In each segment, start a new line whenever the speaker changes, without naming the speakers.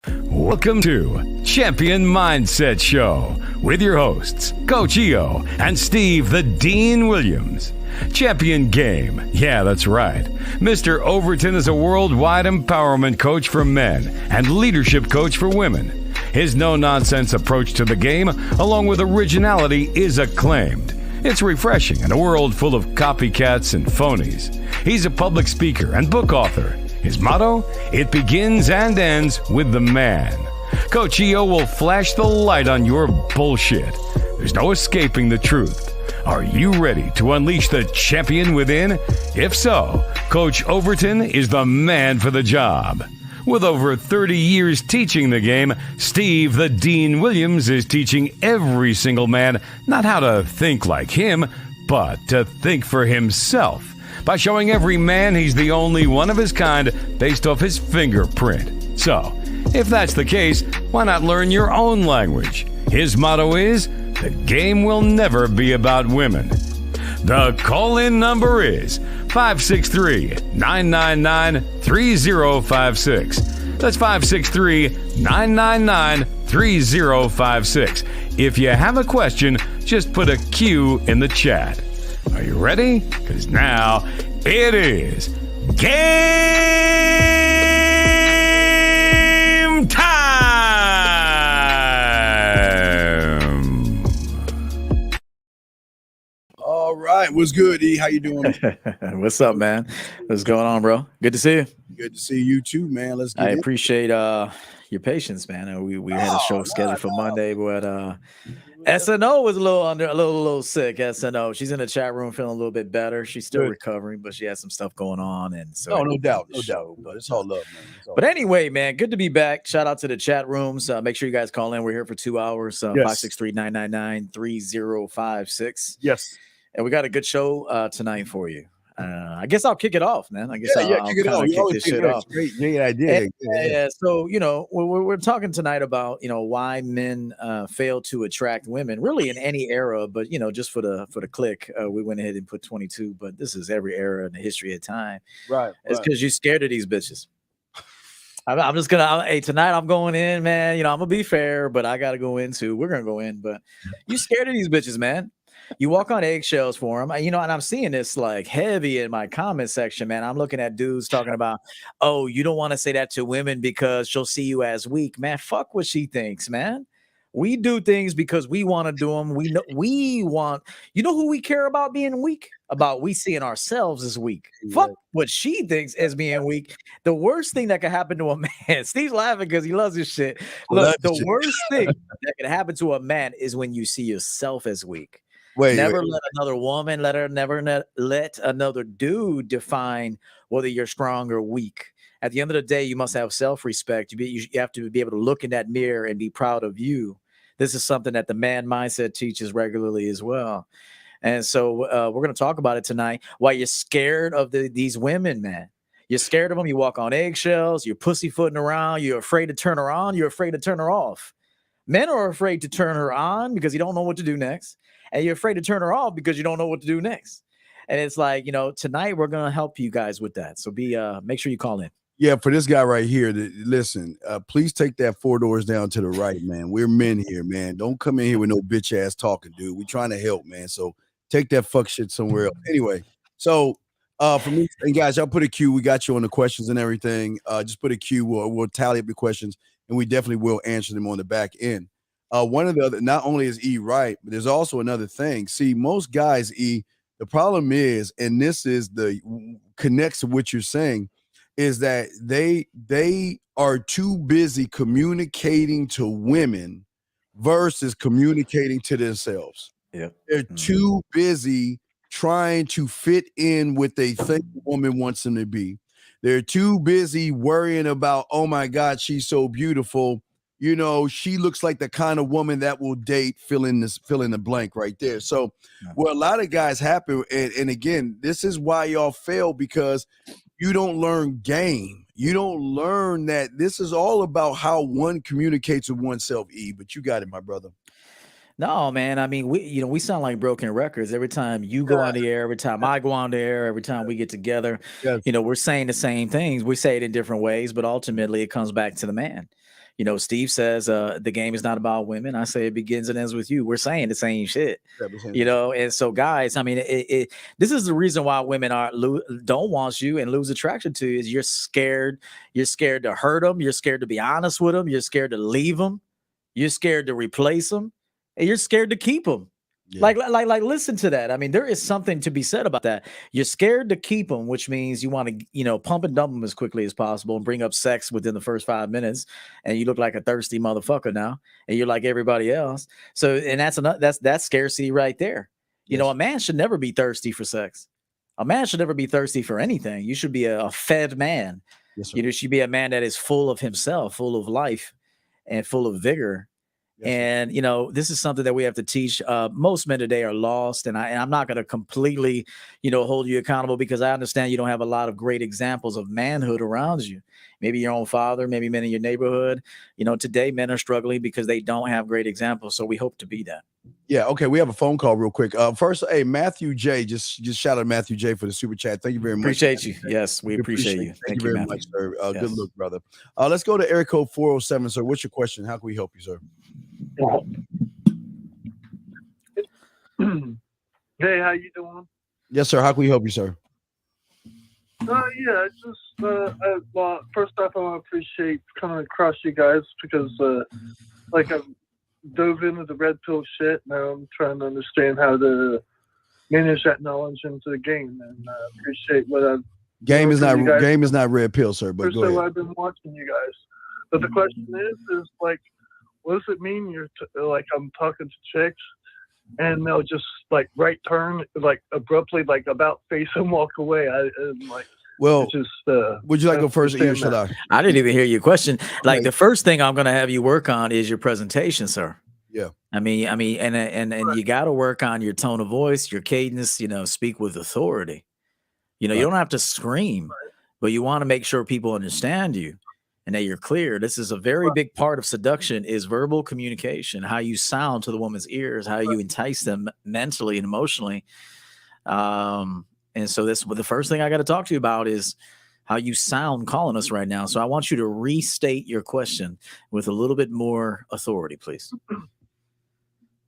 Welcome to Champion Mindset Show with your hosts, Coach EO and Steve the Dean Williams. Champion Game. Yeah, that's right. Mr. Overton is a worldwide empowerment coach for men and leadership coach for women. His no-nonsense approach to the game, along with originality, is acclaimed. It's refreshing in a world full of copycats and phonies. He's a public speaker and book author. His motto, it begins and ends with the man. Coach EO will flash the light on your bullshit. There's no escaping the truth. Are you ready to unleash the champion within? If so, Coach Overton is the man for the job. With over 30 years teaching the game, Steve the Dean Williams is teaching every single man not how to think like him, but to think for himself, by showing every man he's the only one of his kind based off his fingerprint. So, if that's the case, why not learn your own language? His motto is, the game will never be about women. The call-in number is 563-999-3056. That's 563-999-3056. If you have a question, just put a Q in the chat. Are you ready? Because now it is game time!
All right. What's good, E? How you doing?
What's up, man? What's going on, bro? Good to see you.
Good to see you too, man. Let's get
I appreciate your patience, man. We had a show scheduled for Monday, but SNO was a little sick. SNO, she's in the chat room feeling a little bit better. She's still recovering, but she has some stuff going on, and so
no doubt. But it's all love, man.
But anyway, man, good to be back. Shout out to the chat rooms. Make sure you guys call in. We're here for 2 hours. 563-999-3056.
Yes.
And we got a good show tonight for you. I guess I'll kick it off, man. I guess I'll
kick it off.
Kick this shit off.
Great idea.
Yeah. So, we're talking tonight about, why men fail to attract women, really in any era, but, just for the click, we went ahead and put 22, but this is every era in the history of time.
Right.
It's because you're scared of these bitches. I'm just gonna. Tonight I'm going in, man. I'm gonna be fair, but I gotta go in too. We're gonna go in, but you scared of these bitches, man. You walk on eggshells for them, and I'm seeing this like heavy in my comment section, man. I'm looking at dudes talking about, oh, you don't want to say that to women because she'll see you as weak, man. Fuck what she thinks, man. We do things because we want to do them. We want, who we care about being weak? About we seeing ourselves as weak. Yeah. Fuck what she thinks as being weak. The worst thing that could happen to a man, Steve's laughing because he loves this shit. Look, the worst thing that could happen to a man is when you see yourself as weak. Let another woman, let another dude define whether you're strong or weak. At the end of the day, you must have self-respect. You have to be able to look in that mirror and be proud of you. This is something that the man mindset teaches regularly as well. And so we're going to talk about it tonight. Why you're scared of these women, man. You're scared of them. You walk on eggshells. You're pussyfooting around. You're afraid to turn her on. You're afraid to turn her off. Men are afraid to turn her on because you don't know what to do next. And you're afraid to turn her off because you don't know what to do next. And it's like, tonight we're going to help you guys with that. So make sure you call in.
Yeah, for this guy right here, listen, please take that 4 doors down to the right, man. We're men here, man. Don't come in here with no bitch ass talking, dude. We're trying to help, man. So take that fuck shit somewhere else. Anyway, so for me, and guys, y'all put a Q. We got you on the questions and everything. Just put a Q. We'll tally up the questions, and we definitely will answer them on the back end. One of the other, not only is E right, but there's also another thing. See, most guys, E, the problem is, and this is the connects to what you're saying, is that they are too busy communicating to women versus communicating to themselves.
Yeah.
They're too busy trying to fit in what they think the woman wants them to be. They're too busy worrying about, oh my God, she's so beautiful. She looks like the kind of woman that will date, fill in the blank right there. So where a lot of guys happen, and again, this is why y'all fail, because you don't learn game. You don't learn that this is all about how one communicates with oneself, E. But you got it, my brother.
No, man. I mean, we sound like broken records every time you go on the air, every time I go on the air, every time we get together.
Yes.
We're saying the same things. We say it in different ways, but ultimately it comes back to the man. Steve says the game is not about women. I say it begins and ends with you. We're saying the same shit. And so guys, I mean, this is the reason why women don't want you and lose attraction to you is you're scared. You're scared to hurt them. You're scared to be honest with them. You're scared to leave them. You're scared to replace them. And you're scared to keep them. Yeah. Like, listen to that. I mean, there is something to be said about that. You're scared to keep them, which means you want to, pump and dump them as quickly as possible and bring up sex within the first 5 minutes. And you look like a thirsty motherfucker now, and you're like everybody else. So, and that's scarcity right there. Yes. A man should never be thirsty for sex. A man should never be thirsty for anything. You should be a fed man. Yes, you should be a man that is full of himself, full of life, and full of vigor. And, this is something that we have to teach. Most men today are lost. And I'm not going to completely, hold you accountable because I understand you don't have a lot of great examples of manhood around you. Maybe your own father, maybe men in your neighborhood. Today men are struggling because they don't have great examples. So we hope to be that.
Yeah. Okay. We have a phone call real quick. First, hey, Matthew J. Just shout out Matthew J. for the super chat. Thank you very much.
Appreciate you. Yes, we appreciate you.
Thank you very much, sir. Yes. Good look, brother. Let's go to area code 407, sir. What's your question? How can we help you, sir?
Hey, how you doing?
Yes, sir. How can we help you, sir?
Yeah, well, first off, I want to appreciate coming across you guys because, I've dove into the red pill shit. Now I'm trying to understand how to manage that knowledge into the game, and appreciate what I've.
Game is not red pill, sir. But go ahead.
I've been watching you guys, but the question is like, what does it mean? I'm talking to chicks, and they'll just right turn abruptly, about face and walk away. Would you like to go first?
I didn't even hear your question. The first thing I'm going to have you work on is your presentation, sir.
Yeah.
I mean, and right. You got to work on your tone of voice, your cadence. Speak with authority. You don't have to scream, but you want to make sure people understand you and that you're clear. This is a very big part of seduction is verbal communication, how you sound to the woman's ears, how you entice them mentally and emotionally. And so the first thing I got to talk to you about is how you sound calling us right now. So I want you to restate your question with a little bit more authority, please.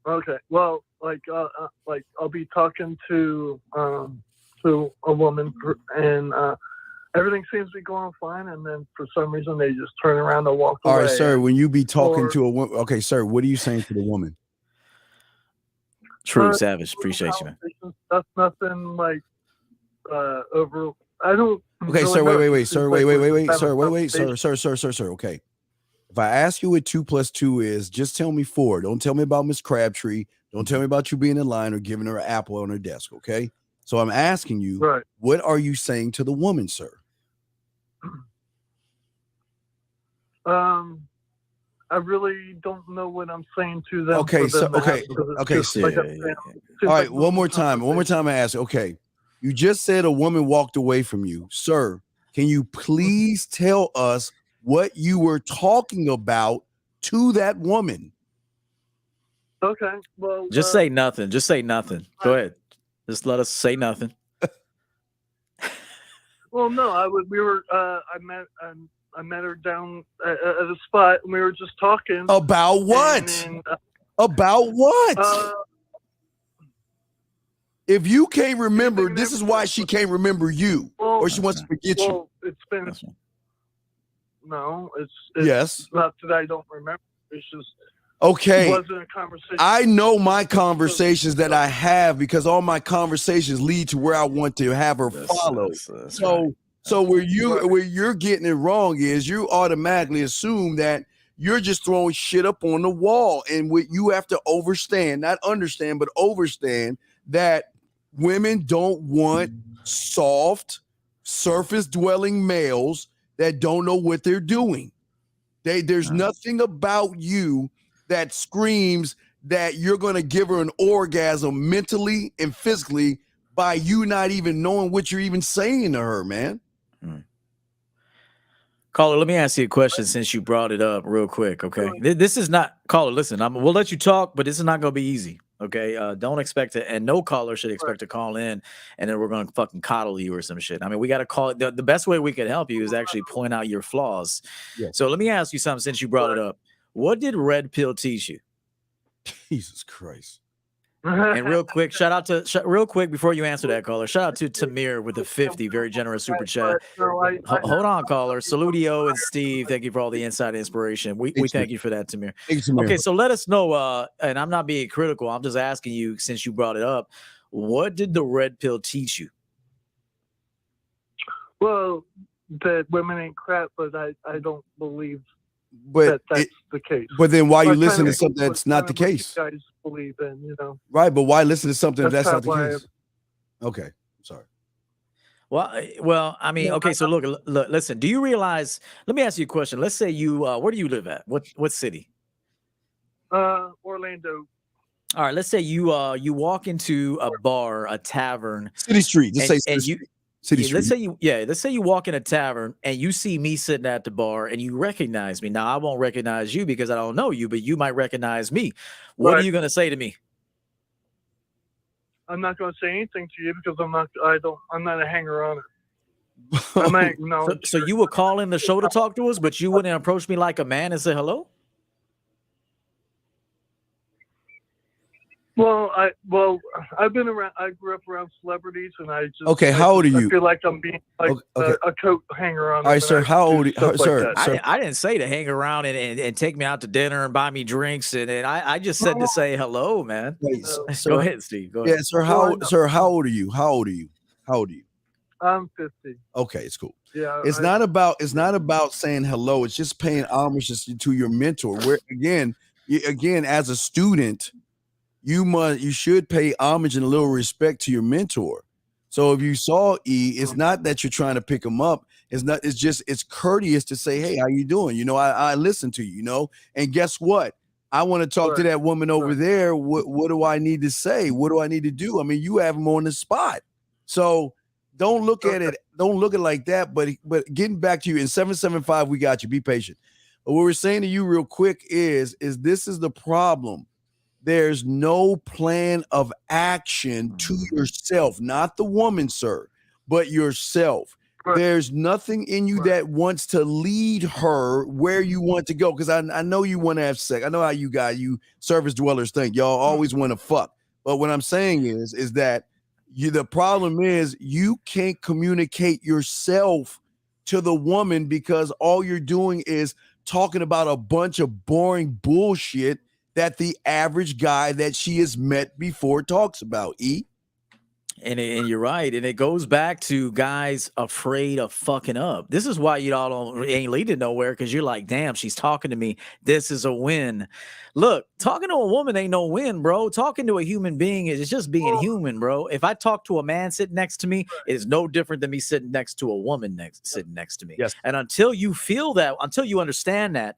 Okay. Well, I'll be talking to a woman and, everything seems to be going fine, and then for some reason they just turn around and walk away.
All right, sir. When you be talking to a woman, okay, sir, what are you saying to the woman?
True Savage, appreciate you, man.
That's nothing over. I don't.
Okay,
really
sir. Wait, sir. Wait, sir. Okay. If I ask you what 2 + 2 is, just tell me 4. Don't tell me about Miss Crabtree. Don't tell me about you being in line or giving her an apple on her desk. Okay. So I'm asking you,
right.
What are you saying to the woman, sir?
I really don't know what I'm saying to them.
Okay, so okay.
Yeah.
All right, one more time I ask. Okay. You just said a woman walked away from you. Sir, can you please tell us what you were talking about to that woman?
Okay. Well,
just say nothing. Just say nothing. Go ahead. Just let us say nothing.
Well, no, I met her down at a spot, and we were just talking.
About what? About what? If you can't remember, this is why she can't remember you, or she wants to forget you.
It's been. No, it's
yes.
Not that I don't remember. It's just.
Okay.
It wasn't a conversation.
I know my conversations that I have because all my conversations lead to where I want to have her follow. So where you're getting it wrong is you automatically assume that you're just throwing shit up on the wall, and what you have to not understand, but overstand that women don't want soft, surface-dwelling males that don't know what they're doing. There's nothing about you that screams that you're going to give her an orgasm mentally and physically by you not even knowing what you're even saying to her, man.
Caller, let me ask you a question since you brought it up real quick. Okay, this is not caller. Listen, we'll let you talk, but this is not going to be easy. Okay, don't expect it, and no caller should expect to call in, and then we're going to fucking coddle you or some shit. I mean, we got to call it. The best way we can help you is actually point out your flaws.
Yeah.
So let me ask you something since you brought it up. What did Red Pill teach you?
Jesus Christ.
And real quick, real quick before you answer that, caller, shout out to Tamir with the 50, very generous super chat. Hold on, caller. Salutio and Steve, thank you for all the inside inspiration. We thank you for that, Tamir.
Thanks, Tamir.
Okay, so let us know, and I'm not being critical, I'm just asking you, since you brought it up, what did the Red Pill teach you?
Well, that women ain't crap, but I don't believe
But
that's the case.
But then why you
But
listen
kinda
to something that's not the
what you
case?
guys believe in, you know.
Right, but why listen to something if
That's
that's not the
why
case? Okay, sorry.
Well, I mean, okay, so look, listen, do you realize, let me ask you a question. Let's say you, where do you live at? What city?
Orlando.
All right, let's say you walk into a bar, a tavern,
City Street. Just say
and
City
you
Street. City Street.
let's say you walk in a tavern and you see me sitting at the bar and you recognize me. Now I won't recognize you because I don't know you, but you might recognize me. What are
Right.
you gonna say to me?
I'm not going to say anything to you because I'm not a hanger-on. I might acknowledge.
So you would call in the show to talk to us, but you wouldn't approach me like a man and say hello?
Well, I've been around. I grew up around celebrities, and I just
Okay, how old are you?
I feel like I'm being like
Okay.
a coat hanger on.
All right, sir. How old? Sir,
I didn't say to hang around and take me out to dinner and buy me drinks, and I just said to say hello, man.
Wait,
Go ahead, Steve. Go ahead.
Yeah, sir. How old are you? How old are you? How old are you?
I'm 50.
Okay, it's cool.
Yeah.
It's not about saying hello. It's just paying homage to your mentor. Where again, as a student, you should pay homage and a little respect to your mentor. So if you saw E, it's not that you're trying to pick him up. It's courteous to say, hey, how you doing? You know, I listen to you, you know, and guess what? I want to talk to that woman over there. What do I need to say? What do I need to do? I mean, you have them on the spot. So don't look at it. Don't look at it like that. But getting back to you in 775, we got you. Be patient. But what we're saying to you real quick is this is the problem. There's no plan of action to yourself, not the woman, sir, but yourself. Right. There's nothing in you that wants to lead her where you want to go. Because I know you want to have sex. I know how you surface dwellers think. Y'all always want to fuck. But what I'm saying is that the problem is you can't communicate yourself to the woman because all you're doing is talking about a bunch of boring bullshit that the average guy that she has met before talks about. E.
And you're right. And it goes back to guys afraid of fucking up. This is why you all ain't leading nowhere, because you're like, damn, she's talking to me. This is a win. Look, talking to a woman ain't no win, bro. Talking to a human being is just being human, bro. If I talk to a man sitting next to me, it is no different than me sitting next to a woman sitting next to me.
Yes.
And until you feel that, until you understand that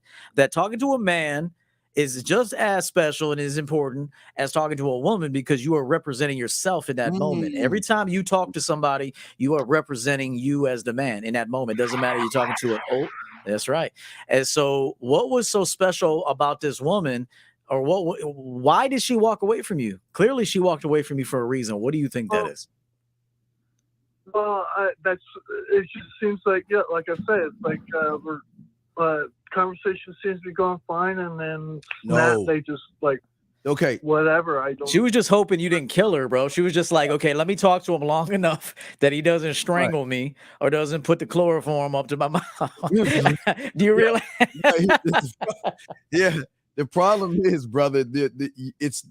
talking to a man is just as special and as important as talking to a woman, because you are representing yourself in that moment. Every time you talk to somebody, you are representing you as the man in that moment. Doesn't matter you're talking to an old. That's right. And so what was so special about this woman, or why did she walk away from you? Clearly she walked away from you for a reason. What do you think that is?
Well, it just seems like, yeah, like I said, it's like conversation seems to be going fine, and then they just like,
okay,
whatever. I don't.
She was just hoping you didn't kill her, bro. She was just like, okay, let me talk to him long enough that he doesn't strangle me or doesn't put the chloroform up to my mouth. Do you realize?
Yeah. The problem is, brother, it's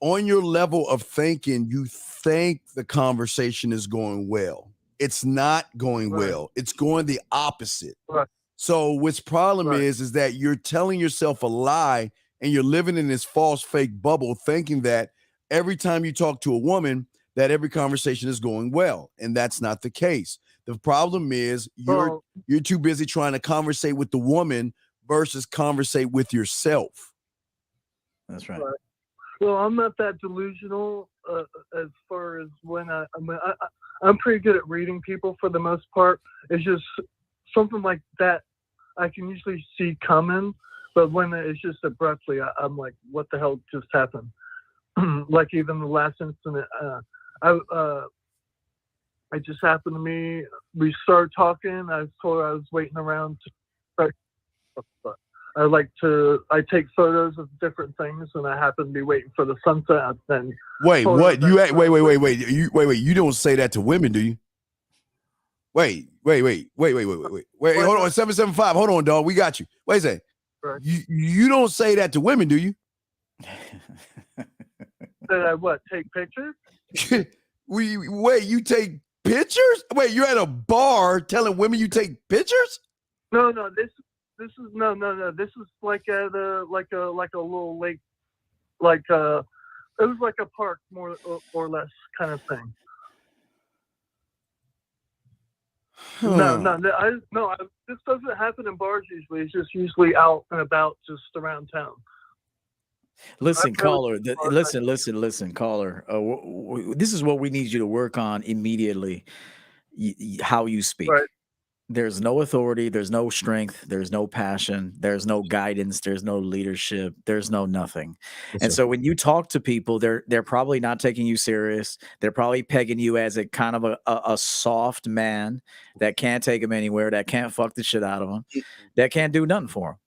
on your level of thinking, you think the conversation is going well. It's not going well. It's going the opposite.
Right.
So what's problem is that you're telling yourself a lie, and you're living in this false fake bubble thinking that every time you talk to a woman, that every conversation is going well. And that's not the case. The problem is you're too busy trying to conversate with the woman versus conversate with yourself.
That's right.
Well, I'm not that delusional as far as when I'm pretty good at reading people for the most part. It's just something like that, I can usually see coming. But when it's just abruptly, I'm like, what the hell just happened? Like even the last incident, it just happened to me. We started talking. I told her I was waiting around to start. But I take photos of different things, and I happen to be waiting for the sunset. And
Wait, what? Wait. You don't say that to women, do you? Wait. Hold on, 775. Hold on, dog. We got you. Wait a second.
Right.
You don't say that to women, do you?
That I what? Take pictures?
Wait, you take pictures? Wait, you're at a bar telling women you take pictures?
No. This is no. This is like at a little lake, it was like a park more or less kind of thing. No. This doesn't happen in bars usually. It's just usually out and about, just around town.
Listen, caller. Listen, caller. This is what we need you to work on immediately. How you speak.
Right.
There's no authority. There's no strength. There's no passion. There's no guidance. There's no leadership. There's no nothing.
Yes,
and
sir.
so when you talk to people, they're probably not taking you serious. They're probably pegging you as a kind of a soft man that can't take them anywhere, that can't fuck the shit out of them, that can't do nothing for them.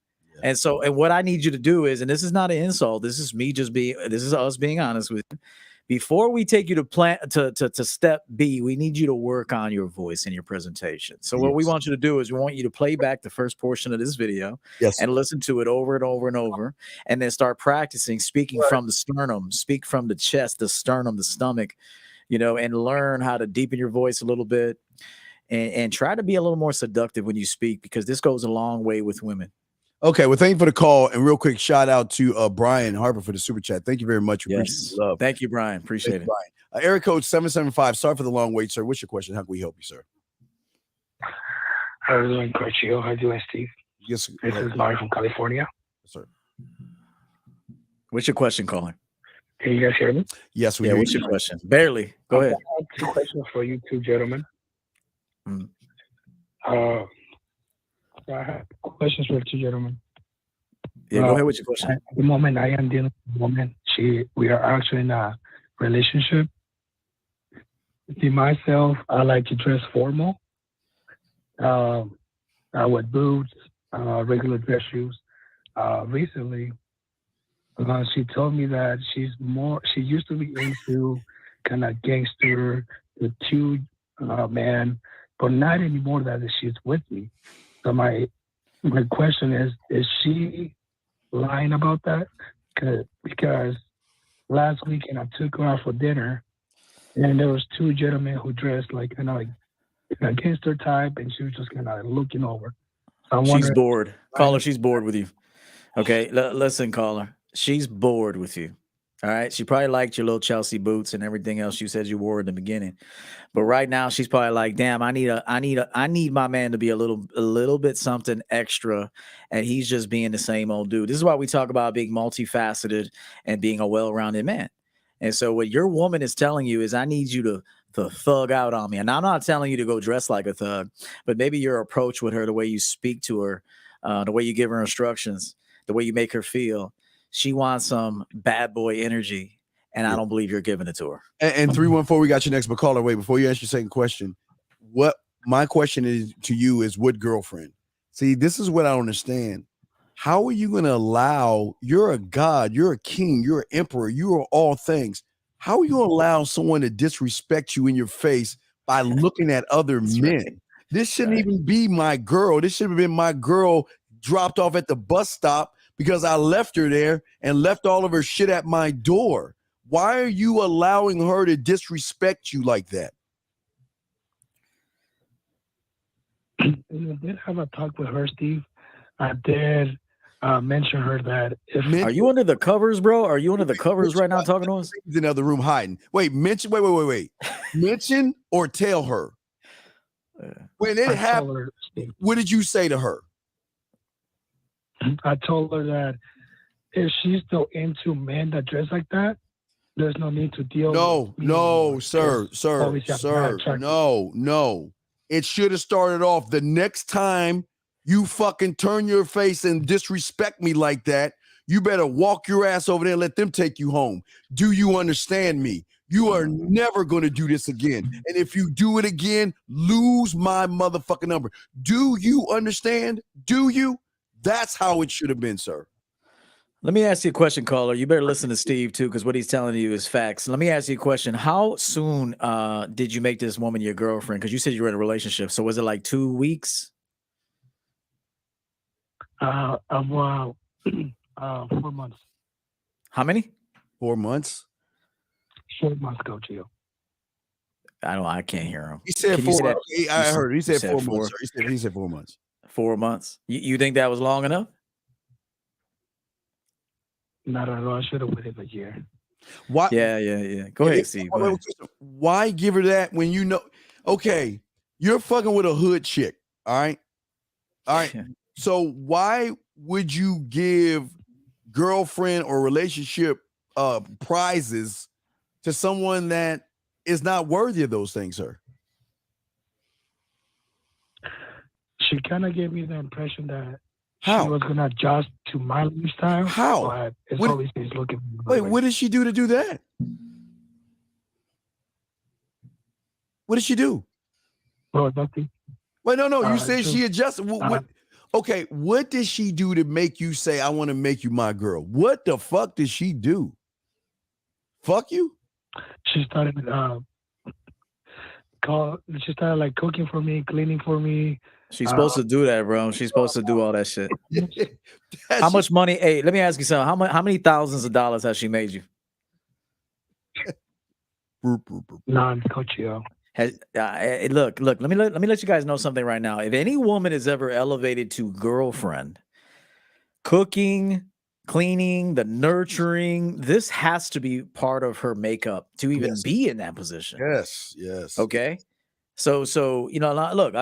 And so, and what I need you to do is, and this is not an insult. This is this is us being honest with you. Before we take you to step B, we need you to work on your voice and your presentation. So what we want you to do is we want you to play back the first portion of this video and listen to it over and over and over, and then start practicing speaking from the sternum, speak from the chest, the sternum, the stomach, and learn how to deepen your voice a little bit and try to be a little more seductive when you speak, because this goes a long way with women.
Okay, well, thank you for the call, and real quick shout out to Brian Harper for the super chat. Thank you very much.
Yes, love. Thank you, Brian. Appreciate it.
Brian. Area code 775. Sorry for the long wait, sir. What's your question? How can we help you, sir?
How are you doing, Coach Gio? How are you doing, Steve?
Yes,
this is Larry from California.
Yes, sir.
What's your question, caller?
Can you guys hear me?
Yes, we hear
what's
you.
your question? Barely. Go ahead.
I have two questions for you two gentlemen. I have questions for two gentlemen.
Yeah, go ahead with your question.
At the moment, I am dealing with a woman. We are actually in a relationship. See, myself, I like to dress formal. With boots, regular dress shoes. Recently, she told me that she used to be into kind of gangster, the cute man, but not anymore that she's with me. So my question is she lying about that? Because last weekend I took her out for dinner, and there was two gentlemen who dressed like kind of like a gangster type, and she was just kind of looking over. So
she's bored. Caller, she's bored with you. Okay, listen, caller. She's bored with you. All right. She probably liked your little Chelsea boots and everything else you said you wore in the beginning. But right now she's probably like, damn, I need my man to be a little bit something extra. And he's just being the same old dude. This is why we talk about being multifaceted and being a well-rounded man. And so what your woman is telling you is, I need you to thug out on me. And I'm not telling you to go dress like a thug, but maybe your approach with her, the way you speak to her, the way you give her instructions, the way you make her feel. She wants some bad boy energy, and I don't believe you're giving it to her.
And 314, we got your next, but caller, wait, before you ask your second question, what my question is to you is, what girlfriend? See, this is what I don't understand. How are you going to allow, you're a god, you're a king, you're an emperor, you are all things. How are you going to allow someone to disrespect you in your face by looking at other men? Right. This shouldn't even be my girl. This should have been my girl dropped off at the bus stop because I left her there and left all of her shit at my door. Why are you allowing her to disrespect you like that?
I did have a talk with her, Steve. I did mention her that
are you under the covers, bro? Are you under the covers right now talking to us?
He's in the other room hiding. Wait. Mention or tell her. When it happened, what did you say to her?
I told her that if she's still into men that dress like that, there's no need to deal with me.
No, sir. No. it should have started off the next time you fucking turn your face and disrespect me like that, you better walk your ass over there and let them take you home. Do you understand me? You are never going to do this again. And if you do it again, lose my motherfucking number. Do you understand? Do you? That's how it should have been, sir.
Let me ask you a question, caller. You better listen to Steve too, because what he's telling you is facts. Let me ask you a question. How soon did you make this woman your girlfriend? Because you said you were in a relationship. So was it like 2 weeks?
4 months.
How many?
4 months.
4 months ago, Gio.
I can't hear him.
He said
Can you say
4.
that?
I heard. He said
said
4
4.
months. Sir. He said 4 months.
4 months. You think that was long enough?
Not at all. I should have waited a year.
Why?
Yeah. Go ahead, Steve. Go ahead.
Why give her that when you know? Okay, you're fucking with a hood chick. All right. So why would you give girlfriend or relationship prizes to someone that is not worthy of those things, sir?
She kind of gave me the impression that
How?
she was going to adjust to my lifestyle.
How?
But it's
What-
always he's looking.
Wait, what did she do to do that? What did she do?
Bro, nothing.
Wait, no. You
Uh,
said
so-
she adjusted. What? Okay, what did she do to make you say, I want to make you my girl? What the fuck did she do? Fuck you?
She started she started like cooking for me, cleaning for me.
She's supposed to do that, bro. She's supposed to do all that shit. How
That's-
much money? Hey, let me ask you something. How many thousands of dollars has she made you?
None, Coach Gio.
Look. Let me let you guys know something right now. If any woman is ever elevated to girlfriend, cooking, cleaning, the nurturing, this has to be part of her makeup to even
Yes.
be in that position.
Yes.
Okay. So look,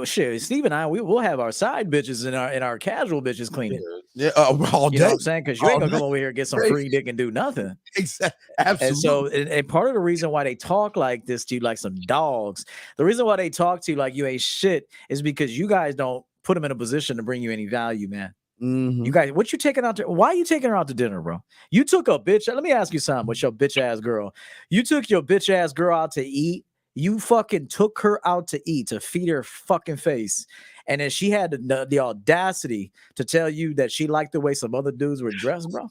shit. Steve and I, we'll have our side bitches and our casual bitches cleaning.
Yeah, all
You know
day.
what I'm saying? Because you ain't
All
gonna
day.
come over here and get some
Crazy.
free dick and do nothing.
Exactly.
And
Absolutely.
so, and part of the reason why they talk like this to you, like some dogs, the reason why they talk to you like you ain't shit is because you guys don't put them in a position to bring you any value, man.
Mhm.
You guys, what you taking out to? Why are you taking her out to dinner, bro? You took a bitch. Let me ask you something. With your bitch ass girl, you took your bitch ass girl out to eat. You fucking took her out to eat to feed her fucking face, and then she had the audacity to tell you that she liked the way some other dudes were dressed, bro.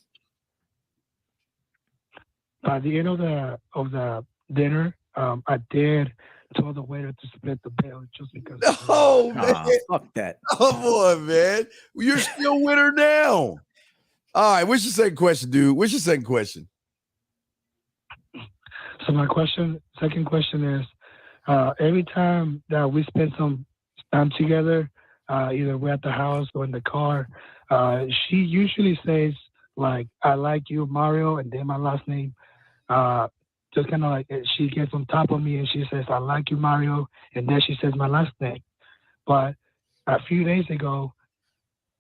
At the end of the dinner, I did tell the waiter to split the bill just because.
Oh, man.
Fuck that.
Come on, man. You're still with her now. All right. What's your second question, dude? What's your second question?
So my second question is, every time that we spend some time together, either we're at the house or in the car, she usually says like, "I like you, Mario," and then my last name. Just kind of like she gets on top of me and she says, "I like you, Mario," and then she says my last name. But a few days ago,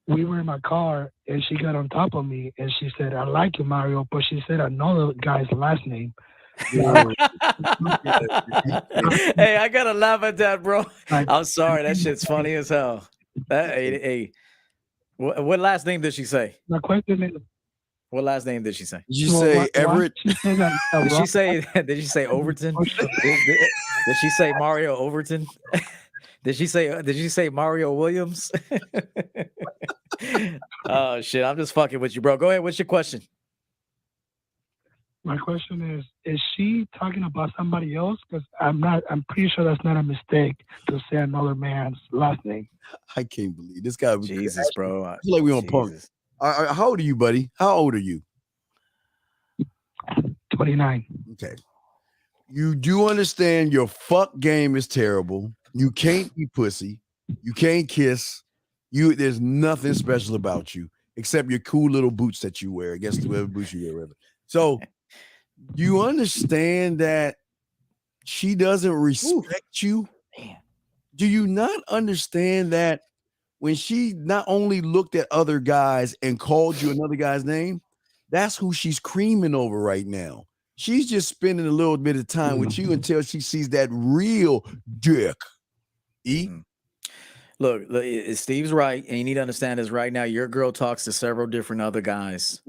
we were in my car and she got on top of me and she said, "I like you, Mario," but she said another guy's last name.
Hey, I gotta laugh at that, bro. I'm sorry, that shit's funny as hell. What last name did she say?
My question is,
What last name did she say?
Did you say Everett?
She said that,
Did she say? Did she say Overton? Did she say Mario Overton? Did she say Mario Williams? Oh shit! I'm just fucking with you, bro. Go ahead. What's your question?
My question is she talking about somebody else? Because I'm pretty sure that's not a mistake to say another man's last name.
I can't believe this guy.
Jesus, bro.
I feel like we on punk.
Jesus.
How old are you, buddy? How old are you?
29.
Okay. You do understand your fuck game is terrible. You can't be pussy. You can't kiss. There's nothing special about you except your cool little boots that you wear. I guess whatever boots you wear, whatever. So you understand that she doesn't respect you?
Man.
Do you not understand that when she not only looked at other guys and called you another guy's name, that's who she's creaming over right now. She's just spending a little bit of time with you until she sees that real dick. E.
Look, Steve's right, and you need to understand this right now. Your girl talks to several different other guys,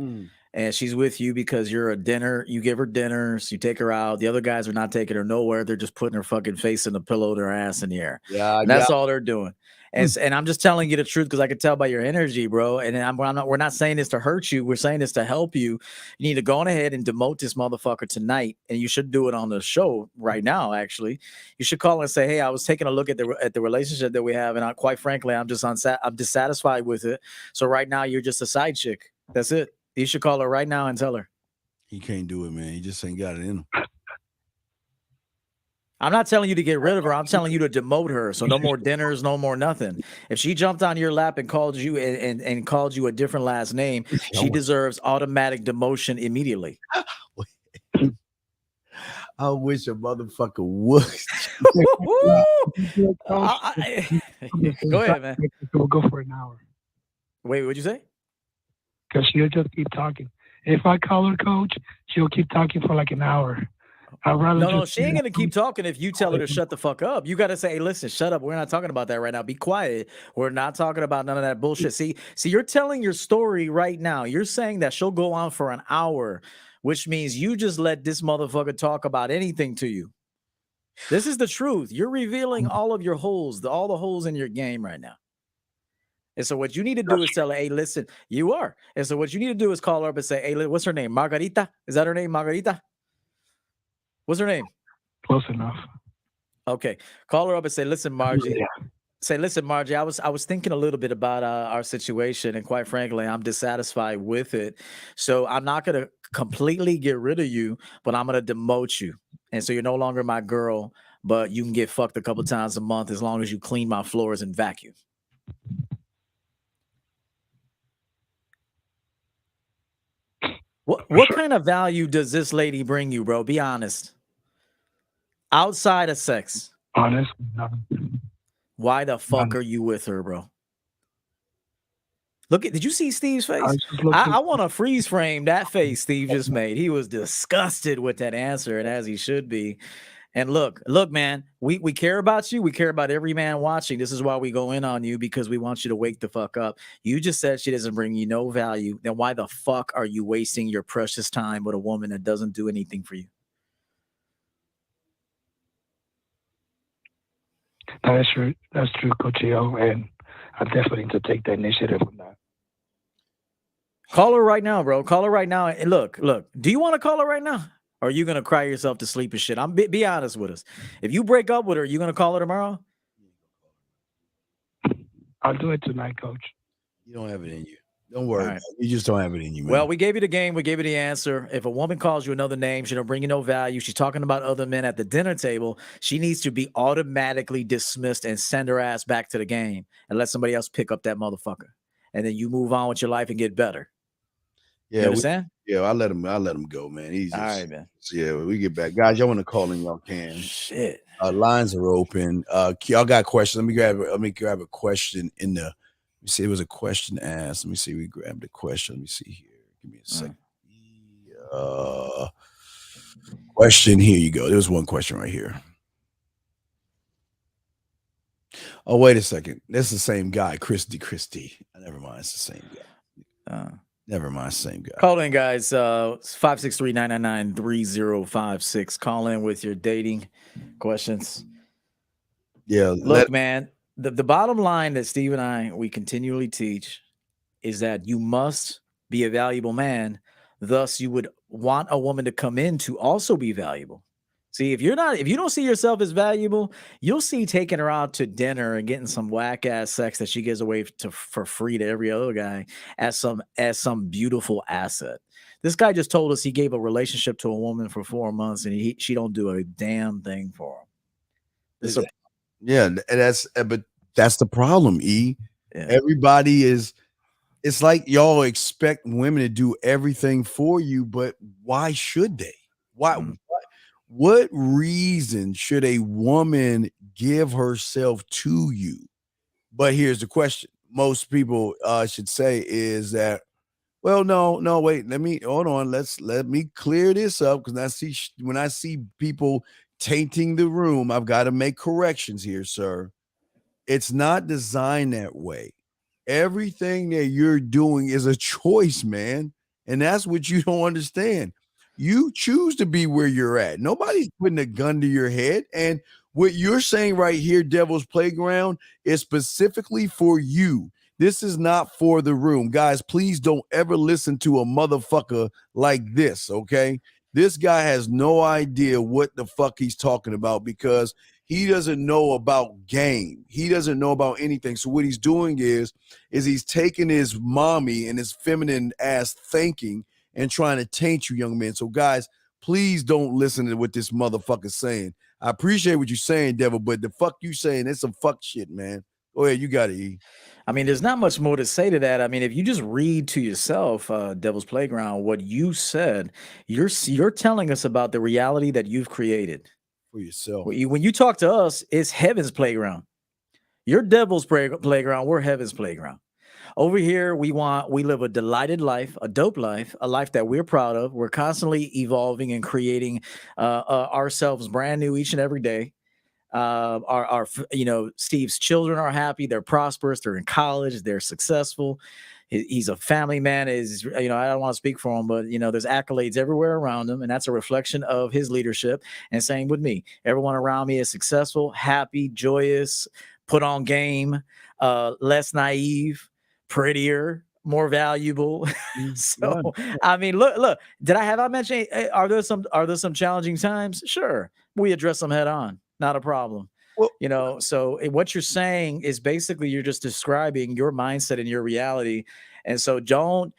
and she's with you because you're a dinner. You give her dinners, you take her out. The other guys are not taking her nowhere. They're just putting her fucking face in the pillow, their ass in the air.
Yeah,
And that's all they're doing. And I'm just telling you the truth because I can tell by your energy, bro. And we're not saying this to hurt you. We're saying this to help you. You need to go on ahead and demote this motherfucker tonight, and you should do it on the show right now. Actually, you should call and say, "Hey, I was taking a look at the relationship that we have, and quite frankly, I'm dissatisfied with it. So right now, you're just a side chick. That's it." You should call her right now and tell her.
He can't do it, man. He just ain't got it in him.
I'm not telling you to get rid of her. I'm telling you to demote her. So no more dinners, no more nothing. If she jumped on your lap and called you and called you a different last name, she deserves automatic demotion immediately.
I wish a motherfucker would.
Go ahead, man.
We'll go for an hour.
Wait, what'd you say?
Because she'll just keep talking. If I call her, coach, she'll keep talking for like an hour. I'd rather
No, she ain't gonna keep talking if you tell her to shut the fuck up. You gotta say, hey, listen, shut up. We're not talking about that right now. Be quiet. We're not talking about none of that bullshit. See, you're telling your story right now. You're saying that she'll go on for an hour, which means you just let this motherfucker talk about anything to you. This is the truth. You're revealing all of your holes, all the holes in your game right now. And so what you need to do is tell her, hey, listen, you are. And so what you need to do is call her up and say, hey, what's her name? Margarita? Is that her name, Margarita? What's her name?
Close enough.
Okay. Call her up and say, listen, Margie. Yeah. Say, listen, Margie, I was thinking a little bit about our situation, and quite frankly, I'm dissatisfied with it. So I'm not going to completely get rid of you, but I'm going to demote you. And so you're no longer my girl, but you can get fucked a couple times a month as long as you clean my floors and vacuum. What kind of value does this lady bring you, bro? Be honest. Outside of sex.
Honest.
Why the fuck are you with her, bro? Did you see Steve's face? I want to freeze frame that face Steve just made. He was disgusted with that answer, and as he should be. And look, man, we care about you. We care about every man watching. This is why we go in on you, because we want you to wake the fuck up. You just said she doesn't bring you no value. Then why the fuck are you wasting your precious time with a woman that doesn't do anything for you?
No, that's true. That's true, Coach O, and I definitely need to take the initiative on that.
Call her right now, bro. Call her right now. And look. Do you want to call her right now? Or are you gonna cry yourself to sleep and shit? Be honest with us. If you break up with her, you gonna call her tomorrow?
I'll do it tonight, Coach.
You don't have it in you. Don't worry. Right. You just don't have it in you, man.
Well, we gave you the game. We gave you the answer. If a woman calls you another name, she don't bring you no value. She's talking about other men at the dinner table. She needs to be automatically dismissed and send her ass back to the game and let somebody else pick up that motherfucker. And then you move on with your life and get better.
Yeah,
you understand?
I let him go, man. He's just,
all right, man.
Yeah, when we get back, guys. Y'all want to call in? Y'all can.
Shit.
Lines are open. Y'all got questions? Let me grab a question in the. Let me see. It was a question asked. Let me see. We grabbed the question. Let me see here. Give me a second. Question. Here you go. There's one question right here. Oh, wait a second. That's the same guy, Christy. Never mind. It's the same guy. Never mind, same guy.
Call in, guys. 563-999-3056. Call in with your dating questions.
Yeah.
Look, man, the bottom line that Steve and we continually teach is that you must be a valuable man. Thus, you would want a woman to come in to also be valuable. See, if you don't see yourself as valuable, you'll see taking her out to dinner and getting some whack ass sex that she gives away for free to every other guy as some beautiful asset. This guy just told us he gave a relationship to a woman for 4 months and she don't do a damn thing for him.
But that's the problem, E. Yeah. Everybody is. It's like y'all expect women to do everything for you, but why should they? Why? Mm-hmm. What reason should a woman give herself to you? But here's the question. Most people should say is that, well, no, wait, let me clear this up, because when I see people tainting the room, I've got to make corrections here, sir. It's not designed that way. Everything that you're doing is a choice, man. And that's what you don't understand. You choose to be where you're at. Nobody's putting a gun to your head. And what you're saying right here, Devil's Playground, is specifically for you. This is not for the room. Guys, please don't ever listen to a motherfucker like this, okay? This guy has no idea what the fuck he's talking about because he doesn't know about game. He doesn't know about anything. So what he's doing is he's taking his mommy and his feminine ass thinking and trying to taint you, young men. So guys, please don't listen to what this motherfucker's saying. I appreciate what you're saying, Devil, but the fuck you saying, it's some fuck shit, man. Go ahead, you got it, E.
I mean, there's not much more to say to that. I mean, if you just read to yourself, Devil's Playground, what you said, you're telling us about the reality that you've created.
For yourself.
When you talk to us, it's heaven's playground. You're Devil's playground. We're heaven's playground. Over here, we live a delighted life, a dope life, a life that we're proud of. We're constantly evolving and creating ourselves brand new each and every day. Our Steve's children are happy, they're prosperous, they're in college, they're successful. He's a family man. I don't want to speak for him, but there's accolades everywhere around him, and that's a reflection of his leadership. And same with me. Everyone around me is successful, happy, joyous, put on game, less naive, prettier, more valuable. So I mean, look, did I mention are there some challenging times? Sure. We address them head on. Not a problem. Well, so what you're saying is basically you're just describing your mindset and your reality. And so don't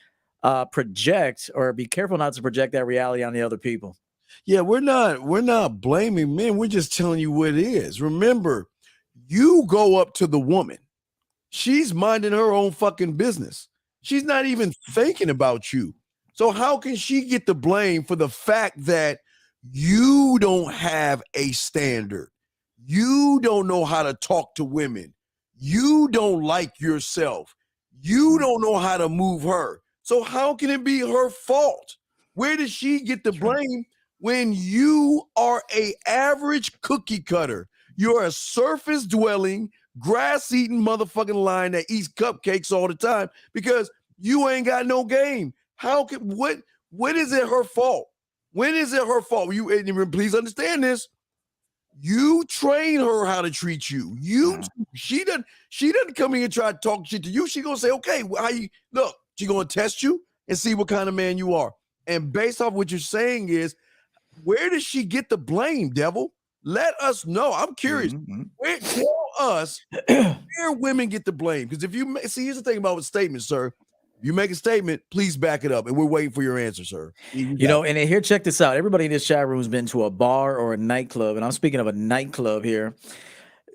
project, or be careful not to project that reality on the other people.
Yeah, we're not blaming men. We're just telling you what it is. Remember, you go up to the woman. She's minding her own fucking business. She's not even thinking about you. So how can she get the blame for the fact that you don't have a standard? You don't know how to talk to women. You don't like yourself. You don't know how to move her. So how can it be her fault? Where does she get the blame when you are an average cookie cutter? You're a surface dwelling, grass eating motherfucking lion that eats cupcakes all the time because you ain't got no game. When is it her fault? When is it her fault? Please understand this. You train her how to treat you. She doesn't come in and try to talk shit to you. She gonna say, okay, look, she gonna test you and see what kind of man you are. And based off what you're saying is, where does she get the blame, Devil? Let us know. I'm curious. Tell us where women get the blame. Because if you see, here's the thing about a statement, sir. You make a statement, please back it up. And we're waiting for your answer, sir.
And here, check this out. Everybody in this chat room has been to a bar or a nightclub. And I'm speaking of a nightclub here.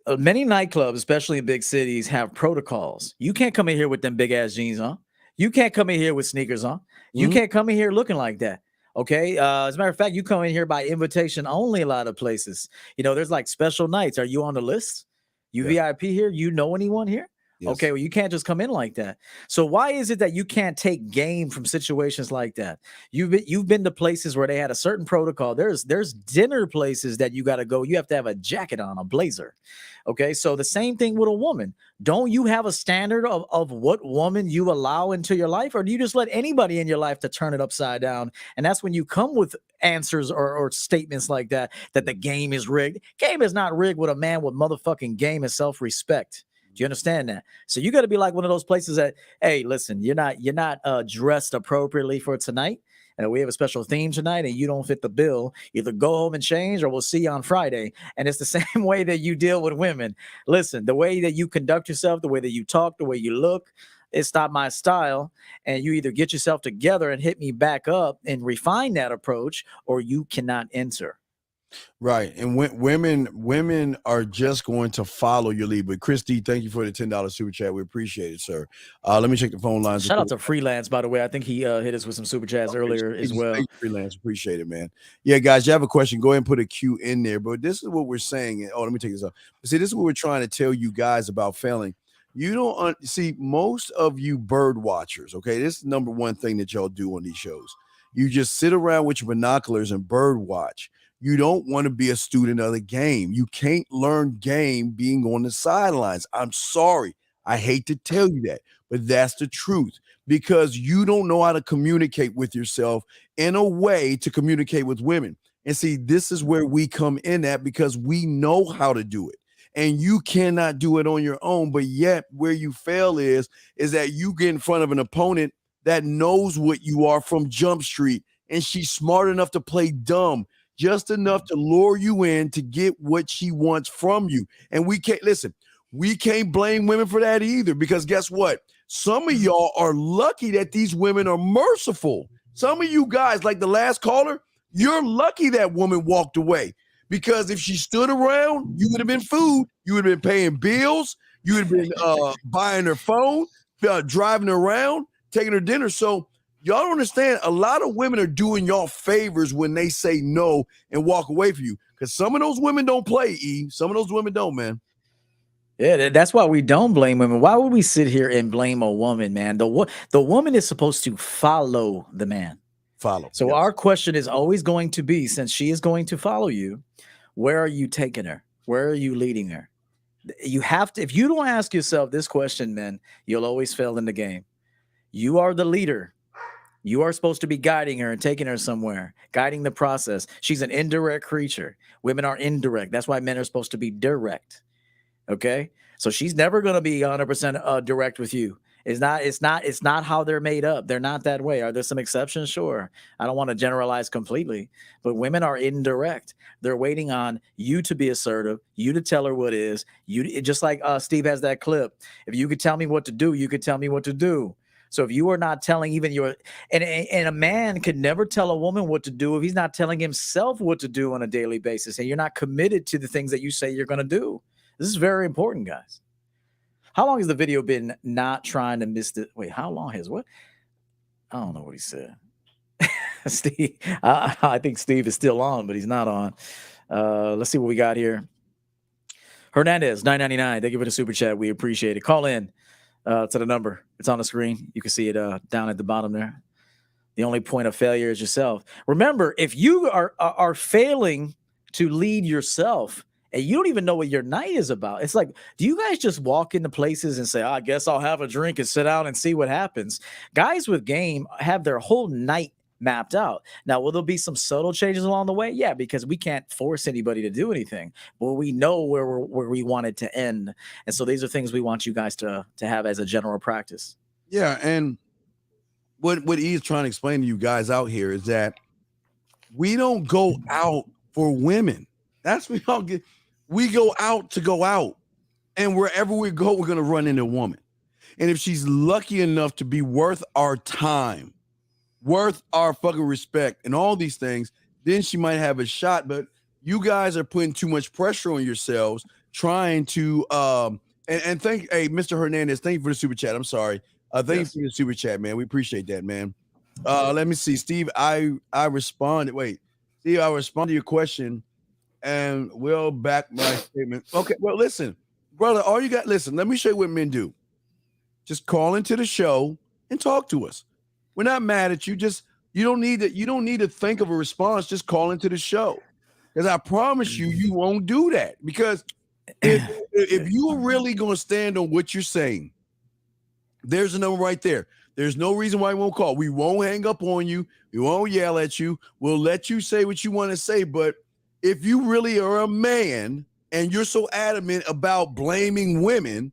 Many nightclubs, especially in big cities, have protocols. You can't come in here with them big ass jeans on. You can't come in here with sneakers on. You can't come in here looking like that. Okay. As a matter of fact, you come in here by invitation only a lot of places. There's like special nights. Are you on the list? You VIP here? You know anyone here? Yes. Okay, well, you can't just come in like that. So why is it that you can't take game from situations like that? You've been to places where they had a certain protocol. There's dinner places that you got to go. You have to have a jacket on, a blazer. Okay, so the same thing with a woman. Don't you have a standard of what woman you allow into your life, or do you just let anybody in your life to turn it upside down? And that's when you come with answers or statements like that the game is rigged. Game is not rigged with a man with motherfucking game and self-respect. Do you understand that? So you got to be like one of those places that, hey, listen, you're not dressed appropriately for tonight, and we have a special theme tonight, and you don't fit the bill. Either go home and change, or we'll see you on Friday. And it's the same way that you deal with women. Listen, the way that you conduct yourself, the way that you talk, the way you look, it's not my style. And you either get yourself together and hit me back up and refine that approach, or you cannot enter.
Right. And women are just going to follow your lead. But Christy, thank you for the $10 super chat. We appreciate it, sir. Let me check the phone lines.
Shout out to Freelance, by the way. I think he hit us with some super chats earlier as well.
Thank you, Freelance. Appreciate it, man. Yeah, guys, you have a question, go ahead and put a Q in there. But this is what we're saying. Let me take this up. See, this is what we're trying to tell you guys about failing. You don't see most of you bird watchers. Okay, this is the number one thing that y'all do on these shows. You just sit around with your binoculars and bird watch. you don't want to be a student of the game. You can't learn game being on the sidelines. I'm sorry. I hate to tell you that, but that's the truth, because you don't know how to communicate with yourself in a way to communicate with women. And see, this is where we come in at, because we know how to do it. And you cannot do it on your own. But yet where you fail is that you get in front of an opponent that knows what you are from Jump Street, and she's smart enough to play dumb, just enough to lure you in to get what she wants from you. And we can't blame women for that either, because guess what? Some of y'all are lucky that these women are merciful. Some of you guys, like the last caller, you're lucky that woman walked away, because if she stood around, you would have been food. You would have been paying bills. You would have been buying her phone, driving her around, taking her dinner. So y'all don't understand. A lot of women are doing y'all favors when they say no and walk away from you, because some of those women don't play, E. Some of those women don't, man.
Yeah, that's why we don't blame women. Why would we sit here and blame a woman, man? The woman is supposed to follow the man.
Follow.
So our question is always going to be, since she is going to follow you, where are you taking her? Where are you leading her? You have to, if you don't ask yourself this question, man, you'll always fail in the game. You are the leader. You are supposed to be guiding her and taking her somewhere, guiding the process. She's an indirect creature. Women are indirect. That's why men are supposed to be direct. Okay. So she's never going to be 100% direct with you. It's not how they're made up. They're not that way. Are there some exceptions? Sure. I don't want to generalize completely, but women are indirect. They're waiting on you to be assertive, you to tell her what is. Just like Steve has that clip. If you could tell me what to do, you could tell me what to do. So if you are not telling even and a man could never tell a woman what to do if he's not telling himself what to do on a daily basis, and you're not committed to the things that you say you're going to do. This is very important, guys. How long has the video been not trying to miss the? Wait, how long has what? I don't know what he said. Steve, I think Steve is still on, but he's not on. Let's see what we got here. Hernandez, $9.99. Thank you for the super chat. We appreciate it. Call in to the number. It's on the screen. You can see it down at the bottom there. The only point of failure is yourself. Remember, if you are failing to lead yourself, and you don't even know what your night is about. It's like, do you guys just walk into places and say, I guess I'll have a drink and sit down and see what happens? Guys with game have their whole night mapped out. Now, will there be some subtle changes along the way? Yeah, because we can't force anybody to do anything. But we know where we want it to end. And so these are things we want you guys to have as a general practice.
Yeah, and what he's trying to explain to you guys out here is that we don't go out for women. That's what y'all get. We go out to go out, and wherever we go, we're going to run into a woman. And if she's lucky enough to be worth our time, worth our fucking respect, and all these things, then she might have a shot. But you guys are putting too much pressure on yourselves, trying to and thank Mr. Hernandez, thank you for the super chat. I'm sorry. Thank you for the super chat, man. We appreciate that, man. Let me see, Steve. I responded. Wait, Steve, I responded to your question. And we'll back my statement. Okay, well, listen, brother, all you got, listen, let me show you what men do. Just call into the show and talk to us. We're not mad at you. You don't need to think of a response. Just call into the show. Because I promise you won't do that. Because if you are really going to stand on what you're saying, there's a number right there. There's no reason why we won't call. We won't hang up on you. We won't yell at you. We'll let you say what you want to say, but if you really are a man and you're so adamant about blaming women,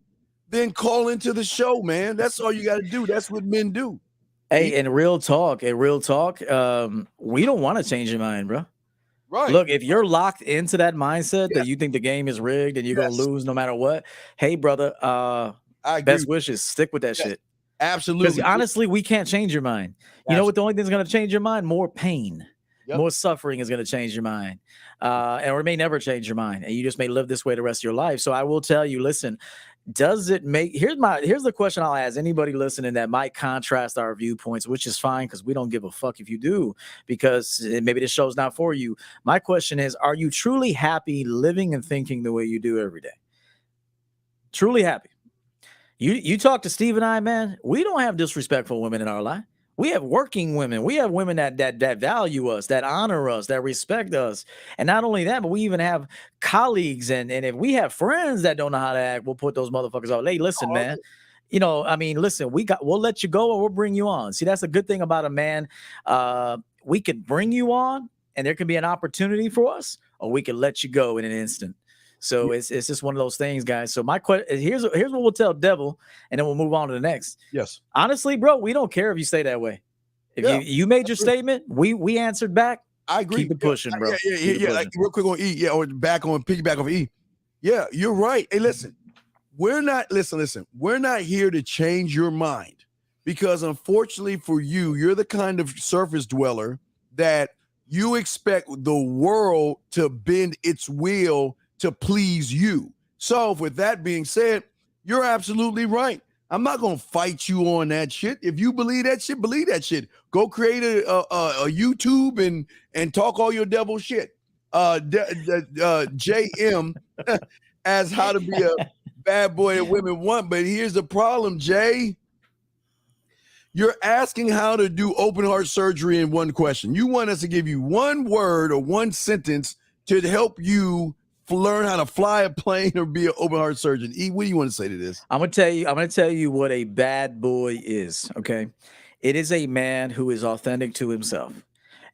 then call into the show, man. That's all you got to do. That's what men do.
Hey, and real talk, we don't want to change your mind, bro.
Right.
Look, if you're locked into that mindset that you think the game is rigged and you're going to lose no matter what, hey, brother, best wishes. Stick with that shit.
Absolutely.
Because honestly, we can't change your mind. You know what the only thing that's going to change your mind? More pain. Yep. More suffering is going to change your mind. Or it may never change your mind. And you just may live this way the rest of your life. So I will tell you, listen, does it make, here's the question I'll ask anybody listening that might contrast our viewpoints, which is fine because we don't give a fuck if you do, because maybe this show's not for you. My question is, are you truly happy living and thinking the way you do every day? Truly happy. You talk to Steve and I, man, we don't have disrespectful women in our life. We have working women. We have women that value us, that honor us, that respect us. And not only that, but we even have colleagues. And if we have friends that don't know how to act, we'll put those motherfuckers out. Hey, listen, man. I mean, listen, we'll let you go or we'll bring you on. See, that's a good thing about a man. We can bring you on and there can be an opportunity for us, or we can let you go in an instant. So it's just one of those things, guys. So my question here's what we'll tell Devil, and then we'll move on to the next.
Yes.
Honestly, bro, we don't care if you say that way. If you made your statement, we answered back.
I agree.
Keep it pushing, bro.
Yeah. Like real quick on E, or piggyback off E. Yeah, you're right. Hey, listen, we're not we're not here to change your mind, because unfortunately for you, you're the kind of surface dweller that you expect the world to bend its will to please you. So with that being said, you're absolutely right. I'm not going to fight you on that shit. If you believe that shit, believe that shit. Go create a YouTube and talk all your devil shit. JM as how to be a bad boy that women want. But here's the problem, Jay. You're asking how to do open heart surgery in one question. You want us to give you one word or one sentence to help you learn how to fly a plane or be an open heart surgeon. E, what do you want to say to this?
I'm gonna tell you what a bad boy is. Okay, it is a man who is authentic to himself,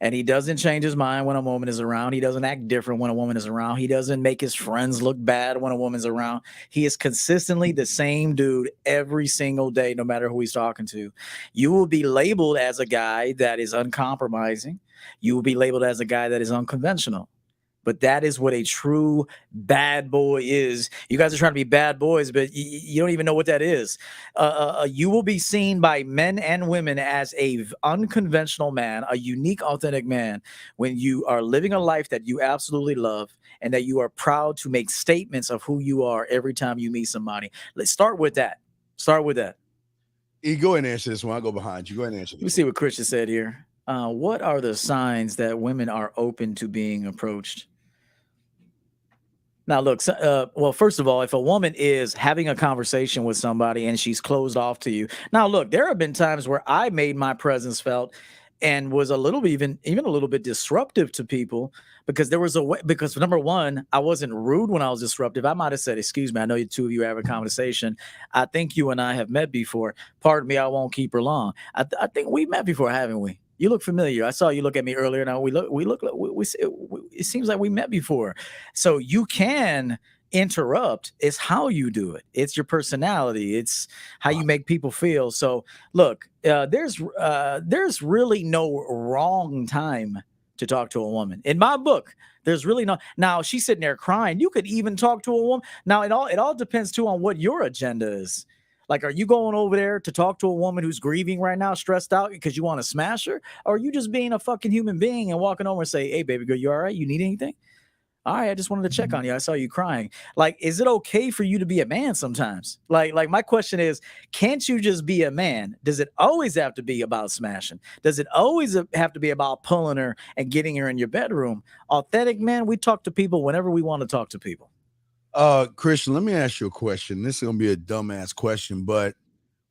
and he doesn't change his mind when a woman is around. He doesn't act different when a woman is around. He doesn't make his friends look bad when a woman's around. He is consistently the same dude every single day, no matter who he's talking to. You will be labeled as a guy that is uncompromising. You will be labeled as a guy that is unconventional. But that is what a true bad boy is. You guys are trying to be bad boys, but you don't even know what that is. You will be seen by men and women as a unconventional man, a unique, authentic man, when you are living a life that you absolutely love and that you are proud to make statements of who you are every time you meet somebody. Let's start with that. Start with that.
E, go ahead and answer this one. I'll go behind you. Go ahead and answer this.
Let me see what Christian said here. What are the signs that women are open to being approached? Now, look, well, first of all, if a woman is having a conversation with somebody and she's closed off to you. Now, look, there have been times where I made my presence felt and was a little bit, even a little bit disruptive to people, because there was a way, because number one, I wasn't rude when I was disruptive. I might have said, excuse me, I know you two of you have a conversation. I think you and I have met before. Pardon me, I won't keep her long. I think we've met before, haven't we? You look familiar. I saw you look at me earlier. Now it seems like we met before. So you can interrupt. It's how you do it. It's your personality. It's how you make people feel. So look, there's really no wrong time to talk to a woman. In my book, there's really no. Now she's sitting there crying. You could even talk to a woman. Now it all depends too on what your agenda is. Like, are you going over there to talk to a woman who's grieving right now, stressed out because you want to smash her? Or are you just being a fucking human being and walking over and say, hey, baby girl, you all right? You need anything? All right, I just wanted to check on you. I saw you crying. Like, is it okay for you to be a man sometimes? Like my question is, can't you just be a man? Does it always have to be about smashing? Does it always have to be about pulling her and getting her in your bedroom? Authentic man, we talk to people whenever we want to talk to people.
Christian, let me ask you a question. This is gonna be a dumbass question, but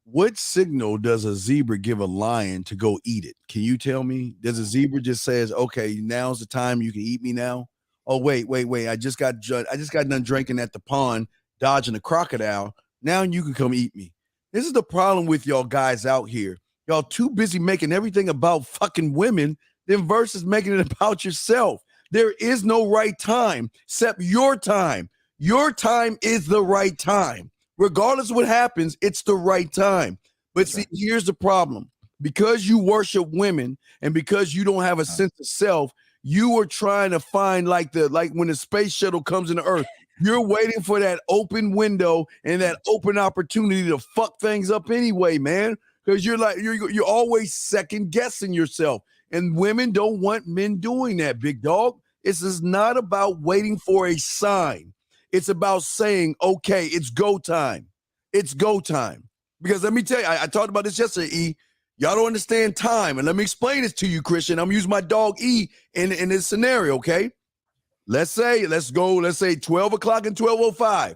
what signal does a zebra give a lion to go eat it? Can you tell me? Does a zebra just says, okay, now's the time, you can eat me now? Oh, wait. I just got done drinking at the pond, dodging a crocodile. Now you can come eat me. This is the problem with y'all guys out here. Y'all too busy making everything about fucking women than versus making it about yourself. There is no right time except your time. Your time is the right time. Regardless of what happens, it's the right time. But see, here's the problem. Because you worship women and because you don't have a sense of self, you are trying to find like when the space shuttle comes into Earth, you're waiting for that open window and that open opportunity to fuck things up anyway, man. Because you're always second guessing yourself. And women don't want men doing that, big dog. This is not about waiting for a sign. It's about saying, okay, it's go time. It's go time. Because let me tell you, I talked about this yesterday, E. Y'all don't understand time. And let me explain this to you, Christian. I'm using my dog E in this scenario, okay? Let's say 12 o'clock and 12:05.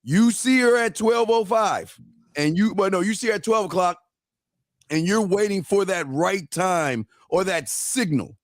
You see her at 12:05. And you see her at 12 o'clock. and you're waiting for that right time or that signal.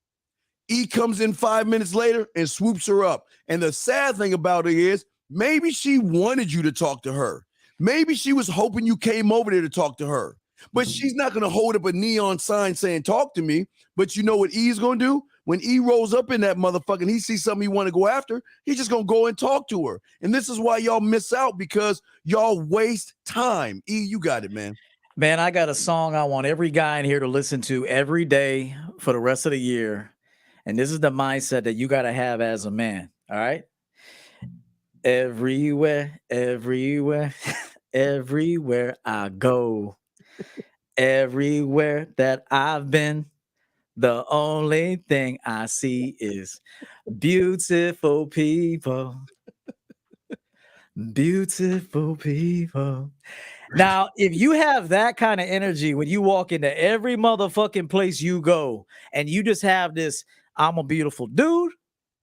E comes in 5 minutes later and swoops her up. And the sad thing about it is maybe she wanted you to talk to her. Maybe she was hoping you came over there to talk to her. But she's not going to hold up a neon sign saying, talk to me. But you know what E's going to do? When E rolls up in that motherfucker and he sees something he want to go after, he's just going to go and talk to her. And this is why y'all miss out, because y'all waste time. E, you got it, man.
Man, I got a song I want every guy in here to listen to every day for the rest of the year. And this is the mindset that you got to have as a man. All right. Everywhere, everywhere, everywhere I go, everywhere that I've been, the only thing I see is beautiful people. Beautiful people. Now, if you have that kind of energy when you walk into every motherfucking place you go, and you just have this, I'm a beautiful dude,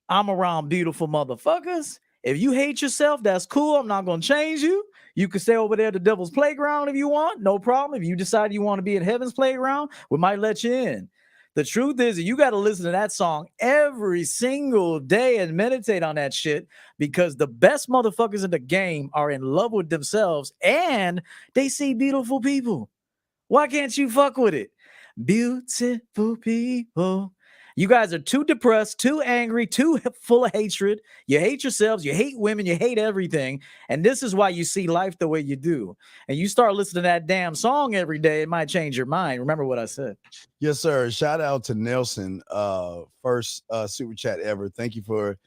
I'm around beautiful motherfuckers. If you hate yourself, that's cool. I'm not going to change you. You can stay over there at the devil's playground if you want. No problem. If you decide you want to be at heaven's playground, we might let you in. The truth is that you got to listen to that song every single day and meditate on that shit, because the best motherfuckers in the game are in love with themselves and they see beautiful people. Why can't you fuck with it? Beautiful people. You guys are too depressed, too angry, too full of hatred. You hate yourselves. You hate women. You hate everything. And this is why you see life the way you do. And you start listening to that damn song every day, it might change your mind. Remember what I said.
Yes, sir. Shout out to Nelson. First super chat ever. Thank you for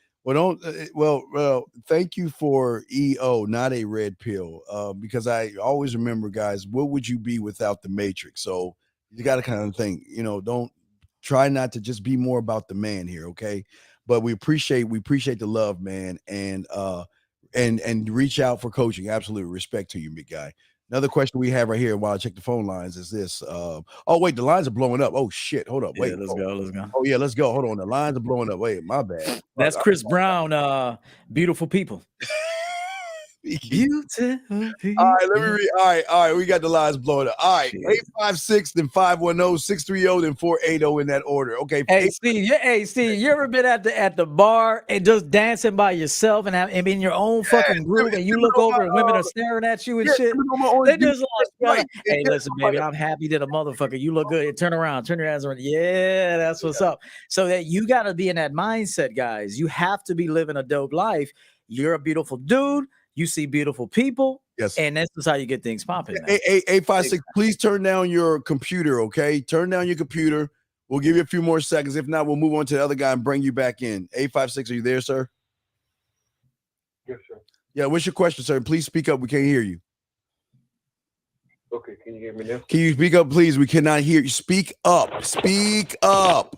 thank you for EO, not a red pill. Because I always remember, guys, what would you be without the Matrix? So you got to kind of think, don't try not to just be more about the man here, okay? But we appreciate the love, man, and reach out for coaching. Absolute respect to you, big guy. Another question we have right here while I check the phone lines is this. Oh, wait, the lines are blowing up. Oh, shit. Hold up. Wait.
Yeah, let's go.
Oh, yeah, let's go. Hold on. The lines are blowing up. Wait, my bad.
That's Chris Brown, Beautiful People. Beautiful people.
All right, let me read. All right, we got the lines blowing up. All right, 856, then 510, 630, then 480 in that order. Okay.
Hey, Steve, you ever been at the bar and just dancing by yourself and in your own fucking groove, and you look over and women are staring at you and shit? They just like, hey, listen, baby, I'm happy that a motherfucker. You look good. Turn around, turn your ass around. Yeah, that's what's up. So that you got to be in that mindset, guys. You have to be living a dope life. You're a beautiful dude. You see beautiful people,
yes,
and this is how you get things popping.
856, please turn down your computer, okay? Turn down your computer. We'll give you a few more seconds. If not, we'll move on to the other guy and bring you back in. 856, are you there, sir?
Yes, sir.
Yeah, what's your question, sir? Please speak up. We can't hear you.
Okay, can you hear me now?
Can you speak up, please? We cannot hear you. Speak up. Speak up.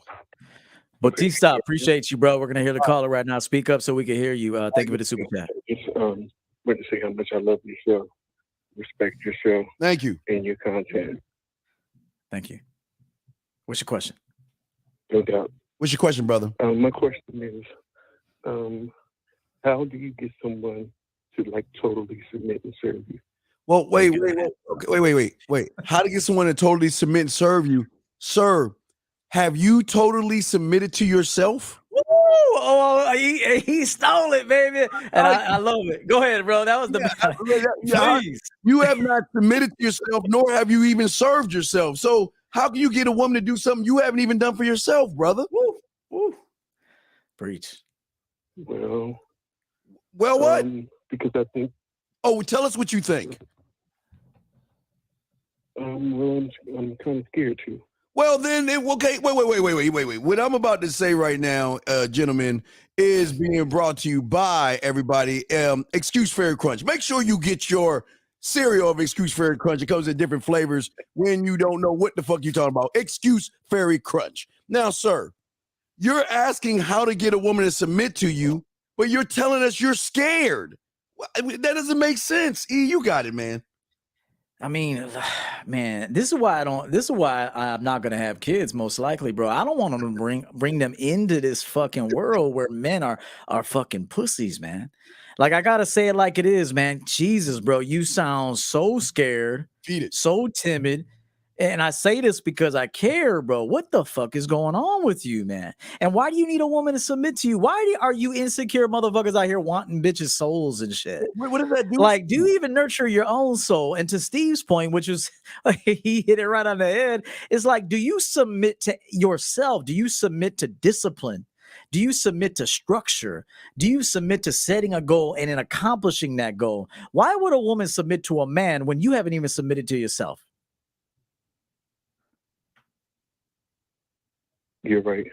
Batista, appreciate you, bro. We're going to hear the caller right now. Speak up so we can hear you. Thank you for the super chat.
Just want to say how much I love your show, respect your show.
Thank you.
And your content.
Thank you. What's your question?
No doubt.
What's your question, brother?
My question is, how do you get someone to like totally submit and serve you?
Well, wait. How to get someone to totally submit and serve you, sir? Have you totally submitted to yourself?
Woo! Oh, he stole it, baby. And I love it. Go ahead, bro. That was
please. You have not submitted to yourself, nor have you even served yourself. So how can you get a woman to do something you haven't even done for yourself, brother?
Woo. Preach.
Well,
what?
Because I think.
Oh, tell us what you think.
I'm kind of scared too.
Well, then, okay, wait. What I'm about to say right now, gentlemen, is being brought to you by everybody. Excuse Fairy Crunch. Make sure you get your cereal of Excuse Fairy Crunch. It comes in different flavors when you don't know what the fuck you're talking about. Excuse Fairy Crunch. Now, sir, you're asking how to get a woman to submit to you, but you're telling us you're scared. That doesn't make sense. E, you got it, man.
I mean, man, this is why I'm not gonna have kids, most likely, bro. I don't want them to bring them into this fucking world where men are fucking pussies, man. Like, I gotta say it like it is, man. Jesus, bro, you sound so scared, so timid, And I say this because I care, bro. What the fuck is going on with you, man? And why do you need a woman to submit to you? Are you insecure motherfuckers out here wanting bitches' souls and shit?
What does that do?
Like, do you even nurture your own soul? And to Steve's point, which is he hit it right on the head, it's like, do you submit to yourself? Do you submit to discipline? Do you submit to structure? Do you submit to setting a goal and then accomplishing that goal? Why would a woman submit to a man when you haven't even submitted to yourself?
You're right.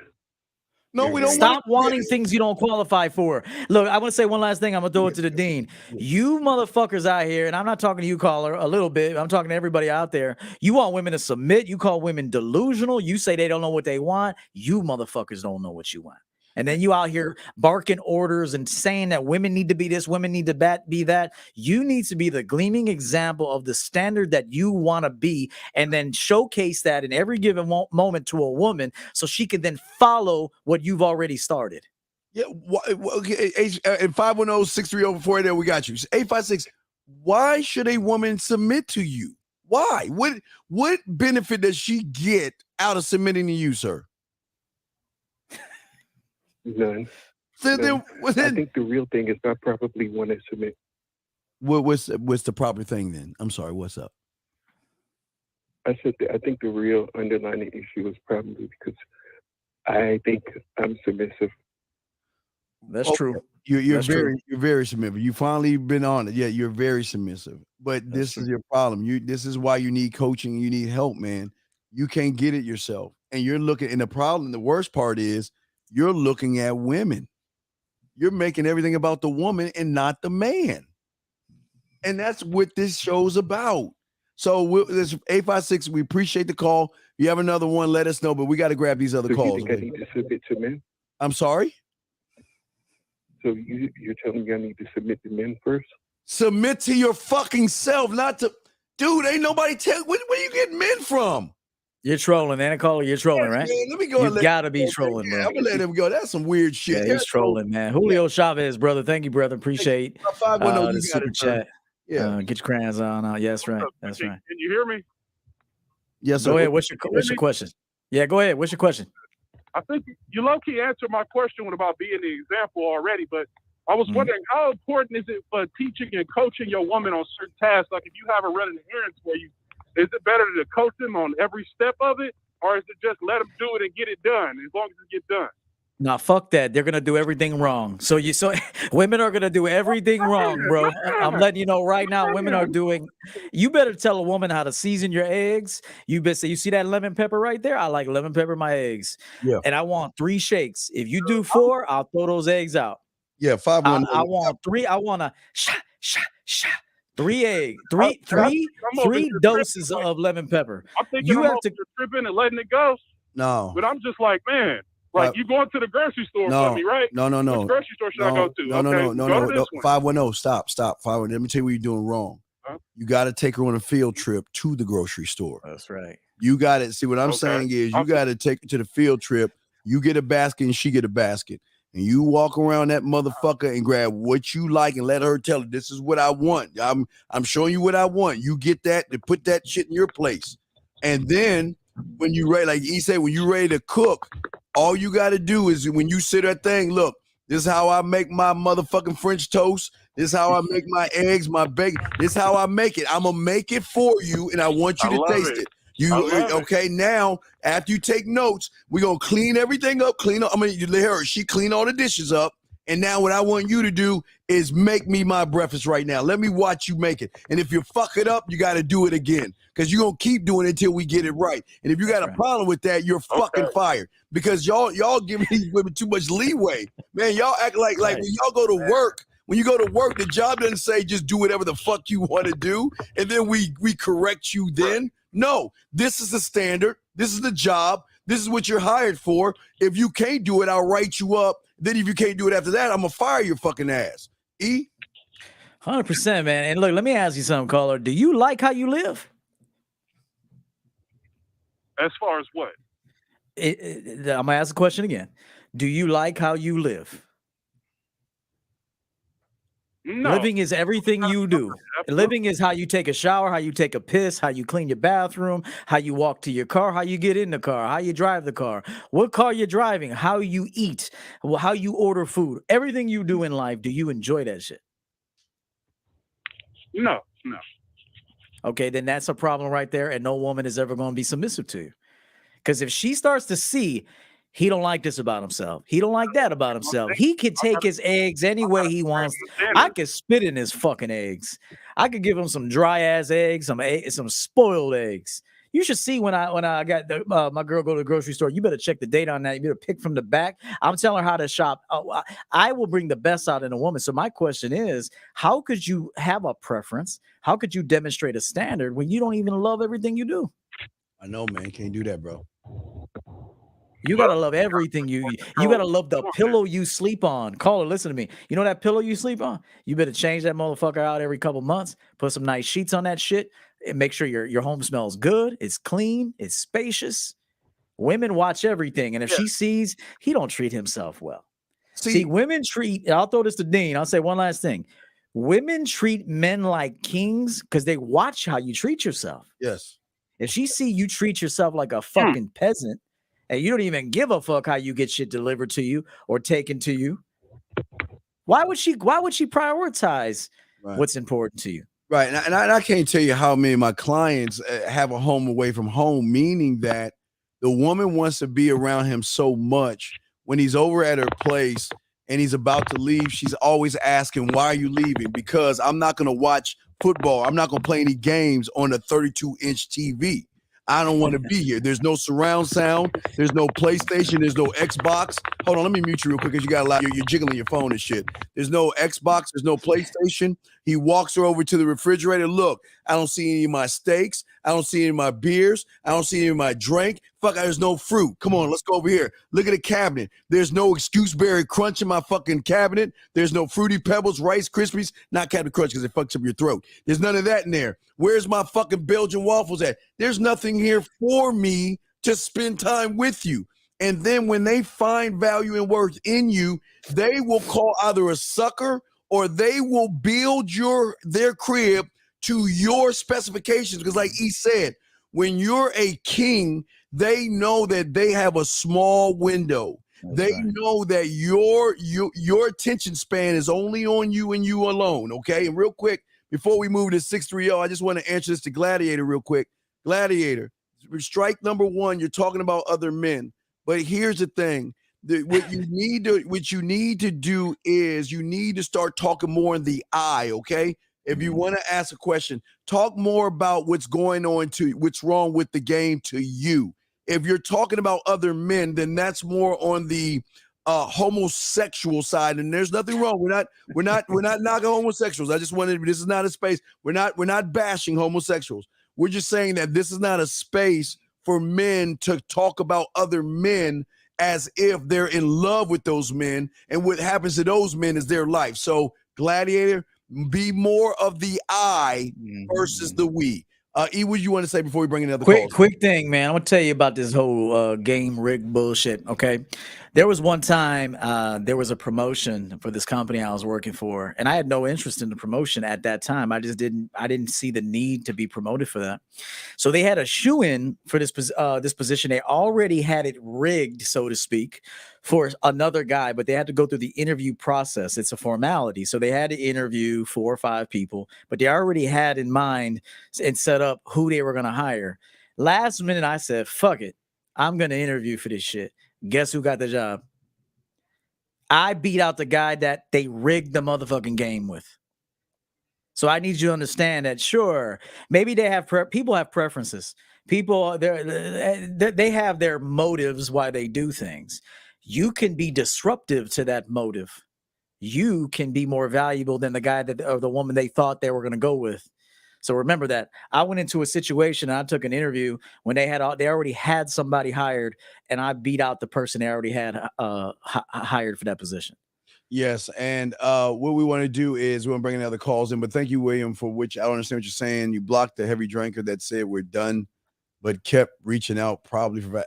No, we don't
Stop
want
wanting things you don't qualify for. Look, I want to say one last thing. I'm gonna throw it to the dean. You motherfuckers out here, and I'm not talking to you, caller, a little bit. I'm talking to everybody out there. You want women to submit. You call women delusional. You say they don't know what they want. You motherfuckers don't know what you want. And then you out here barking orders and saying that women need to be this, women need to be that. You need to be the gleaming example of the standard that you want to be, and then showcase that in every given moment to a woman so she can then follow what you've already started.
Yeah, okay. 510-630-48, we got you. 856. Why should a woman submit to you? Why? What benefit does she get out of submitting to you, sir?
None.
So
None.
then,
I think the real thing is not probably want to submit.
what's the proper thing then? I'm sorry, what's up?
I think the real underlying issue is probably because I think I'm submissive.
That's
Okay.
true.
You're
That's true.
very submissive. You finally been on it. Yeah, you're very submissive. But this is your problem. This is why you need coaching. You need help, man. You can't get it yourself. And you're looking, and the worst part is you're looking at women. You're making everything about the woman and not the man. And that's what this show's about. So this 856, we appreciate the call. If you have another one, let us know. But we got to grab these other
So
calls.
you think I need to submit to men?
I'm sorry?
So you're telling me I need to submit to men first?
Submit to your fucking self, not to, dude. Ain't nobody tell. Where you getting men from?
You're trolling, man. Caller, you're trolling, right?
Man, let me go.
You gotta be trolling, bro.
I'm gonna let him go. That's some weird shit.
Yeah, he's trolling, man. Julio Chavez, brother. Thank you, brother. Appreciate the
510, you got
super
it, sir.
chat.
Yeah.
Get your crayons on. Yes, right. That's right.
Can you hear me?
Yes,
Go
sir.
ahead. What's your question? Yeah, go ahead. What's your question?
I think you low-key answered my question about being the example already, but I was wondering how important is it for teaching and coaching your woman on certain tasks? Like if you have her running errands for you, is it better to coach them on every step of it, or is it just let them do it and get it done as long as it gets done?
Nah, fuck that. They're gonna do everything wrong. So women are gonna do everything wrong, bro. I'm letting you know right now. Women are doing. You better tell a woman how to season your eggs. You better say, you see that lemon pepper right there? I like lemon pepper in my eggs.
Yeah.
And I want 3 shakes. If you do 4, I'll throw those eggs out.
Yeah, 510.
I want 3. I want a shot. 3 egg.
I'm
Three
over
doses
tripping.
of lemon pepper.
I'm thinking
You
I'm
have to.
over tripping and letting it go,
No.
but I'm just like, man, like you going to the grocery store
No.
for me, right?
No.
Which grocery store should I go to?
No.
Go to this one.
510. Stop. 510. Let me tell you what you're doing wrong.
Huh?
You got to take her on a field trip to the grocery store.
That's right.
You got to see what I'm
Okay.
saying is you
Okay.
got to take her to the field trip. You get a basket and she get a basket. And you walk around that motherfucker and grab what you like and let her tell her, this is what I want. I'm showing you what I want. You get that and put that shit in your place. And then when you ready, like he said, when you ready to cook, all you got to do is when you sit that thing, look, this is how I make my motherfucking French toast. This is how I make my eggs, my bacon. This is how I make it. I'm going to make it for you, and I want you
I
to
love
taste
it.
it.
I love it.
Okay, now, after you take notes, we're going to clean everything up, you let her, she clean all the dishes up, and now what I want you to do is make me my breakfast right now. Let me watch you make it. And if you fuck it up, you got to do it again, because you're going to keep doing it until we get it right. And if you got a problem with that, you're fucking fired, because y'all giving these women too much leeway. Man, y'all act like when y'all go to work, when you go to work, the job doesn't say just do whatever the fuck you want to do, and then we correct you then. No, this is the standard. This is the job. This is what you're hired for. If you can't do it, I'll write you up. Then if you can't do it after that, I'm going to fire your fucking ass.
100%, man. And look, let me ask you something, caller. Do you like how you live?
As far as what?
I'm going to ask the question again. Do you like how you live?
No.
Living is everything you do. Living is how you take a shower, how you take a piss, how you clean your bathroom, how you walk to your car, how you get in the car, how you drive the car, what car you're driving, how you eat, how you order food. Everything you do in life, do you enjoy that shit?
No.
Okay, then that's a problem right there, and no woman is ever going to be submissive to you. Because if she starts to see he don't like this about himself, he don't like that about himself, he could take his eggs any way he wants. I could spit in his fucking eggs. I could give him some dry ass eggs, some spoiled eggs. You should see when I got my girl go to the grocery store. You better check the date on that. You better pick from the back. I'm telling her how to shop. I will bring the best out in a woman. So my question is, how could you have a preference? How could you demonstrate a standard when you don't even love everything you do?
I know, man. Can't do that, bro.
You gotta love everything you gotta love the pillow you sleep on. Caller, listen to me. You know that pillow you sleep on? You better change that motherfucker out every couple months. Put some nice sheets on that shit and make sure your home smells good. It's clean. It's spacious. Women watch everything, and if she sees he don't treat himself well, see women treat. I'll throw this to Dean. I'll say one last thing. Women treat men like kings because they watch how you treat yourself.
Yes.
If she see you treat yourself like a fucking peasant, and you don't even give a fuck how you get shit delivered to you or taken to you, why would she prioritize what's important to you?
Right. And I can't tell you how many of my clients have a home away from home, meaning that the woman wants to be around him so much when he's over at her place and he's about to leave. She's always asking, why are you leaving? Because I'm not going to watch football. I'm not going to play any games on a 32-inch TV. I don't want to be here. There's no surround sound. There's no PlayStation. There's no Xbox. Hold on, let me mute you real quick because you got a lot. You're jiggling your phone and shit. There's no Xbox. There's no PlayStation. He walks her over to the refrigerator. Look, I don't see any of my steaks. I don't see any of my beers. I don't see any of my drink. Fuck, there's no fruit. Come on, let's go over here. Look at the cabinet. There's no Excuseberry Crunch in my fucking cabinet. There's no Fruity Pebbles, Rice Krispies. Not Captain Crunch because it fucks up your throat. There's none of that in there. Where's my fucking Belgian waffles at? There's nothing here for me to spend time with you. And then when they find value and worth in you, they will call either a sucker or they will build their crib to your specifications. Because like he said, when you're a king, they know that they have a small window. They know that your attention span is only on you and you alone, okay? And real quick, before we move to 630, I just want to answer this to Gladiator real quick. Gladiator, strike number one, you're talking about other men. But here's the thing. What you need to do is you need to start talking more in the eye, okay? If you want to ask a question, talk more about what's going on what's wrong with the game to you. If you're talking about other men, then that's more on the homosexual side, and there's nothing wrong. We're not knocking homosexuals. I just wanted, this is not a space. We're not bashing homosexuals. We're just saying that this is not a space for men to talk about other men as if they're in love with those men, and what happens to those men is their life. So, Gladiator, be more of the I versus the we. E, what do you want to say before we bring in another
quick thing, man? I'm gonna tell you about this whole game rig bullshit. Okay, there was one time there was a promotion for this company I was working for, and I had no interest in the promotion at that time. I didn't see the need to be promoted for that. So they had a shoe-in for this position. They already had it rigged, so to speak, for another guy, but they had to go through the interview process. It's a formality. So they had to interview 4 or 5 people, but they already had in mind and set up who they were going to hire. Last minute, I said, fuck it. I'm going to interview for this shit. Guess who got the job? I beat out the guy that they rigged the motherfucking game with. So I need you to understand that, sure, maybe they have people have preferences. People, they have their motives why they do things. You can be disruptive to that motive. You can be more valuable than the guy or the woman they thought they were going to go with. So remember that. I went into a situation and I took an interview when they already had somebody hired, and I beat out the person they already had hired for that position.
Yes, and what we want to do is we want to bring another calls in. But thank you, William, for which I don't understand what you're saying. You blocked the heavy drinker that said we're done, but kept reaching out probably for.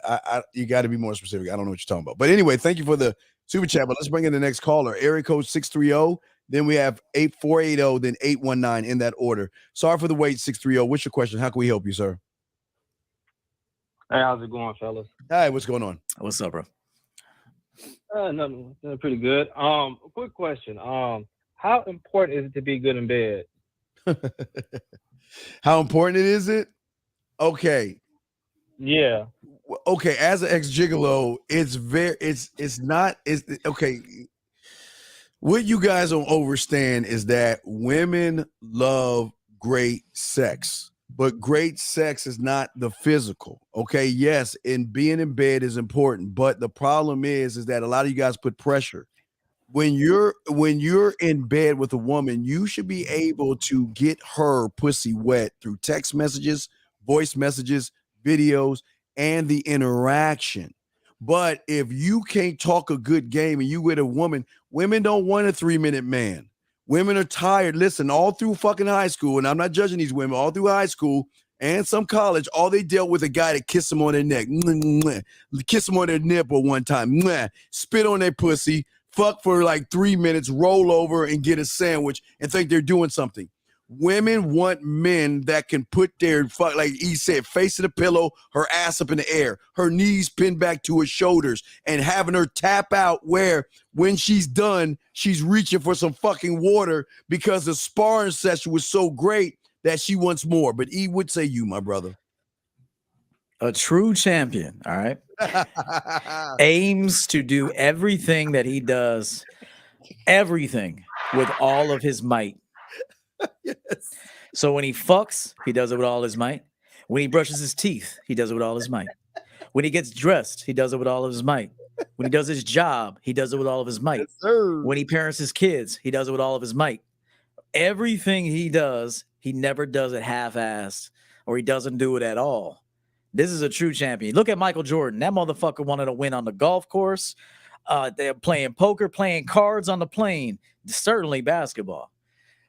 You got to be more specific. I don't know what you're talking about. But anyway, thank you for the Super chat, but let's bring in the next caller. Area code 630. Then we have 8480, then 819 in that order. Sorry for the wait, 630. What's your question? How can we help you, sir?
Hey, how's it going, fellas?
Hi, what's going on?
What's up, bro?
Nothing pretty good. Quick question. How important is it to be good in bed?
How important is it? Okay.
Yeah.
Okay, as an ex-gigolo, it's okay. What you guys don't understand is that women love great sex, but great sex is not the physical. Okay, yes, and being in bed is important, but the problem is that a lot of you guys put pressure. When you're in bed with a woman, you should be able to get her pussy wet through text messages, voice messages, videos, and the interaction. But if you can't talk a good game and you with a woman, women don't want a 3-minute man. Women are tired. Listen, all through fucking high school, and I'm not judging these women, all through high school and some college, all they dealt with a guy to kiss them on their neck, kiss them on their nipple one time, spit on their pussy, fuck for like 3 minutes, roll over and get a sandwich and think they're doing something. Women want men that can put their, like he said, face in the pillow, her ass up in the air, her knees pinned back to her shoulders, and having her tap out where when she's done, she's reaching for some fucking water because the sparring session was so great that she wants more. But E would say you, my brother.
A true champion, all right, aims to do everything that he does, everything with all of his might.
Yes.
So when he fucks, he does it with all his might. When he brushes his teeth, he does it with all his might. When he gets dressed, he does it with all of his might. When he does his job, he does it with all of his might.
Yes, sir.
When he parents his kids, he does it with all of his might. Everything he does, he never does it half-assed, or he doesn't do it at all. This is a true champion. Look at Michael Jordan. That motherfucker wanted to win on the golf course. They're playing poker, playing cards on the plane, certainly basketball.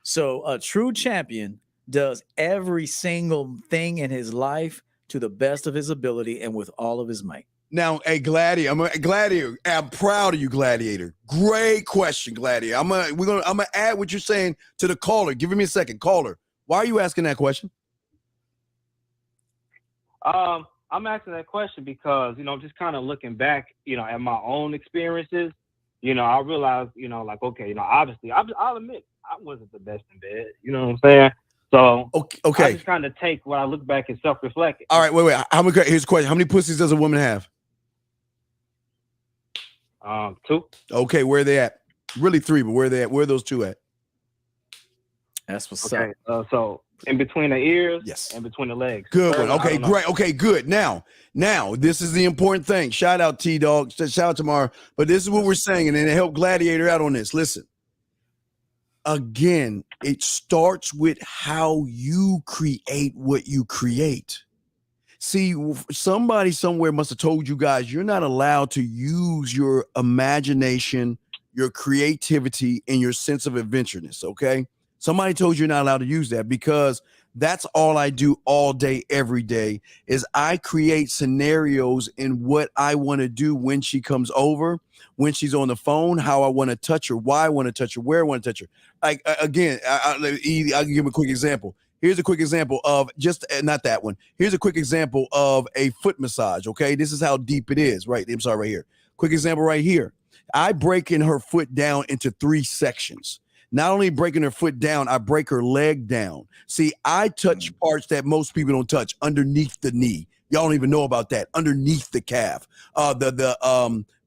So a true champion does every single thing in his life to the best of his ability and with all of his might.
Now, hey, Gladiator, I'm proud of you, Gladiator. Great question, Gladiator. I'm gonna add what you're saying to the caller. Give me a second, caller. Why are you asking that question?
I'm asking that question because, just kind of looking back, at my own experiences, I realized, like, okay, obviously, I'll admit I wasn't the best in bed. You know what I'm saying? So
okay.
I just kind of take when I look back and self-reflect.
All right, wait. Here's a question. How many pussies does a woman have?
2.
Okay, where are they at? Really 3, but where are they at? Where are those 2 at?
That's what's
Okay.
up.
So in between the ears,
Yes,
and between the legs.
Good one. Okay, great. Okay, good. Now, this is the important thing. Shout out T-Dog. Shout out tomorrow. But this is what we're saying, and then help Gladiator out on this. Listen. Again, it starts with how you create what you create. See, somebody somewhere must have told you guys you're not allowed to use your imagination, your creativity, and your sense of adventureness, okay? Somebody told you you're not allowed to use that because that's all I do all day, every day, is I create scenarios in what I want to do when she comes over, when she's on the phone, how I want to touch her, why I want to touch her, where I want to touch her. Like, again, I'll give him a quick example. Here's a quick example of not that one. Here's a quick example of a foot massage, okay? This is how deep it is, right? I'm sorry, right here. Quick example right here. I break in her foot down into 3 sections. Not only breaking her foot down, I break her leg down. See, I touch parts that most people don't touch underneath the knee. Y'all don't even know about that. Underneath the calf, the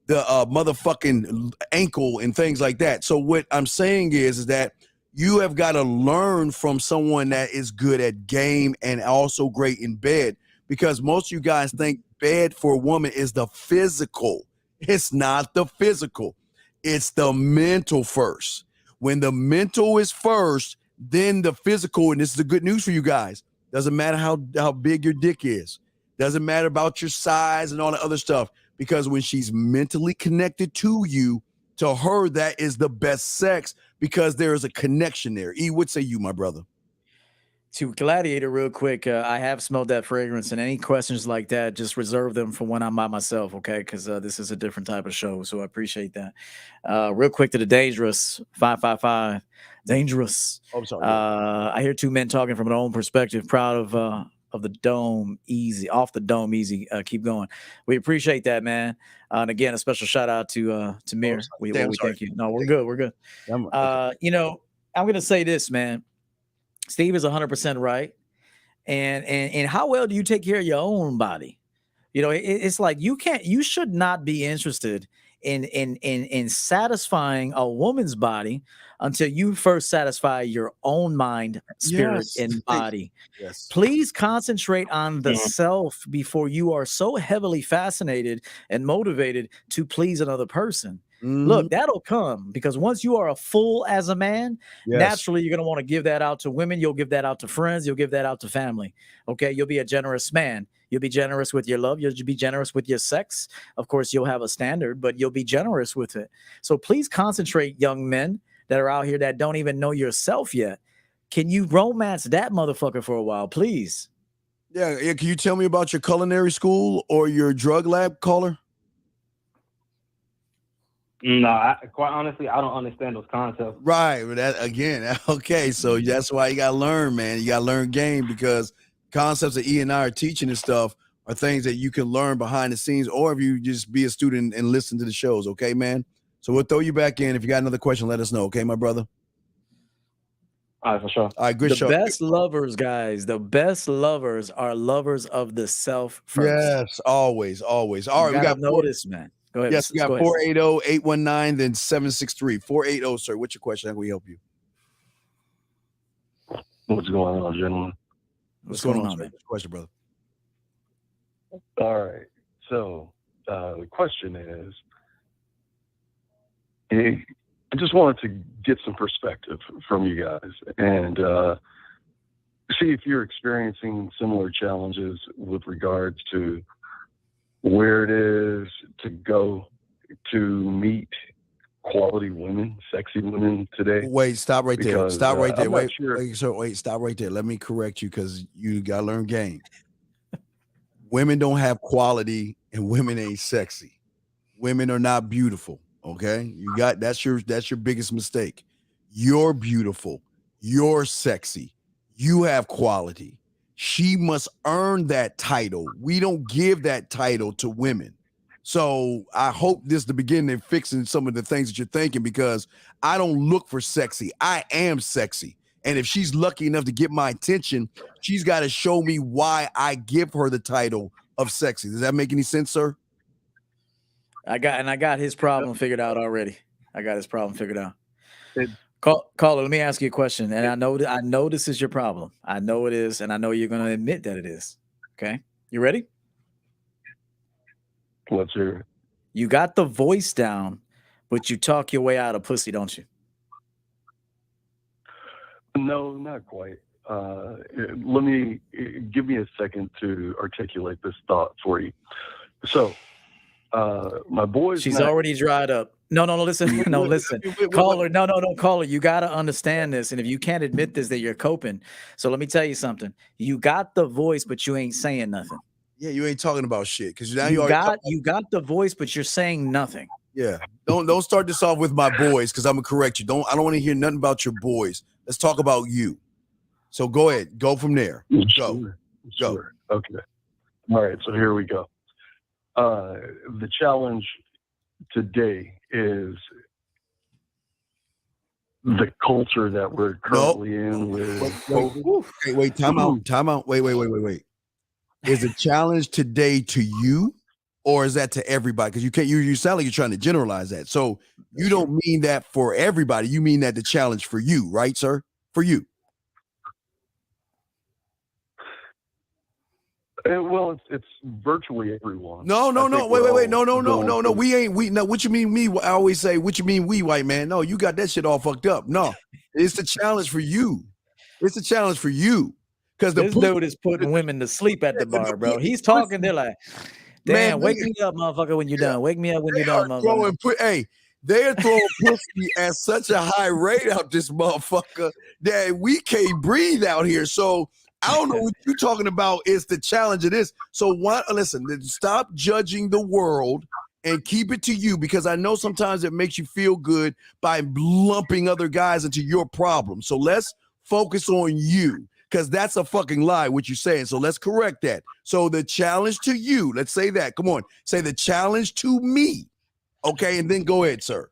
motherfucking ankle and things like that. So what I'm saying is that you have got to learn from someone that is good at game and also great in bed, because most of you guys think bed for a woman is the physical. It's not the physical. It's the mental first. When the mental is first, then the physical, and this is the good news for you guys. Doesn't matter how big your dick is. Doesn't matter about your size and all the other stuff. Because when she's mentally connected to you, to her, that is the best sex because there is a connection there. E would say you, my brother.
To Gladiator, real quick, I have smelled that fragrance, and any questions like that, just reserve them for when I'm by myself, okay? Because this is a different type of show, so I appreciate that. Real quick to the Dangerous 555, Dangerous.
Oh, I'm sorry.
I hear two men talking from their own perspective. Proud of the dome, easy off the dome, easy. Keep going. We appreciate that, man. And again, a special shout out to Mir. We thank you. No, we're good. We're good. You know, I'm gonna say this, man. Steve is 100% right. And how well do you take care of your own body? You know, it's like you should not be interested in satisfying a woman's body until you first satisfy your own mind, spirit, and body.
Yes.
Please concentrate on the self before you are so heavily fascinated and motivated to please another person. Look, that'll come because once you are a fool as a man, naturally you're going to want to give that out to women. You'll give that out to friends. You'll give that out to family. Okay. You'll be a generous man. You'll be generous with your love. You'll be generous with your sex. Of course, you'll have a standard, but you'll be generous with it. So please concentrate, young men that are out here that don't even know yourself yet. Can you romance that motherfucker for a while, please?
Yeah. Can you tell me about your culinary school or your drug lab, caller?
No, quite honestly, I don't understand those concepts.
Right. But that again, okay. So that's why you gotta learn, man. You gotta learn game because concepts that E and I are teaching and stuff are things that you can learn behind the scenes, or if you just be a student and listen to the shows, okay, man. So we'll throw you back in. If you got another question, let us know, okay, my brother.
All right, for sure.
All right, good show.
The best lovers, guys, the best lovers are lovers of the self first.
Yes, always. All right, we got
notice, man. Go ahead.
Yes, we got 480-819, then 763. 480, sir. What's your question? How can we help you?
What's going on, gentlemen?
What's going on, man?
What's your question, brother?
All right. So the question is, I just wanted to get some perspective from you guys and see if you're experiencing similar challenges with regards to where it is to go to meet quality women, sexy women today.
Wait, stop right there.
Because,
Stop right there.
I'm not
Wait,
sure.
wait, stop right there. Let me correct you because you gotta learn game. Women don't have quality and women ain't sexy. Women are not beautiful. Okay. That's your biggest mistake. You're beautiful, you're sexy, you have quality. She must earn that title. We don't give that title to women. So I hope this is the beginning of fixing some of the things that you're thinking, because I don't look for sexy. I am sexy. And if she's lucky enough to get my attention, she's got to show me why I give her the title of sexy. Does that make any sense, sir?
I got his problem figured out already. I got his problem figured out. Caller, let me ask you a question. And I know this is your problem. I know it is, and I know you're going to admit that it is. Okay. You ready?
Let's hear it.
You got the voice down, but you talk your way out of pussy, don't you?
No, not quite. Give me a second to articulate this thought for you. So, my boys.
She's already dried up. No, listen. No, listen. Caller, no. Caller, you got to understand this. And if you can't admit this, that you're coping. So let me tell you something. You got the voice, but you ain't saying nothing.
Yeah, you ain't talking about shit. Because now
you got the voice, but you're saying nothing.
Yeah. Don't start this off with my boys, because I'm gonna correct you. I don't want to hear nothing about your boys. Let's talk about you. So go ahead. Go from there. Go.
Sure. Okay. All right. So here we go. The challenge today is the culture that we're currently in with
wait, time out. Wait. Is the challenge today to you, or is that to everybody? Because you sound like you're trying to generalize that. So you don't mean that for everybody. You mean that the challenge for you, right, sir? For you.
Well, it's virtually everyone.
No. Wait. No. We no. What you mean me? I always say, what you mean we, white man? No, you got that shit all fucked up. No, it's the challenge for you. It's a challenge for you. Because
this dude is putting women to sleep at the bar, bro. He's talking. They're like, damn, wake me up, motherfucker, when you're done. Wake me up when you're done, motherfucker.
They're throwing pussy at such a high rate out this motherfucker that we can't breathe out here. So I don't know what you're talking about is the challenge of this. So why listen, stop judging the world and keep it to you, because I know sometimes it makes you feel good by lumping other guys into your problem. So let's focus on you, because that's a fucking lie what you're saying. So let's correct that. So the challenge to you, let's say that. Come on, say the challenge to me. Okay, and then go ahead, sir.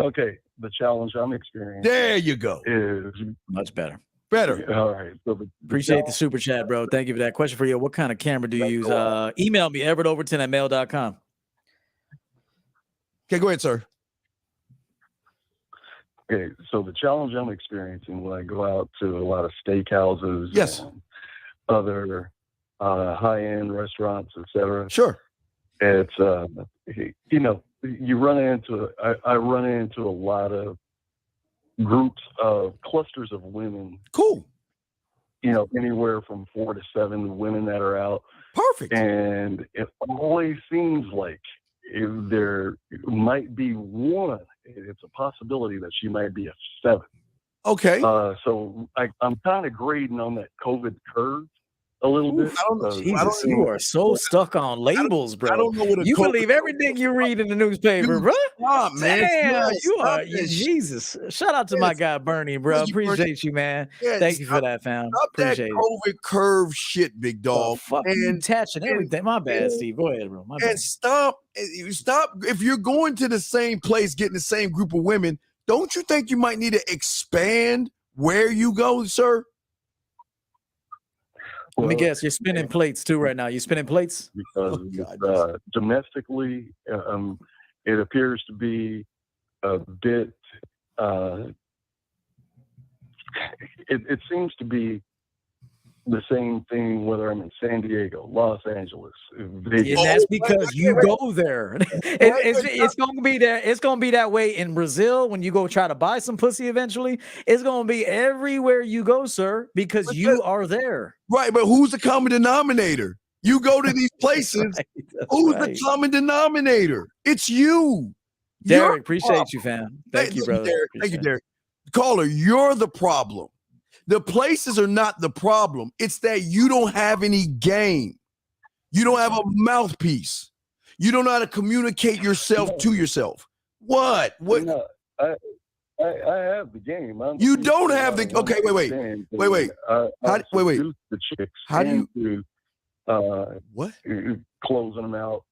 Okay, the challenge I'm experiencing.
There you go.
Is
much better.
Better.
All right. So
Appreciate the super chat, bro. Thank you for that. Question for you. What kind of camera do you use? Email me, everettoverton@mail.com.
Okay, go ahead, sir.
Okay, so the challenge I'm experiencing when I go out to a lot of steakhouses,
yes,
and other high-end restaurants, etc.
Sure.
It's you know, you run into I run into a lot of groups of clusters of women.
Cool.
You know, anywhere from 4 to 7 women that are out.
Perfect.
And it always seems like if there might be one, it's a possibility that she might be a 7.
Okay.
So I'm kind of grading on that COVID curve a little bit.
Jesus, you are so stuck on labels, bro.
I don't know what
you believe everything you read in the newspaper, bro.
Stop, man.
Damn, you are
that
Jesus. Shout out to my guy Bernie, bro. Appreciate you, man. Thank you for that, fam.
Stop
Appreciate
that COVID curve shit, big dog.
Fuck you attaching everything. My bad, Steve. Go ahead, bro. My bad.
And stop. If you're going to the same place, getting the same group of women, don't you think you might need to expand where you go, sir?
Let me guess, you're spinning plates too right now. You spinning plates?
Because domestically, it appears to be a bit. It seems to be the same thing whether I'm in San Diego, Los Angeles, Vegas.
And that's because you go there. It's gonna be there. It's gonna be that way in Brazil when you go try to buy some pussy eventually. It's gonna be everywhere you go, sir, because you are there.
Right, but who's the common denominator? You go to these places. Who's the common denominator? It's you.
Derek, appreciate you, fam. Thank you, brother.
Derek. Thank you, Derek. Caller, you're the problem. The places are not the problem. It's that you don't have any game. You don't have a mouthpiece. You don't know how to communicate yourself to yourself. What?
No, I have the game.
You don't have the. Okay, wait. Wait.
The chicks.
How do
you?
What?
Closing them out.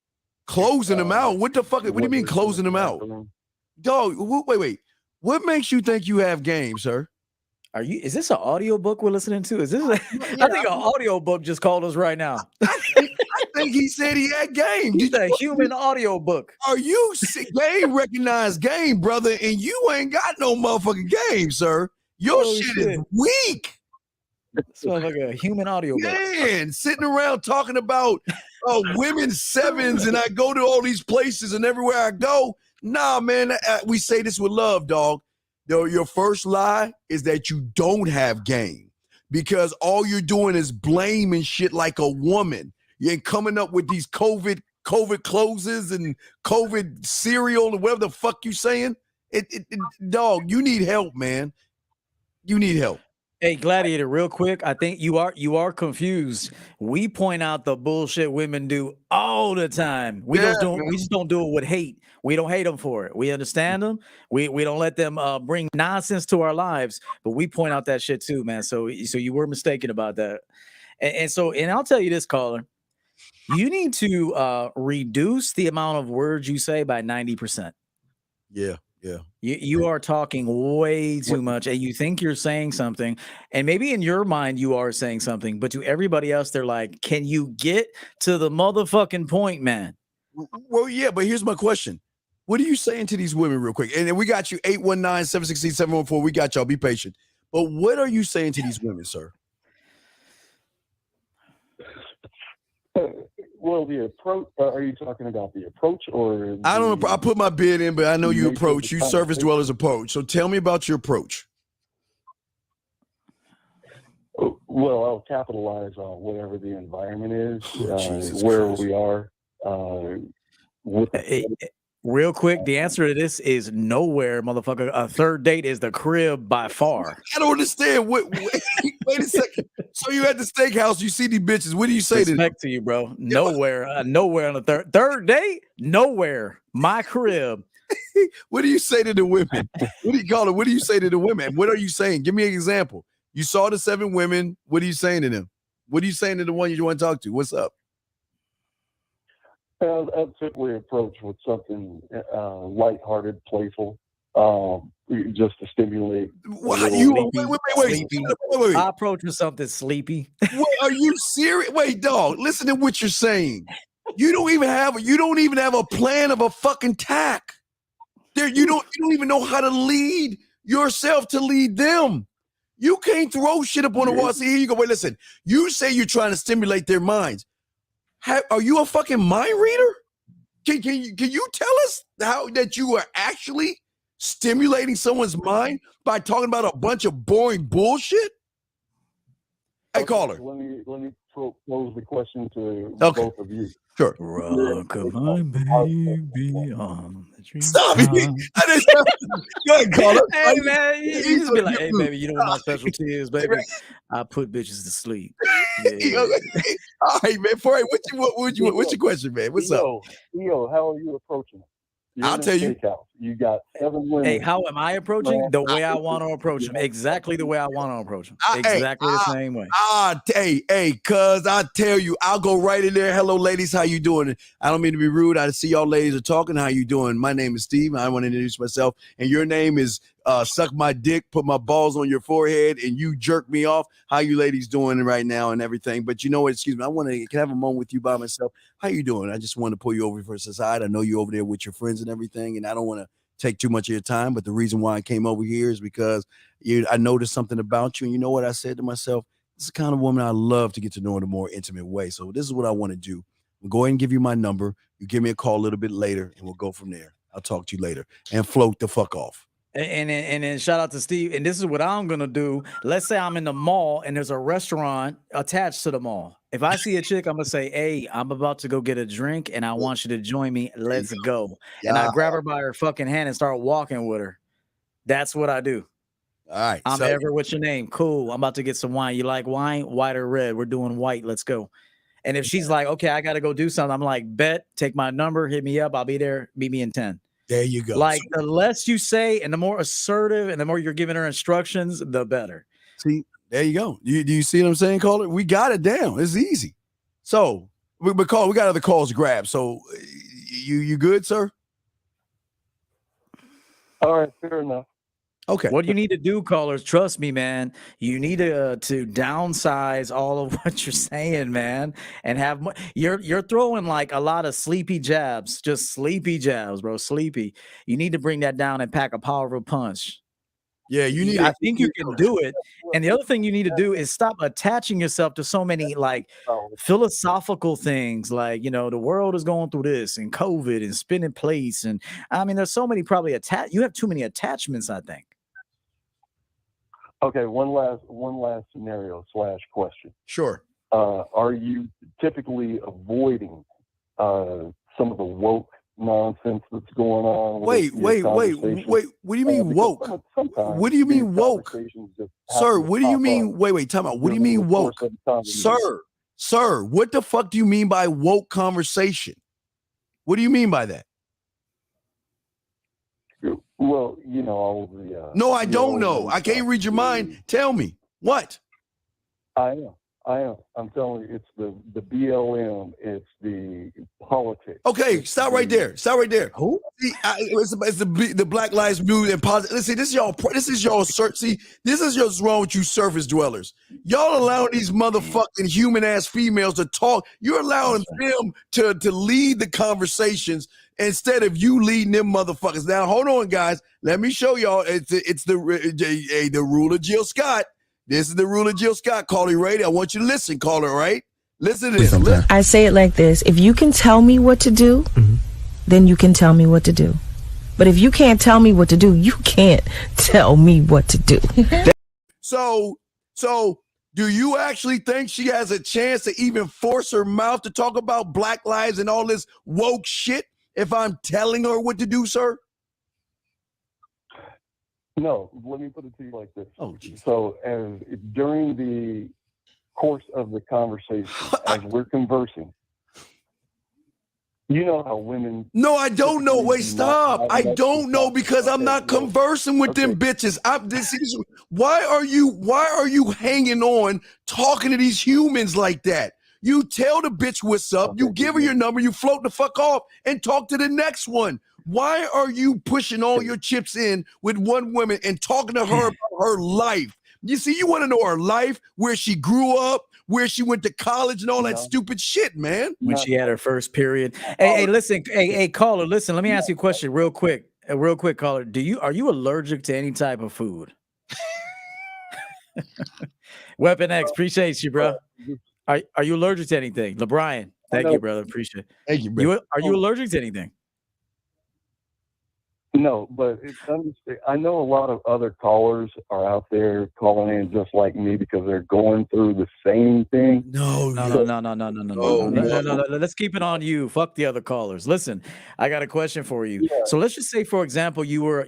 Closing them out? What the fuck? What do you mean closing them out? Dog. Wait. What makes you think you have game, sir?
Is this an audio book we're listening to? Is this I think an audio book just called us right now.
I think he said he had game.
He's a human audio book.
Are you game recognized game, brother? And you ain't got no motherfucking game, sir. Your shit is weak.
It's like a human audio book.
Man, sitting around talking about women's 7s, and I go to all these places, and everywhere I go, nah, man, we say this with love, dog. Your first lie is that you don't have game, because all you're doing is blaming shit like a woman. You ain't coming up with these COVID closes and COVID cereal and whatever the fuck you saying. Dog, you need help, man. You need help.
Hey, Gladiator, real quick. I think you are confused. We point out the bullshit women do all the time. We just don't do it with hate. We don't hate them for it. We understand them. We don't let them bring nonsense to our lives, but we point out that shit too, man. So you were mistaken about that. And I'll tell you this, caller. You need to reduce the amount of words you say by 90%.
Yeah.
You are talking way too much, and you think you're saying something, and maybe in your mind you are saying something, but to everybody else, they're like, can you get to the motherfucking point, man?
Well, yeah, but here's my question. What are you saying to these women real quick? And we got you 819-716-714. We got y'all. Be patient. But what are you saying to these women, sir?
Well, the approach. Are you talking about the approach, or
I don't know. I put my bid in, but I know you approach. You surface dwellers approach. So tell me about your approach.
Well, I'll capitalize on whatever the environment is, where we are.
Real quick, the answer to this is nowhere, motherfucker. A third date is the crib by far.
I don't understand. Wait a second. So you at the steakhouse, you see these bitches. What do you say to them?
Respect to you, bro. Nowhere, nowhere on the third date. Nowhere. My crib.
What do you say to the women? What do you call it? What do you say to the women? What are you saying? Give me an example. You saw the 7 women. What are you saying to them? What are you saying to the one you want to talk to? What's up?
I'd simply approach with something lighthearted, playful, just to stimulate.
What, wait.
I approach with something sleepy.
Wait, are you serious? Wait, dog. Listen to what you're saying. You don't even have a plan of a fucking tack. There, you don't even know how to lead yourself to lead them. You can't throw shit up on the wall. See, here you go. Wait, listen. You say you're trying to stimulate their minds. Are you a fucking mind reader? Can you tell us how that you are actually stimulating someone's mind by talking about a bunch of boring bullshit? Hey, caller.
Let me pose the question to
Okay.
both of you.
Sure.
Rockabye, baby, on the dream.
Stop it. Go ahead, caller.
Hey, man, you just be like, hey, baby, you know what my specialty is, baby? I put bitches to sleep. Yeah.
All right, man. All right, what's your question, man? What's up?
Theo, how are you approaching it?
I'll tell you.
You got 7 women.
Hey, how am I approaching? The way I want to approach them. Exactly the way I want to approach them. Exactly the same way.
Cuz I tell you, I'll go right in there. Hello, ladies. How you doing? I don't mean to be rude. I see y'all ladies are talking. How you doing? My name is Steve. I want to introduce myself. And your name is Suck My Dick, Put My Balls on Your Forehead, and You Jerk Me Off. How you ladies doing right now and everything? But you know what? Excuse me. Can I have a moment with you by myself? How you doing? I just want to pull you over for the side. I know you're over there with your friends and everything, and I don't want to take too much of your time. But the reason why I came over here is because I noticed something about you. And you know what I said to myself? This is the kind of woman I love to get to know in a more intimate way. So this is what I want to do. We'll go ahead and give you my number. You give me a call a little bit later, and we'll go from there. I'll talk to you later. And float the fuck off.
And then shout out to Steve. And this is what I'm gonna do. Let's say I'm in the mall and there's a restaurant attached to the mall. If I see a chick, I'm gonna say, "Hey, I'm about to go get a drink, and I want you to join me. Let's go." And I grab her by her fucking hand and start walking with her. That's what I do.
All right.
I'm Ever. What's your name? Cool. I'm about to get some wine. You like wine? White or red? We're doing white. Let's go. And if she's like, "Okay, I gotta go do something," I'm like, "Bet. Take my number. Hit me up. I'll be there. Meet me in 10.
There you go.
Like the less you say and the more assertive and the more you're giving her instructions, the better.
See, there you go. Do you see what I'm saying, caller? We got it down. It's easy. So we got other calls to grab. So you good, sir?
All right, fair enough.
Okay.
What you need to do, callers, trust me, man. You need to downsize all of what you're saying, man, and have you're throwing like a lot of sleepy jabs, just sleepy jabs, bro. Sleepy. You need to bring that down and pack a powerful punch.
Yeah, you need.
I think you can do it. And the other thing you need to do is stop attaching yourself to so many like philosophical things, like the world is going through this and COVID and spinning plates, and I mean, there's so many probably you have too many attachments, I think.
Okay, one last scenario / question.
Sure.
Are you typically avoiding some of the woke nonsense that's going on?
Wait. What do you mean woke? What do you mean woke? Sir, what do you mean? Wait, time out. What do you mean woke? Sir, what the fuck do you mean by woke conversation? What do you mean by that?
Well, all the.
No, I don't know. I can't read your mind. Tell me what.
I am. I'm telling you, it's the BLM. It's the politics.
Okay, stop right there.
Who?
See, it's the Black Lives Movement and positive. Listen, this is y'all search. See, this is what's wrong with you surface dwellers. Y'all allowing these motherfucking human ass females to talk. You're allowing them to lead the conversations instead of you leading them motherfuckers. Now, hold on, guys. Let me show y'all. It's the rule of Jill Scott. This is the rule of Jill Scott. Caller radio. I want you to listen, caller. All right, listen to this. Listen.
I say it like this: if you can tell me what to do, then you can tell me what to do. But if you can't tell me what to do, you can't tell me what to do.
So do you actually think she has a chance to even force her mouth to talk about Black lives and all this woke shit? if I'm telling her what to do, sir?
No, let me put it to you like this.
Oh, geez.
So, as during the course of the conversation, as we're conversing, you know how women.
No, I don't know. Wait,
typically do not
stop.
have
I
much
don't
to
know
talk
because
about.
I'm not
Okay, no.
conversing with them bitches. Why are you hanging on talking to these humans like that? You tell the bitch what's up, you give her your number, you float the fuck off and talk to the next one. Why are you pushing all your chips in with one woman and talking to her about her life? You see, you want to know her life, where she grew up, where she went to college and all that stupid shit, man.
When she had her first period. Hey, listen, hey, caller, listen, let me ask you a question real quick. Real quick, caller. Are you allergic to any type of food? Weapon X, appreciate you, bro. Are you allergic to anything? LeBrian, thank you, brother. Appreciate it.
Thank you, bro.
Are you allergic to anything?
No, but I know a lot of other callers are out there calling in just like me because they're going through the same thing.
No. Let's keep it on you. Fuck the other callers. Listen, I got a question for you.
Yeah.
So let's just say, for example, you're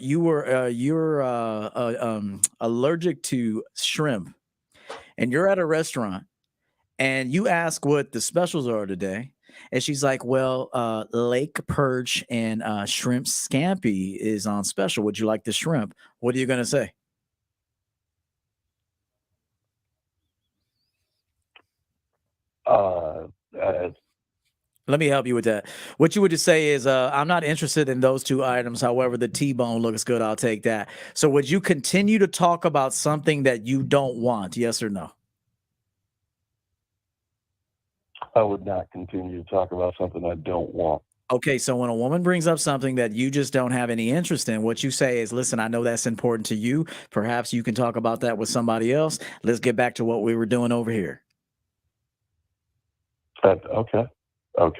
allergic to shrimp, and you're at a restaurant, and you ask what the specials are today. And she's like, well, lake perch and shrimp scampi is on special. Would you like the shrimp? What are you going to say? Let me help you with that. What you would just say is, I'm not interested in those two items. However, the T-bone looks good. I'll take that. So would you continue to talk about something that you don't want? Yes or no?
I would not continue to talk about something I don't want.
Okay, so when a woman brings up something that you just don't have any interest in, what you say is, listen, I know that's important to you. Perhaps you can talk about that with somebody else. Let's get back to what we were doing over here.
Okay.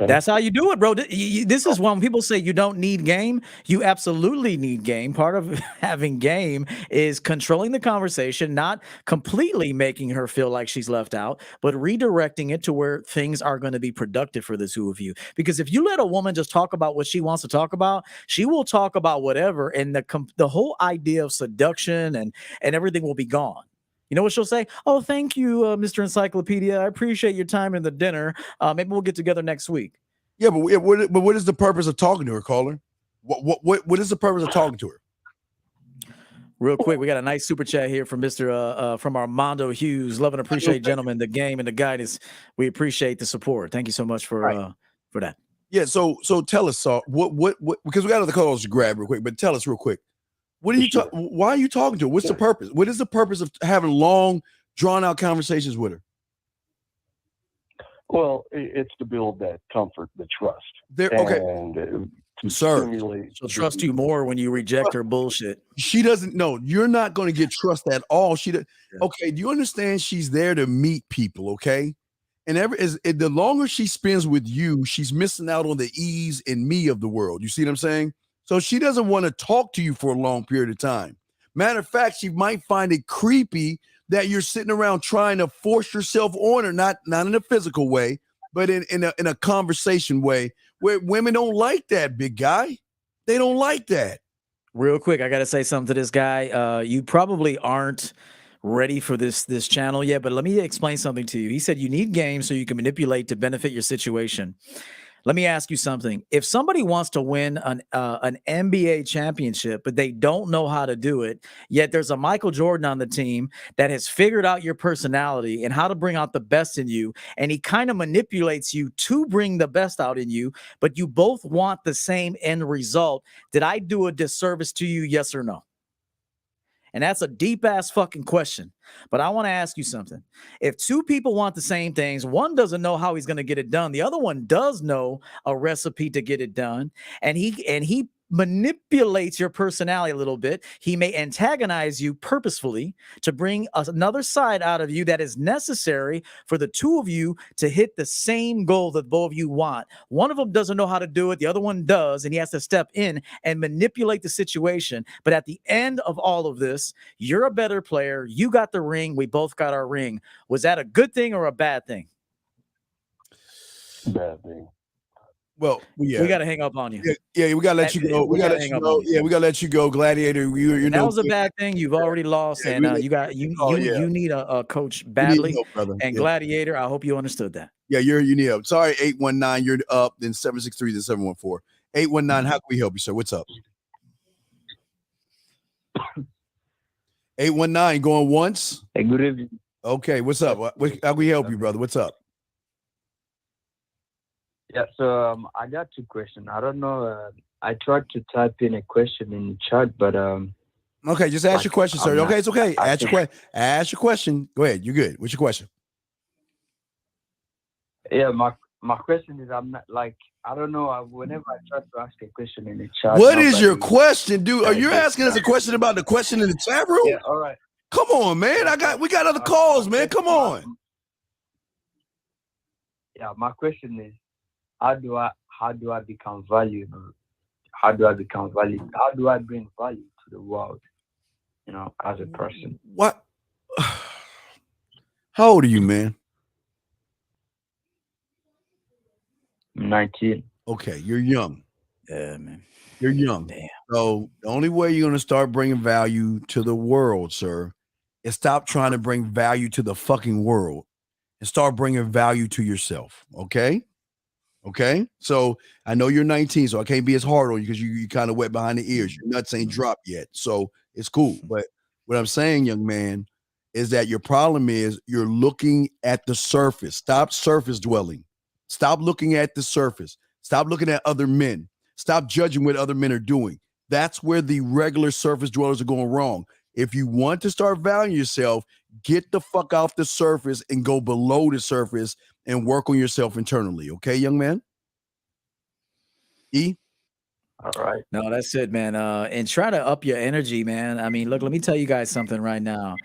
That's how you do it, bro. This is when people say you don't need game. You absolutely need game. Part of having game is controlling the conversation, not completely making her feel like she's left out, but redirecting it to where things are going to be productive for the two of you. Because if you let a woman just talk about what she wants to talk about, she will talk about whatever, and the whole idea of seduction and everything will be gone. You know what she'll say? Oh, thank you, Mr. Encyclopedia. I appreciate your time in the dinner. Maybe we'll get together next week.
Yeah, but what is the purpose of talking to her, caller? What is the purpose of talking to her?
Real quick, we got a nice super chat here from Mr. From Armando Hughes. Love and appreciate, gentlemen, the game and the guidance. We appreciate the support. Thank you so much for that.
Yeah, so tell us, what because we got other calls to grab real quick, but tell us real quick. What are you why are you talking to her? What's the purpose? What is the purpose of having long, drawn-out conversations with her?
Well, it's to build that comfort, the trust.
Okay. Sir,
she'll trust you more when you reject her bullshit.
She doesn't know. You're not going to get trust at all. Okay, do you understand? She's there to meet people, okay? And the longer she spends with you, she's missing out on the ease and me of the world. You see what I'm saying? So she doesn't want to talk to you for a long period of time. Matter of fact, she might find it creepy that you're sitting around trying to force yourself on her, not in a physical way, but in a conversation way, where women don't like that, big guy. They don't like that.
Real quick, I got to say something to this guy. You probably aren't ready for this channel yet, but let me explain something to you. He said you need games so you can manipulate to benefit your situation. Let me ask you something. If somebody wants to win an NBA championship, but they don't know how to do it, yet there's a Michael Jordan on the team that has figured out your personality and how to bring out the best in you, and he kind of manipulates you to bring the best out in you, but you both want the same end result, did I do a disservice to you, yes or no? And that's a deep-ass fucking question. But I want to ask you something. If two people want the same things, one doesn't know how he's going to get it done. The other one does know a recipe to get it done. And he manipulates your personality a little bit. He may antagonize you purposefully to bring another side out of you that is necessary for the two of you to hit the same goal that both of you want. One of them doesn't know how to do it. The other one does, and he has to step in and manipulate the situation. But at the end of all of this, you're a better player. You got the ring. We both got our ring. Was that a good thing or a bad thing?
Bad thing.
Well, yeah,
we got to hang up on you.
yeah, we gotta let you go. We gotta let you go. Yeah, we gotta let you go, Gladiator.
That was a bad thing. You've already lost, and you need a coach badly.
Help, brother.
And Gladiator, I hope you understood that.
Yeah, you need help. Sorry, 819, you're up. Then 763, then 714. 819, how can we help you, sir? What's up? 819, going once.
Hey, good evening.
Okay, what's up? How can we help you, brother? What's up?
Yeah, so I got two questions. I don't know. I tried to type in a question in the chat, but
okay, just ask your question, sir. Okay, it's okay. Ask your question. Go ahead. You're good. What's your question?
Yeah, my question is, I'm not like, I don't know. Whenever I try to ask a question in the chat,
what is your question, dude? Are you asking us a question about the question in the chat room?
Yeah, all right.
Come on, man. We got other calls, man. Come on.
Yeah, my question is, how do I become valuable? How do I become valuable? How do I bring value to the world? As a person.
What? How old are you, man?
I'm 19.
Okay, you're young.
Yeah, man.
You're young.
Damn.
So the only way you're going to start bringing value to the world, sir, is stop trying to bring value to the fucking world and start bringing value to yourself. Okay? Okay? So I know you're 19, so I can't be as hard on you because you kind of wet behind the ears. Your nuts ain't dropped yet. So it's cool. But what I'm saying, young man, is that your problem is you're looking at the surface. Stop surface dwelling. Stop looking at the surface. Stop looking at other men. Stop judging what other men are doing. That's where the regular surface dwellers are going wrong. If you want to start valuing yourself, get the fuck off the surface and go below the surface and work on yourself internally. Okay, young man? E?
All right.
No, that's it, man. And try to up your energy, man. I mean, look, let me tell you guys something right now.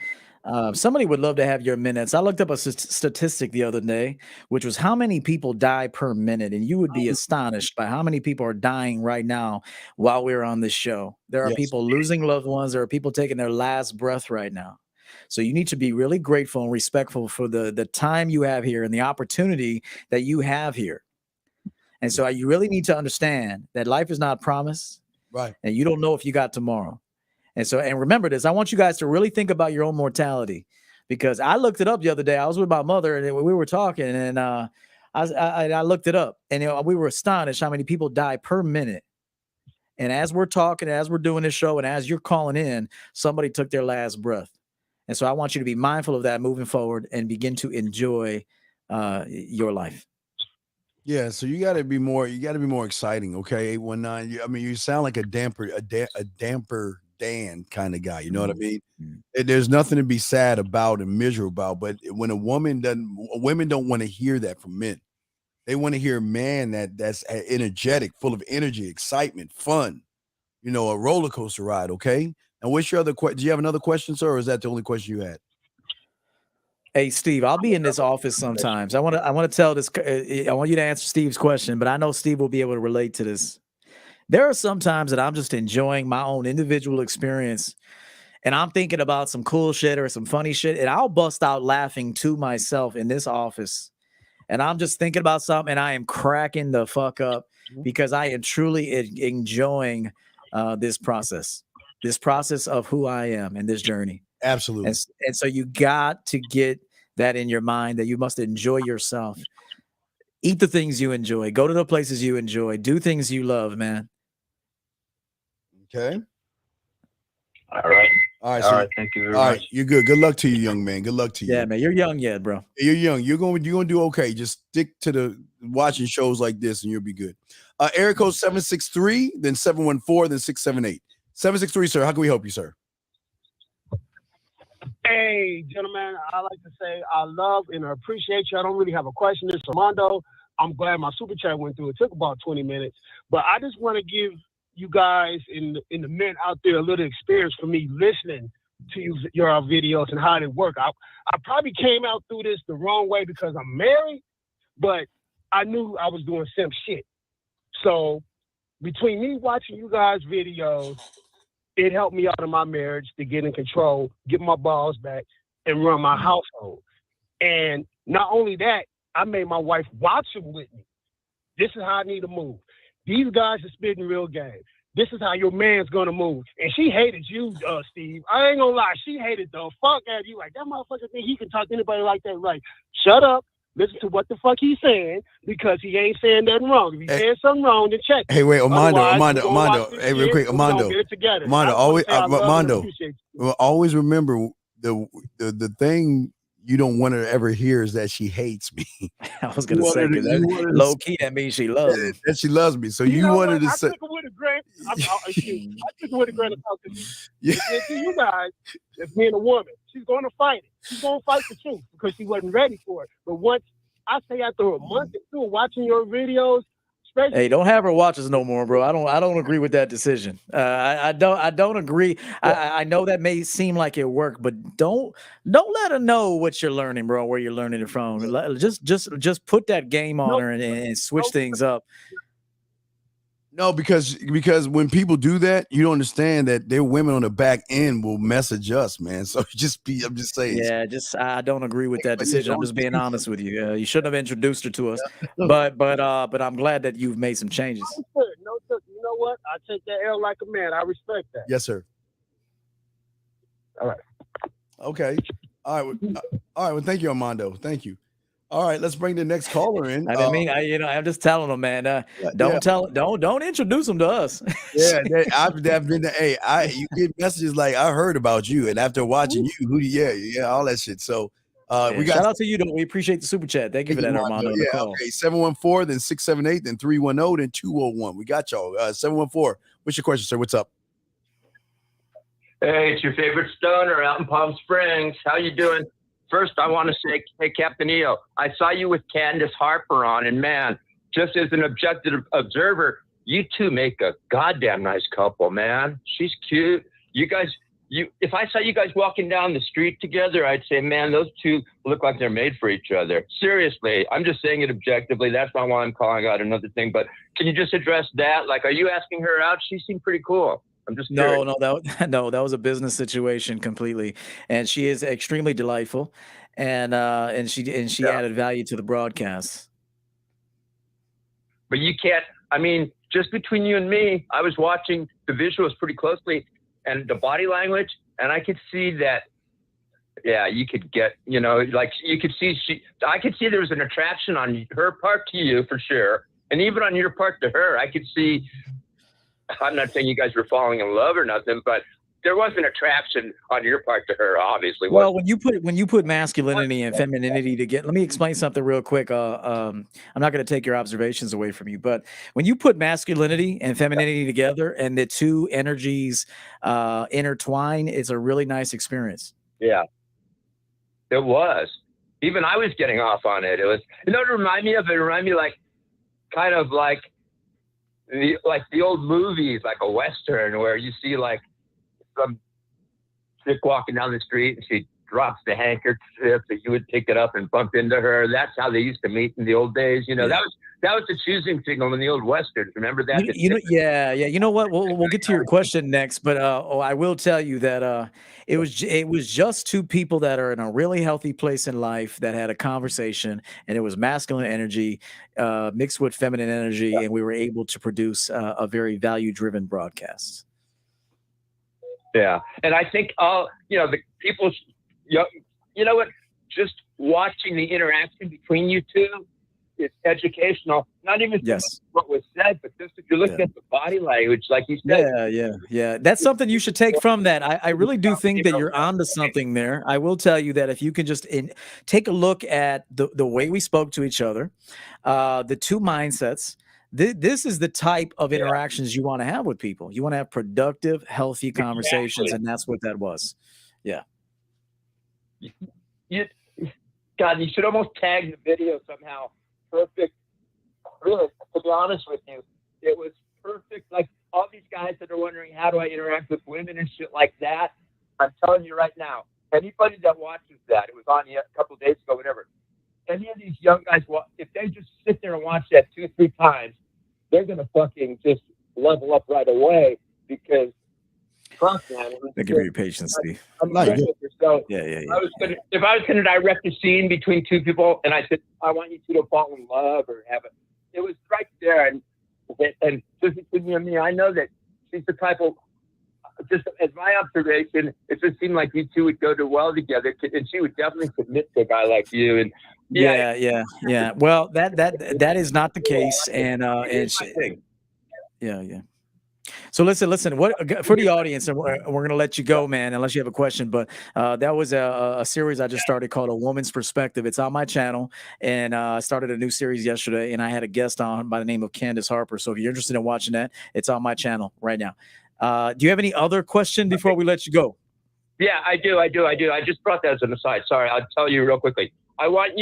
Somebody would love to have your minutes. I looked up a statistic the other day, which was how many people die per minute. And you would be astonished by how many people are dying right now while we're on this show. There are people losing loved ones. There are people taking their last breath right now. So you need to be really grateful and respectful for the time you have here and the opportunity that you have here. And so you really need to understand that life is not promised.
Right.
And you don't know if you got tomorrow. And remember this, I want you guys to really think about your own mortality, because I looked it up the other day. I was with my mother and we were talking, and I looked it up, and we were astonished how many people die per minute. And as we're talking, as we're doing this show, and as you're calling in, somebody took their last breath. And so I want you to be mindful of that moving forward and begin to enjoy your life.
Yeah, so you got to be more exciting, okay? 819. I mean, you sound like a damper Dan kind of guy, you know what I mean? There's nothing to be sad about and miserable about, but when women don't want to hear that from men. They want to hear a man that's energetic, full of energy, excitement, fun, a roller coaster ride. Okay. And what's your other question? Do you have another question, sir, or is that the only question you had?
Hey, Steve, I'll be in this office sometimes. I want to tell this. I want you to answer Steve's question, but I know Steve will be able to relate to this. There are some times that I'm just enjoying my own individual experience, and I'm thinking about some cool shit or some funny shit, and I'll bust out laughing to myself in this office. And I'm just thinking about something, and I am cracking the fuck up because I am truly enjoying this process of who I am in this journey.
Absolutely.
And so you got to get that in your mind that you must enjoy yourself. Eat the things you enjoy. Go to the places you enjoy. Do things you love, man.
Okay.
All right.
All
right. Thank you very much.
All right. You're good. Good luck to you, young man. Good luck to you.
Yeah, man. You're young yet, bro.
You're young. You're going to do okay. Just stick to the watching shows like this and you'll be good. Area code 763, then 714, then 678. 763, sir. How can we help you, sir?
Hey, gentlemen, I like to say I love and I appreciate you. I don't really have a question. It's Armando. I'm glad my super chat went through. It took about 20 minutes. But I just want to give you guys in the men out there a little experience for me listening to your videos and how they work. I probably came out through this the wrong way because I'm married, but I knew I was doing some shit. So between me watching you guys' videos, it helped me out of my marriage to get in control, get my balls back, and run my household. And not only that, I made my wife watch them with me. This is how I need to move. These guys are spitting real game. This is how your man's gonna move. And she hated you, Steve. I ain't gonna lie. She hated the fuck out of you. Like, that motherfucker think he can talk to anybody like that. Right. Shut up. Listen to what the fuck he's saying, because he ain't saying nothing wrong. If he's saying something wrong, then check it.
Hey, wait, Armando.
Hey,
real quick, Armando. Always remember the thing you don't want her to ever hear is that she hates me.
I was gonna say, because low key, that means she loves me.
That she loves me. So you wanted to say.
I took it with a grain. I took it with a grain of salt. Yeah. To you guys, as being a woman, she's going to fight it. She's going to fight the truth because she wasn't ready for it. But once I say after a month or two of watching your videos.
Hey, don't have her watch us no more, bro. I don't agree with that decision. I don't agree. I know that may seem like it worked, but don't let her know what you're learning, bro. Where you're learning it from. Just put that game on her and switch things up.
No, because when people do that, you don't understand that their women on the back end will message us, man. So I'm just saying.
Yeah, I don't agree with that decision. I'm just being honest with you. You shouldn't have introduced her to us, but I'm glad that you've made some changes.
No, you know what? I take that L like a man. I respect that.
Yes, sir.
All right.
Okay. All right. Well, thank you, Armando. Thank you. All right, let's bring the next caller in.
I'm just telling them, man. Don't introduce them to us.
Yeah, I've been. You get messages like, "I heard about you," and after watching you, all that shit. So, we got
shout out to you. We appreciate the super chat. Thank you for that, Armando.
Yeah, okay. 714, then 678, then 310, then 201. We got y'all. 714. What's your question, sir? What's up?
Hey, it's your favorite stoner out in Palm Springs. How you doing? First, I want to say, hey, Captain EO, I saw you with Candace Harper on, and man, just as an objective observer, you two make a goddamn nice couple, man. She's cute. You guys, if I saw you guys walking down the street together, I'd say, man, those two look like they're made for each other. Seriously, I'm just saying it objectively. That's not why I'm calling out another thing. But can you just address that? Like, are you asking her out? She seemed pretty cool. I'm just curious.
No, that was a business situation completely, and she is extremely delightful, and she added value to the broadcast.
But you can't. I mean, just between you and me, I was watching the visuals pretty closely and the body language, and I could see that. Yeah, you could get, like you could see I could see there was an attraction on her part to you for sure, and even on your part to her, I could see. I'm not saying you guys were falling in love or nothing, but there was an attraction on your part to her, obviously.
Well, when you put masculinity and femininity together, let me explain something real quick. I'm not going to take your observations away from you, but when you put masculinity and femininity together and the two energies intertwine, it's a really nice experience.
Yeah, it was. Even I was getting off on it. It was, it reminded me of? It reminded me kind of like the old movies, like a Western, where you see like some chick walking down the street and she drops the handkerchief, that you would pick it up and bump into her. That's how they used to meet in the old days. That was the choosing signal in the old Westerns. Remember that?
Yeah. You know what? We'll get to your question next, but I will tell you that it was just two people that are in a really healthy place in life that had a conversation, and it was masculine energy mixed with feminine energy, and we were able to produce a very value-driven broadcast.
Yeah, and I think the people, you know what? Just watching the interaction between you two. It's educational, not even what was said, but just if you're looking at the body language, like you said.
Yeah. That's something you should take from that. I really do think that you're onto something there. I will tell you that if you can just take a look at the way we spoke to each other, the two mindsets, this is the type of interactions you want to have with people. You want to have productive, healthy conversations, and that's what that was. Yeah.
God, you should almost tag the video somehow. Perfect. Really, to be honest with you, it was perfect. Like all these guys that are wondering, how do I interact with women and shit like that? I'm telling you right now, anybody that watches that, it was on a couple of days ago, whatever. Any of these young guys, if they just sit there and watch that 2-3 times, they're gonna fucking just level up right away because. Trust, man.
Thank you for your patience, Steve.
So
yeah.
If I was going to direct a scene between two people, and I said, I want you two to fall in love or have it was right there, and just between you and me, I know that she's the type of, just as my observation, it just seemed like you two would go well together, and she would definitely submit to a guy like you. And
yeah. Well, that is not the case, and yeah. So listen. What for the audience, and we're going to let you go, man, unless you have a question. But that was a series I just started called A Woman's Perspective. It's on my channel, and I started a new series yesterday, and I had a guest on by the name of Candace Harper. So if you're interested in watching that, it's on my channel right now. Do you have any other question before we let you go?
Yeah, I do. I just brought that as an aside. Sorry, I'll tell you real quickly. I want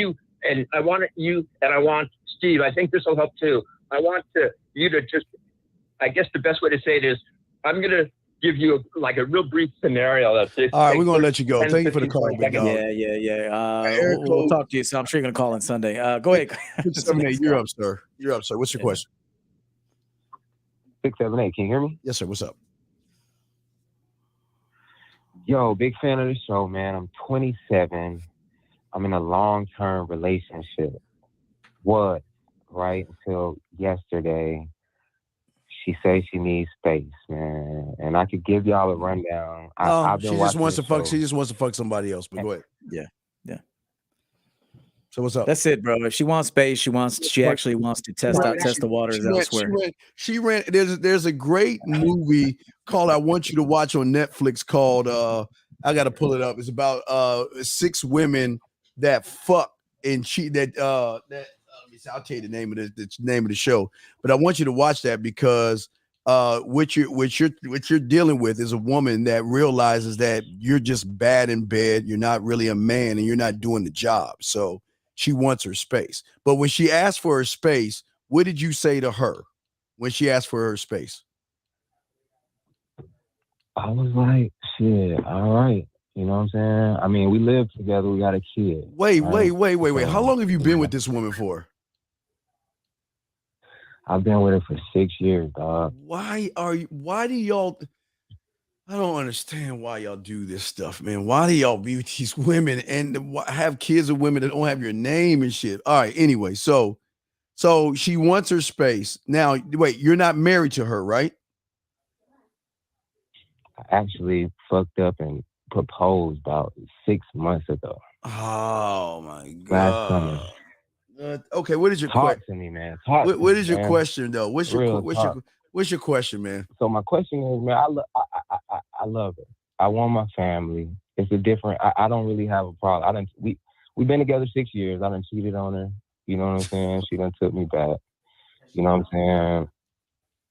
Steve. I think this will help too. I want you to just. I guess the best way to say it is, I'm going to give you a real brief scenario. All right,
we're going to let you go. Thank you for the call.
Yeah. We'll talk to you. So I'm sure you're going to call in Sunday. Go ahead.
678, you're up, sir. What's your question?
678, can you hear me?
Yes, sir. What's up?
Yo, big fan of the show, man. I'm 27. I'm in a long-term relationship. Right until yesterday. She says she needs space, man, and I could give y'all a rundown.
She just wants to fuck. She just wants to fuck somebody else. But go ahead.
Yeah.
So what's up?
That's it, bro. If she wants space, she actually wants to test the waters elsewhere.
She ran. There's a great movie called I Want You to Watch on Netflix called I got to pull it up. It's about 6 women that fuck and cheat. I'll tell you the name of the show, but I want you to watch that because what you're dealing with is a woman that realizes that you're just bad in bed, you're not really a man, and you're not doing the job. So she wants her space. But when she asked for her space, what did you say to her when she asked for her space?
I was like, shit, all right. You know what I'm saying? I mean, we live together, we got a kid.
Wait. How long have you been with this woman for?
I've been with her for 6 years, dog.
Why do y'all? I don't understand why y'all do this stuff, man. Why do y'all be with these women and have kids with women that don't have your name and shit? All right. Anyway, so she wants her space. Now, wait, you're not married to her, right?
I actually fucked up and proposed about 6 months ago.
Oh my God.
Last summer.
Okay, what is your
question? Talk to me, man.
What is your question though? What's your question, man?
So my question is, man, I love her. I want my family. It's a different. I don't really have a problem. We've been together 6 years. I done cheated on her. You know what I'm saying? She done took me back. You know what I'm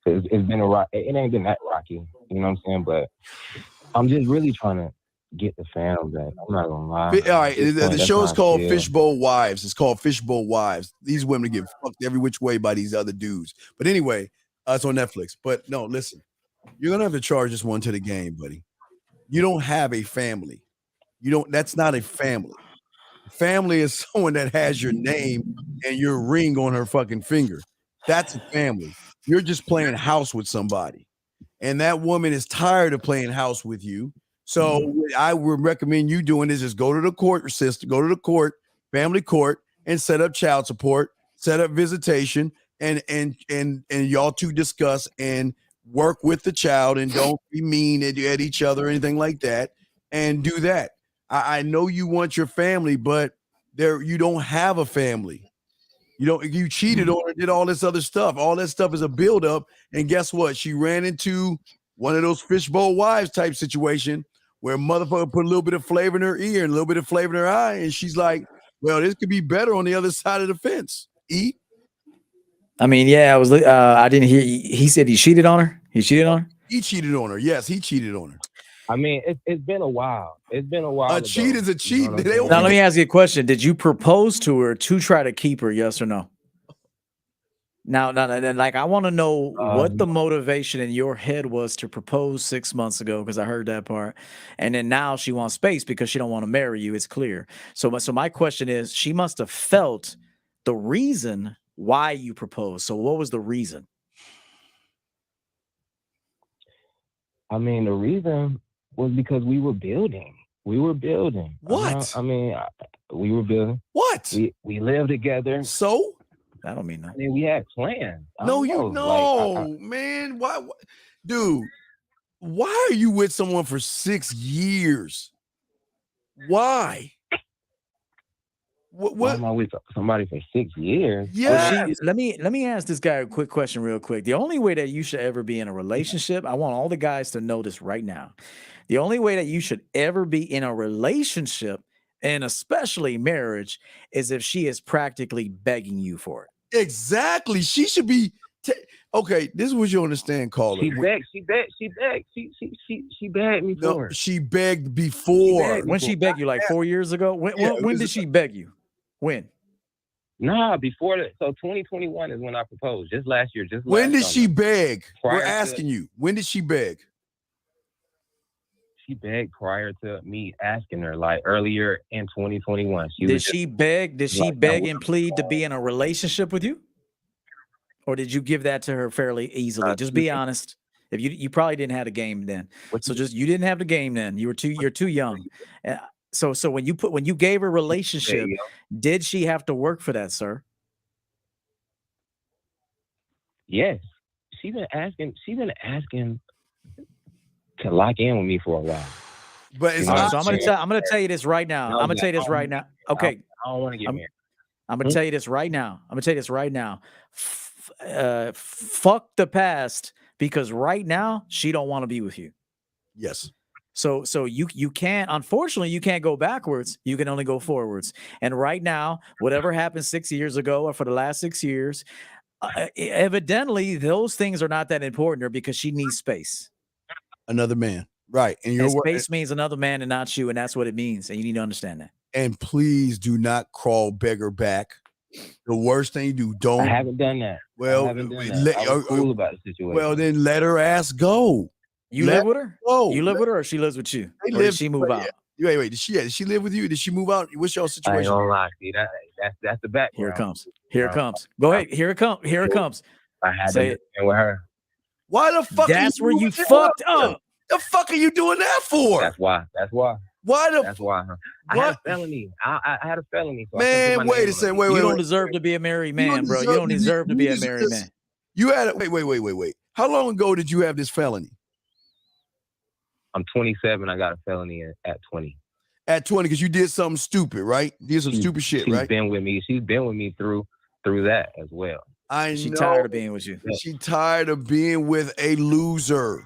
saying? It's been it ain't been that rocky. You know what I'm saying? But I'm just really trying to get the fam back. I'm not gonna lie.
All right, the show is called Fishbowl Wives. It's called Fishbowl Wives. These women get fucked every which way by these other dudes. But anyway, it's on Netflix. But no, listen, you're gonna have to charge this one to the game, buddy. You don't have a family. That's not a family. Family is someone that has your name and your ring on her fucking finger. That's a family. You're just playing house with somebody, and that woman is tired of playing house with you. So what I would recommend you doing is just go to the court system, go to the court, family court, and set up child support, set up visitation, and y'all two discuss and work with the child, and don't be mean at each other or anything like that, and do that. I know you want your family, but you don't have a family. You cheated on her, did all this other stuff. All that stuff is a buildup, and guess what? She ran into one of those Fishbowl Wives type situation where motherfucker put a little bit of flavor in her ear and a little bit of flavor in her eye, and she's like, well, this could be better on the other side of the fence.
I mean, yeah, I didn't hear. He said he cheated on her. He cheated on her?
He cheated on her. Yes, he cheated on her.
I mean, it's been a while. It's been a while.
A cheat is a cheat.
Now, let me ask you a question. Did you propose to her to try to keep her, yes or no? Now, like, I want to know what the motivation in your head was to propose 6 months ago, because I heard that part. And then now she wants space because she don't want to marry you. It's clear. So my question is, she must have felt the reason why you proposed. So what was the reason?
I mean, the reason was because we were building. We were building.
What?
I mean, we were building.
What?
We lived together.
So?
That don't mean
I
nothing.
mean, we had plans. I
No,
don't
you
know. Like,
no, man. Why, dude? Why are you with someone for 6 years? Why?
why
What?
am I with somebody for 6 years?
Yeah.
Well, let me ask this guy a quick question real quick. The only way that you should ever be in a relationship, I want all the guys to know this right now. The only way that you should ever be in a relationship, and especially marriage, is if she is practically begging you for it.
Exactly. She should be. Okay, this is what you understand, caller.
She begged me
No,
for it.
she begged before.
When she begged you, like 4 years ago? When did she beg you? When?
Nah, before that. So 2021 is when I proposed. Just last year.
When did
summer.
she beg?
Prior
We're
to-
asking you. When did she beg?
She begged prior to me asking her, like earlier in 2021.
Did she beg? Did she
like,
beg
no.
and plead to be in a relationship with you? Or did you give that to her fairly easily? Just be honest. If you probably didn't have the game then. So just you didn't have the game then. You're too young. So when you gave her a relationship, did she have to work for that, sir?
Yes. She's been asking to lock in with me for a while.
But it's
All right,
not.
so I'm gonna tell you this right now. I'm gonna tell you this right now. Okay.
I don't want to get married.
I'm gonna tell you this right now. Fuck the past, because right now she don't want to be with you.
Yes.
So you can't, unfortunately, you can't go backwards. You can only go forwards. And right now, whatever happened 6 years ago or for the last 6 years, evidently those things are not that important to her because she needs space.
Another man. Right. And
And space means another man and not you, and that's what it means. And you need to understand that.
And please do not crawl beggar back. The worst thing you do, don't.
I haven't done that.
Well,
I haven't done that. I was cool about the situation.
Well, then let her ass go.
You live with her?
Go.
You live with her, or she lives with you?
They
Or did
live-
she move out?
Wait. Did she live with you? Did she move out? What's your
I ain't
situation?
gonna lie, see that's the background.
Here it comes. Here it comes. Go ahead. Here it comes. Here it comes.
I had
Say
to
it.
be with her.
Why the fuck?
That's where you
doing that?
fucked up.
The fuck are you doing that for?
That's why.
Why the?
That's why. I had a felony. I had a felony. So I
Man,
couldn't put my
wait
name
a
on
second.
it.
Wait.
You don't deserve to be a married man, bro. You don't deserve to be a married man.
You had it. Wait. How long ago did you have this felony?
I'm 27. I got a felony at 20.
At 20, because you did something stupid, right? You did some stupid shit,
She's
right?
been with me. She's been with me through that as well.
I
She
know.
tired of being with you.
She tired of being with a loser.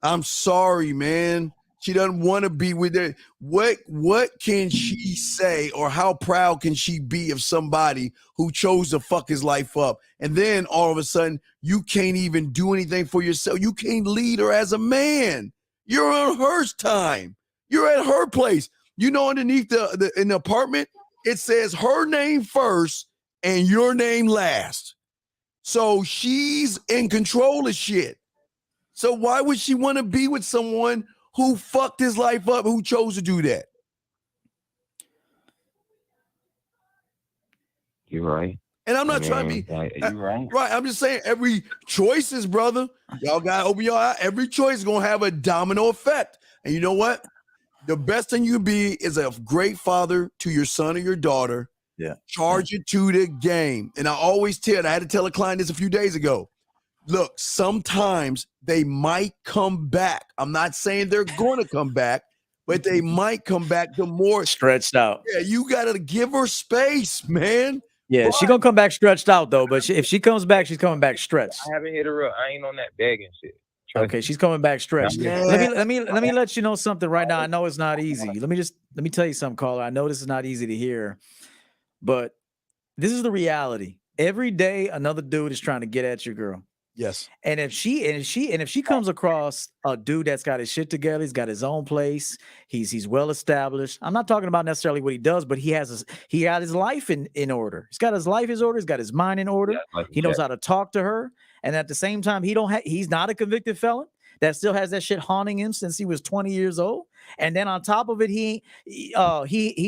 I'm sorry, man. She doesn't want to be with it. What can she say, or how proud can she be of somebody who chose to fuck his life up? And then all of a sudden, you can't even do anything for yourself. You can't lead her as a man. You're on her time. You're at her place. You know, underneath in the apartment, it says her name first and your name last. So she's in control of shit. So why would she want to be with someone who fucked his life up, who chose to do that?
You're right.
And I'm not trying to be
You're right.
right. I'm just saying every choice is, brother. Y'all gotta open your eye. Every choice is gonna have a domino effect. And you know what? The best thing you can be is a great father to your son or your daughter.
Yeah.
Charge it to the game. And I always I had to tell a client this a few days ago. Look, sometimes they might come back. I'm not saying they're going to come back, but they might come back the more
Stretched out.
Yeah, you got to give her space, man.
Yeah, she gonna come back stretched out though. But if she comes back, she's coming back stretched.
I haven't hit her up. I ain't on that begging shit.
Okay, she's coming back stretched.
Yeah.
Let me let you know something right now. I know it's not easy. Let me tell you something, caller. I know this is not easy to hear, but this is the reality. Every day, another dude is trying to get at your girl.
Yes.
And if she comes across a dude that's got his shit together, he's got his own place, he's well established. I'm not talking about necessarily what he does, but he got his life in order. He's got his life in order. He's got his mind in order. He knows how to talk to her, and at the same time, he's not a convicted felon that still has that shit haunting him since he was 20 years old. And then on top of it, he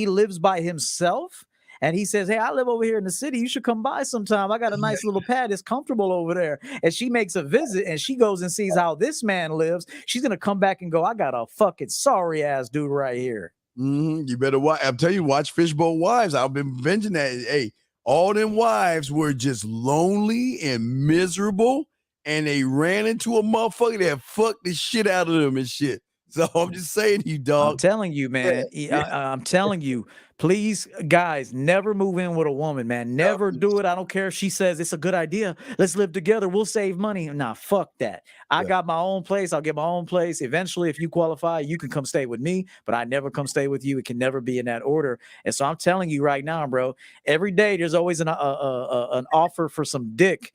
lives by himself. And he says, hey, I live over here in the city. You should come by sometime. I got a nice little pad. It's comfortable over there. And she makes a visit and she goes and sees how this man lives. She's going to come back and go, I got a fucking sorry ass dude right here.
You better watch. I'm telling you, watch Fishbowl Wives. I've been mentioning that. Hey, all them wives were just lonely and miserable, and they ran into a motherfucker that fucked the shit out of them and shit. So I'm just saying to you, dog.
I'm telling you, man. I'm telling you, please, guys, never move in with a woman, man. Never do it. I don't care if she says it's a good idea. Let's live together. We'll save money. Nah, fuck that. I got my own place. I'll get my own place. Eventually, if you qualify, you can come stay with me, but I never come stay with you. It can never be in that order. And so I'm telling you right now, bro, every day there's always an offer for some dick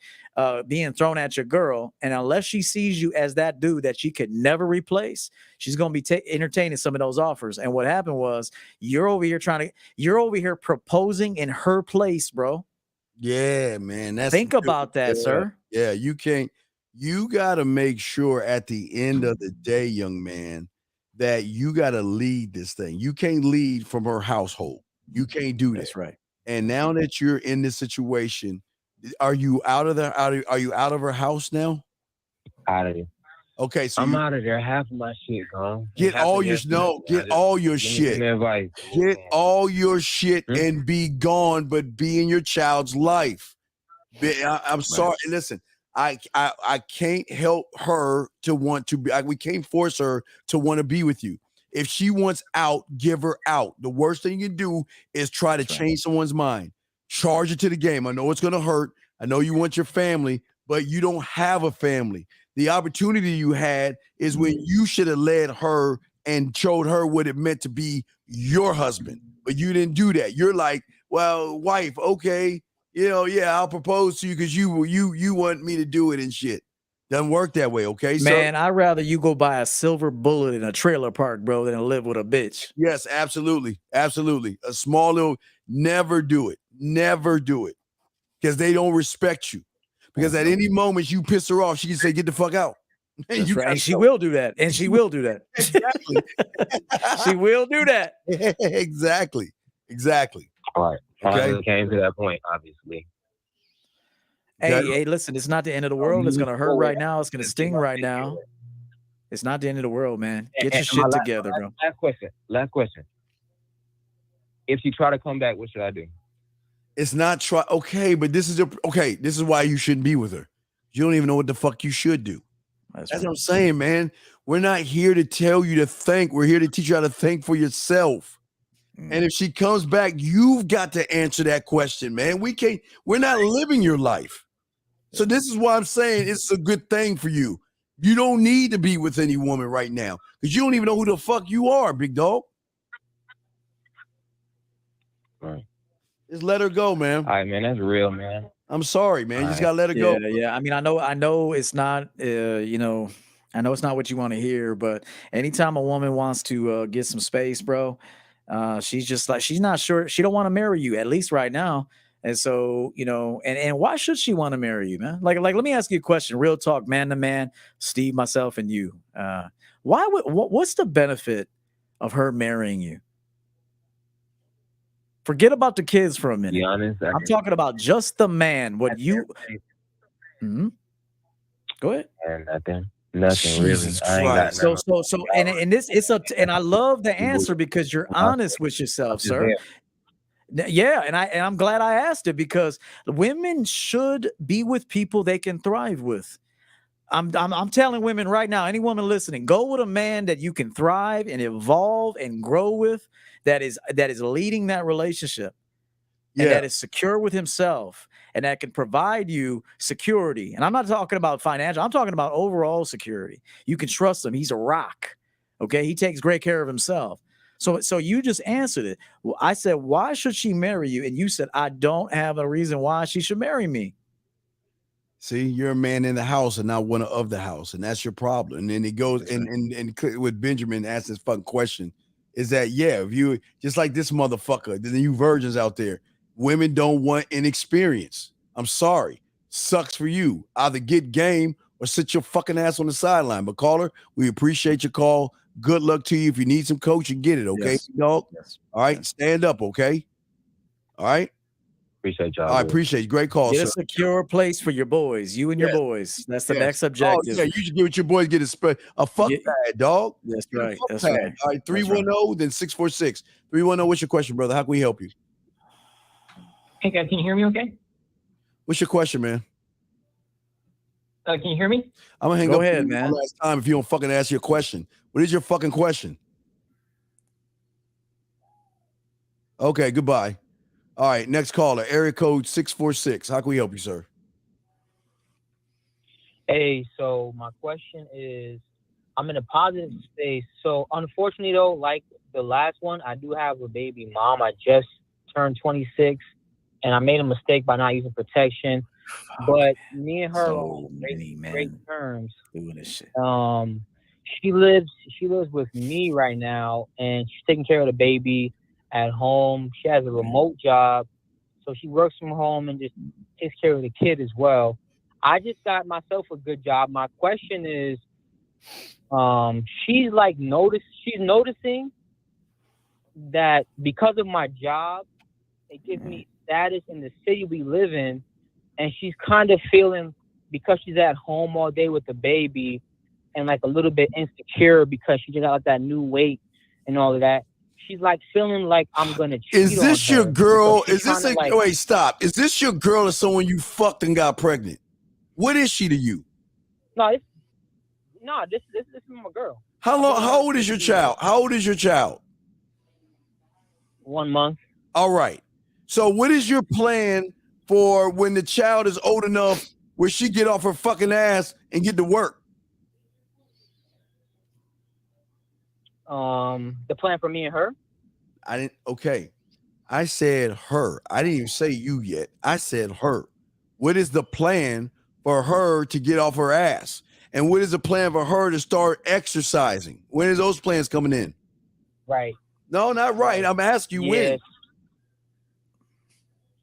being thrown at your girl, and unless she sees you as that dude that she could never replace, she's gonna be entertaining some of those offers. And what happened was you're over here proposing in her place, bro.
Yeah, man.
Think about that, sir.
Yeah, you can't. You got to make sure at the end of the day, young man, that you got to lead this thing. You can't lead from her household. You can't do that.
That's right.
And now that you're in this situation, are you out of are you out of her house now?
Out of it.
Okay, so
I'm out of there. Half of my shit gone.
Get all your shit. Get all your shit and be gone, but be in your child's life. I'm sorry. Listen, I can't help her to want to be. We can't force her to want to be with you. If she wants out, give her out. The worst thing you can do is try to change someone's mind. Charge it to the game. I know it's going to hurt. I know you want your family, but you don't have a family. The opportunity you had is when you should have led her and showed her what it meant to be your husband, but you didn't do that. You're like, well, wife, okay, I'll propose to you because you want me to do it and shit. Doesn't work that way, okay?
Man, I'd rather you go buy a silver bullet in a trailer park, bro, than live with a bitch.
Yes, absolutely. Absolutely. A small little, never do it. Never do it. Because they don't respect you. Because at any moment you piss her off, she can say, get the fuck out.
And she will do that. And she will do that.
Exactly.
She will do that.
Exactly.
All right. Okay. Came to that point, obviously.
Hey, listen, it's not the end of the world. It's going to hurt right now. It's going to sting right now. It's not the end of the world, man. Get your shit together, bro.
Last question. If you try to come back, what should I do?
It's not okay, but this is why you shouldn't be with her. You don't even know what the fuck you should do. That's what I'm saying, man. We're not here to tell you to think. We're here to teach you how to think for yourself. And if she comes back, you've got to answer that question, man. We're not living your life. So this is why I'm saying it's a good thing for you. You don't need to be with any woman right now because you don't even know who the fuck you are, big dog.
Right.
Just let her go, man.
All right, man. That's real, man.
I'm sorry, man. You just gotta let her go.
Yeah. I mean, I know it's not, I know it's not what you want to hear, but anytime a woman wants to get some space, bro, she's just like, she's not sure. She don't want to marry you, at least right now. And so, and why should she want to marry you, man? Like, let me ask you a question, real talk, man to man, Steve, myself, and you. What's the benefit of her marrying you? Forget about the kids for a minute.
Be honest,
I'm talking about just the man. What you? Go ahead.
And nothing really. I ain't got nothing.
So, and this and I love the answer because you're honest with yourself, sir. Yeah, and I'm glad I asked it because women should be with people they can thrive with. I'm telling women right now, any woman listening, go with a man that you can thrive and evolve and grow with, that is leading that relationship, and that is secure with himself, and that can provide you security. And I'm not talking about financial. I'm talking about overall security. You can trust him. He's a rock. Okay, he takes great care of himself. So you just answered it. Well, I said, why should she marry you? And you said, I don't have a reason why she should marry me.
See, you're a man in the house and not one of the house, and that's your problem. And then it goes and with Benjamin asked this fucking question, is that if you just like this motherfucker, the new virgins out there, women don't want inexperience. I'm sorry, sucks for you. Either get game or sit your fucking ass on the sideline. But caller, we appreciate your call. Good luck to you. If you need some coaching, get it, okay, dog?
Yes.
All right, stand up, okay? All right.
Appreciate y'all.
I appreciate you. Great call,
Get
sir.
a secure place for your boys, you and your boys. That's the next objective.
Oh, yeah, you should get with your boys, get a fuck pad, dog.
That's right. That's
pad.
right.
All right, 310, then 646. 310, what's your question, brother? How can we help you?
Hey guys, can you hear me okay?
What's your question, man?
Can you hear me?
I'm gonna hang
Go
up
ahead,
on you
man.
one last time if you don't fucking ask your question. What is your fucking question? Okay, goodbye. All right, next caller, area code 646. How can we help you, sir?
Hey, so my question is, I'm in a positive space. So unfortunately though, like the last one, I do have a baby mom. I just turned 26 and I made a mistake by not using protection. But me and her are on great terms.
Doing this shit.
She lives with me right now and she's taking care of the baby at home. She has a remote job. So she works from home and just takes care of the kid as well. I just got myself a good job. My question is, she's noticing that because of my job, it gives me status in the city we live in, and she's kind of feeling, because she's at home all day with the baby and like a little bit insecure because she just got like that new weight and all of that. She's like feeling like I'm gonna cheat
Is this
on
your
her.
girl?
So
Is this a
like,
wait, stop. Is this your girl or someone you fucked and got pregnant? What is she to you?
this is my girl.
How old is your child? How old is your child?
1 month.
All right. So what is your plan for when the child is old enough where she get off her fucking ass and get to work?
The plan for me and her?
Okay. I said her. I didn't even say you yet. I said her. What is the plan for her to get off her ass? And what is the plan for her to start exercising? When is those plans coming in?
Right.
No, not right. I'm asking you when.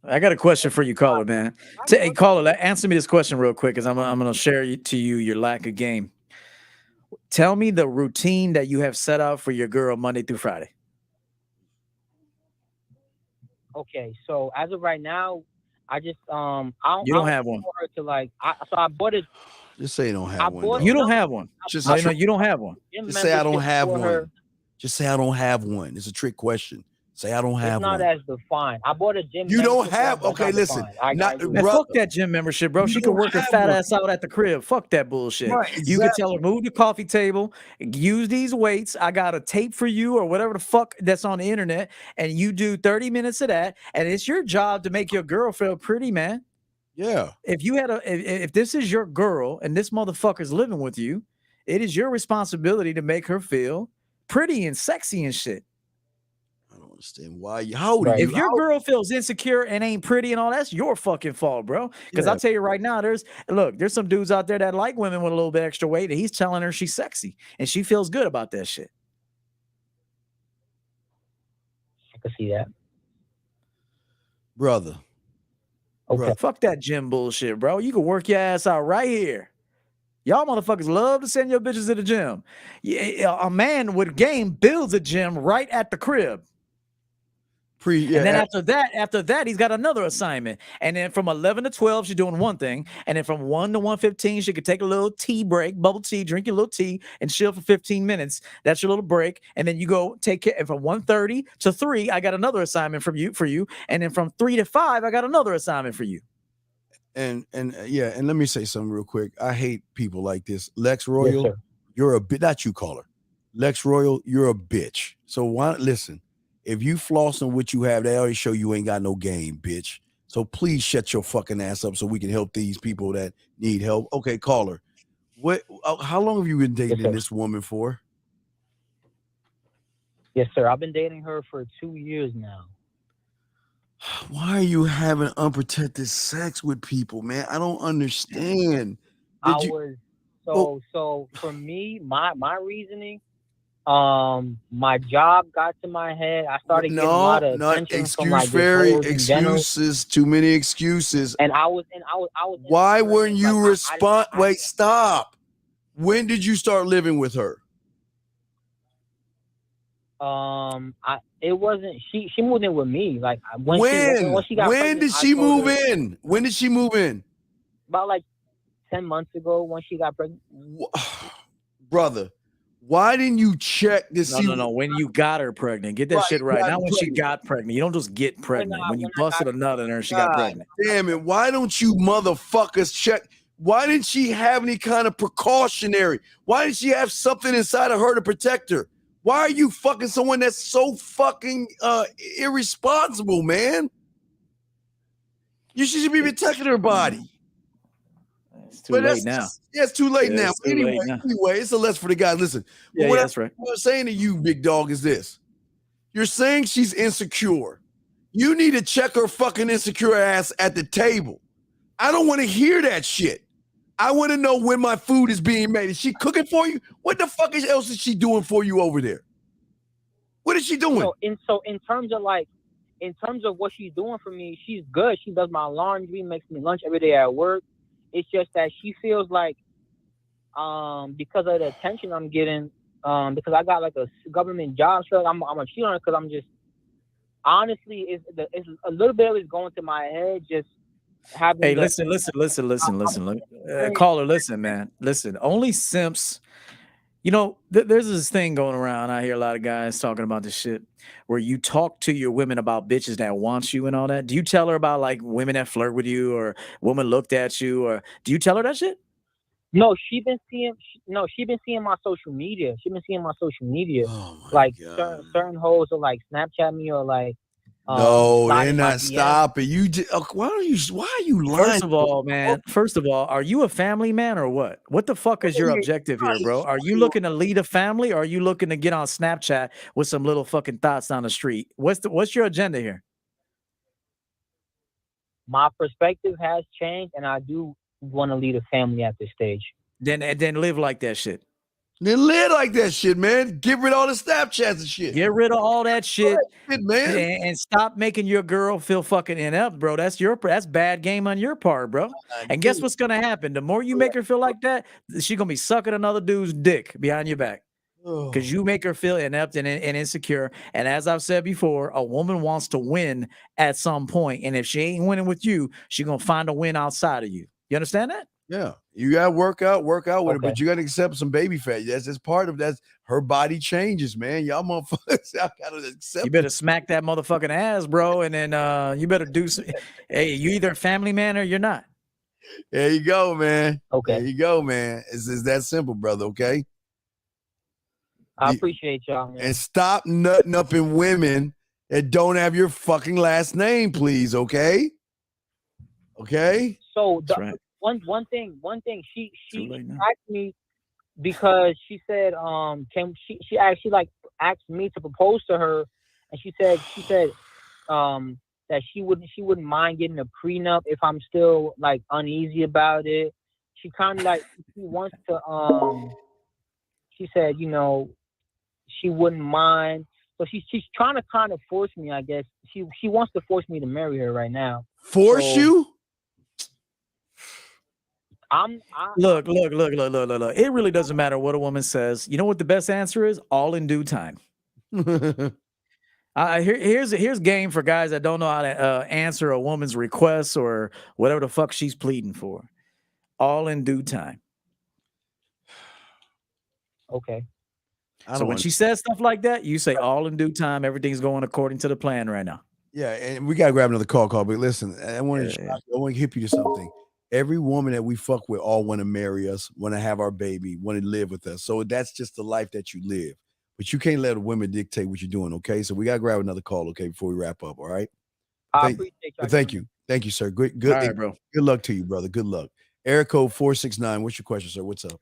I got a question for you, caller, man. Hey, caller, answer me this question real quick, because I'm going to share to you your lack of game. Tell me the routine that you have set up for your girl Monday through Friday.
Okay, so as of right now, I just
You don't have one.
want her to like. I bought it.
Just say you don't have one.
You don't have one.
Just
No, you don't have one.
Just say I don't have
for
one.
her.
Just say I don't have one. It's a trick question. Say I don't
It's
have
not
one.
as defined. I bought a gym.
You don't
membership,
have.
but it's
Okay,
not
listen.
defined.
Man, fuck that gym membership, bro. She can work her fat ass out at the crib. Fuck that bullshit.
Right,
You can
exactly.
tell her, move the coffee table, use these weights. I got a tape for you or whatever the fuck that's on the internet, and you do 30 minutes of that, and it's your job to make your girl feel pretty, man.
Yeah.
If you had if this is your girl and this motherfucker's living with you, it is your responsibility to make her feel pretty and sexy and shit.
Understand why you? How old are you?
If your girl feels insecure and ain't pretty and all, that's your fucking fault, bro. Because
Yeah.
I'll tell you right now, there's some dudes out there that like women with a little bit extra weight, and he's telling her she's sexy and she feels good about that shit.
I can see that,
brother.
Okay, fuck that gym bullshit, bro. You can work your ass out right here. Y'all motherfuckers love to send your bitches to the gym. Yeah, a man with game builds a gym right at the crib. And then after that, he's got another assignment. And then from 11 to 12, she's doing one thing. And then from 1 to 1:15, she could take a little tea break, bubble tea, drink your little tea, and chill for 15 minutes. That's your little break. And then you go take care. And from 1:30 to 3, I got another assignment for you. And then from 3 to 5, I got another assignment for you.
And let me say something real quick. I hate people like this. Lex Royal, you're a bitch. Not you, caller. Lex Royal, you're a bitch. So why listen? If you flossing what you have, they already show you ain't got no game, bitch. So please shut your fucking ass up so we can help these people that need help. Okay, caller. What? How long have you been dating this woman for?
Yes, sir. I've been dating her for 2 years now.
Why are you having unprotected sex with people, man? I don't understand.
So for me, my reasoning, my job got to my head. I started getting a lot of attention from like
excuses. Too many excuses.
And I was.
Why weren't you respond? Wait, stop. When did you start living with her?
It wasn't. She moved in with me. Like when she got
when
pregnant,
did she move in? When did she move in?
About like 10 months ago when she got pregnant.
Brother, Why didn't you check to see?
No. When you got her pregnant, get that shit right. Not when she got pregnant. You don't just get pregnant. When you busted a nut in her, she got pregnant.
Damn it! Why don't you motherfuckers check? Why didn't she have any kind of precautionary? Why didn't she have something inside of her to protect her? Why are you fucking someone that's so fucking irresponsible, man? You should be protecting her body.
It's too late now.
Yeah, it's too late now.
It's too
Anyway,
late now.
It's a lesson for the guys. Listen,
Yeah, that's right.
What I'm saying to you, big dog, is this. You're saying she's insecure. You need to check her fucking insecure ass at the table. I don't want to hear that shit. I want to know when my food is being made. Is she cooking for you? What the fuck else is she doing for you over there? What is she doing?
So in terms of what she's doing for me, she's good. She does my laundry, makes me lunch every day at work. It's just that she feels like, because of the attention I'm getting, because I got like a government job, so I'm a cheat on her because I'm just, honestly, it's a little bit of it's going to my head, just having.
Hey, listen. Caller, listen, man. Listen, only simps. You know, there's this thing going around. I hear a lot of guys talking about this shit where you talk to your women about bitches that want you and all that. Do you tell her about like women that flirt with you or women looked at you, or do you tell her that shit?
No, she been seeing my social media. Like certain hoes will like Snapchat me or like.
No, they're not stopping. You just, why are you lying?
First of all, are you a family man or what? What the fuck is your objective here, bro? Are you looking to lead a family, or are you looking to get on Snapchat with some little fucking thoughts down the street? What's your agenda here?
My perspective has changed, and I do want to lead a family at this stage.
Then live like that shit.
Then live like that shit, man. Get rid of all the Snapchats and shit.
Get rid of all that shit,
man.
And stop making your girl feel fucking inept, bro. That's bad game on your part, bro. And guess what's gonna happen? The more you make her feel like that, she's gonna be sucking another dude's dick behind your back. Because you make her feel inept and insecure. And as I've said before, a woman wants to win at some point. And if she ain't winning with you, she's gonna find a win outside of you. You understand that?
Yeah, you gotta work out with it, but you gotta accept some baby fat. That's part of that. Her body changes, man. Y'all motherfuckers, y'all gotta accept.
You better smack that motherfucking ass, bro, and then you better do. Hey, you either a family man or you're not.
There you go, man.
Okay,
there you go, man. It's that simple, brother. Okay.
I appreciate y'all, man.
And stop nutting up in women that don't have your fucking last name, please. Okay. Okay.
So one thing she asked me, because she said she actually like asked me to propose to her, and she said that she wouldn't mind getting a prenup if I'm still like uneasy about it. She kind of like she wants to she said, you know, she wouldn't mind. So she's trying to kind of force me, I guess. She wants to force me to marry her right now.
Force you?
Look. It really doesn't matter what a woman says. You know what the best answer is? All in due time. Here's game for guys that don't know how to answer a woman's requests or whatever the fuck she's pleading for. All in due time.
Okay.
So when she says stuff like that, you say all in due time. Everything's going according to the plan right now.
Yeah, and we gotta grab another call. But listen, I want to hip you to something. Every woman that we fuck with all want to marry us, want to have our baby, want to live with us. So that's just the life that you live. But you can't let a woman dictate what you're doing, okay? So we got to grab another call, okay, before we wrap up, all right?
I appreciate you.
Thank you. Thank you, sir. Good,
all right, bro.
Good luck to you, brother. Good luck. Area code 469. What's your question, sir? What's up?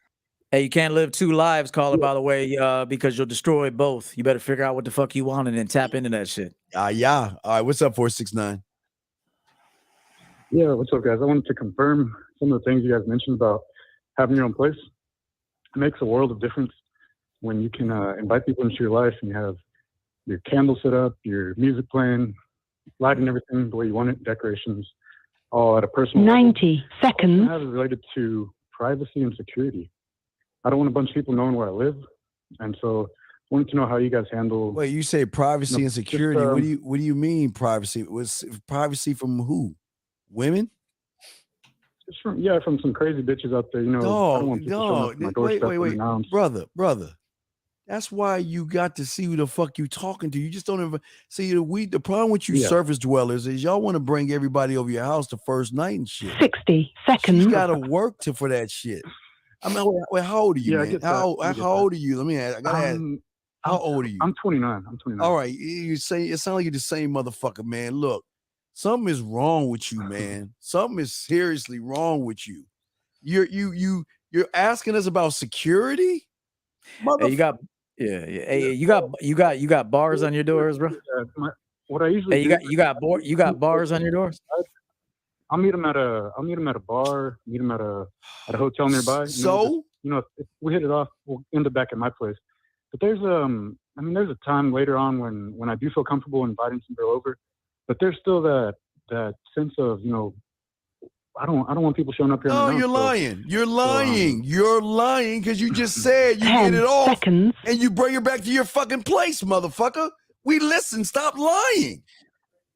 Hey, you can't live two lives, caller, by the way, because you'll destroy both. You better figure out what the fuck you want and then tap into that shit.
Yeah. All right, what's up, 469?
Yeah, what's up, guys? I wanted to confirm some of the things you guys mentioned about having your own place. It makes a world of difference when you can invite people into your life and you have your candle set up, your music playing, lighting everything the way you want it, decorations, all at a personal
90 seconds.
That is related to privacy and security. I don't want a bunch of people knowing where I live, and so I wanted to know how you guys handle.
Wait, you say privacy and security?
Just,
what do you mean privacy? Was privacy from who? Women?
From some crazy bitches out there, you know. I don't want people showing up at my doorstep
wait, brother. That's why you got to see who the fuck you talking to. You just don't ever see the problem with you
Yeah.
surface dwellers is y'all want to bring everybody over your house the first night and shit.
60 seconds.
You gotta work for that shit. I mean, how old are you,
Yeah, I
man?
get that.
How
I get
old are you? Let me ask. I gotta ask. How old are you?
I'm 29. I'm 29.
All right, you say it sounds like you're the same motherfucker, man. Look, something is wrong with you, man. Something is seriously wrong with you. You're asking us about security,
Hey, Hey, you got bars on your doors, bro.
What I usually
Hey, you got bars on your doors.
I'll meet him at a bar, meet him at a hotel nearby.
So
if we hit it off, we'll end up back at my place. But there's a time later on when I do feel comfortable inviting some girl over, but there's still that sense of I don't want people showing up here.
No, you're lying. You're lying. You're lying because you just said you get it off and you bring it back to your fucking place, motherfucker. We listen. Stop lying.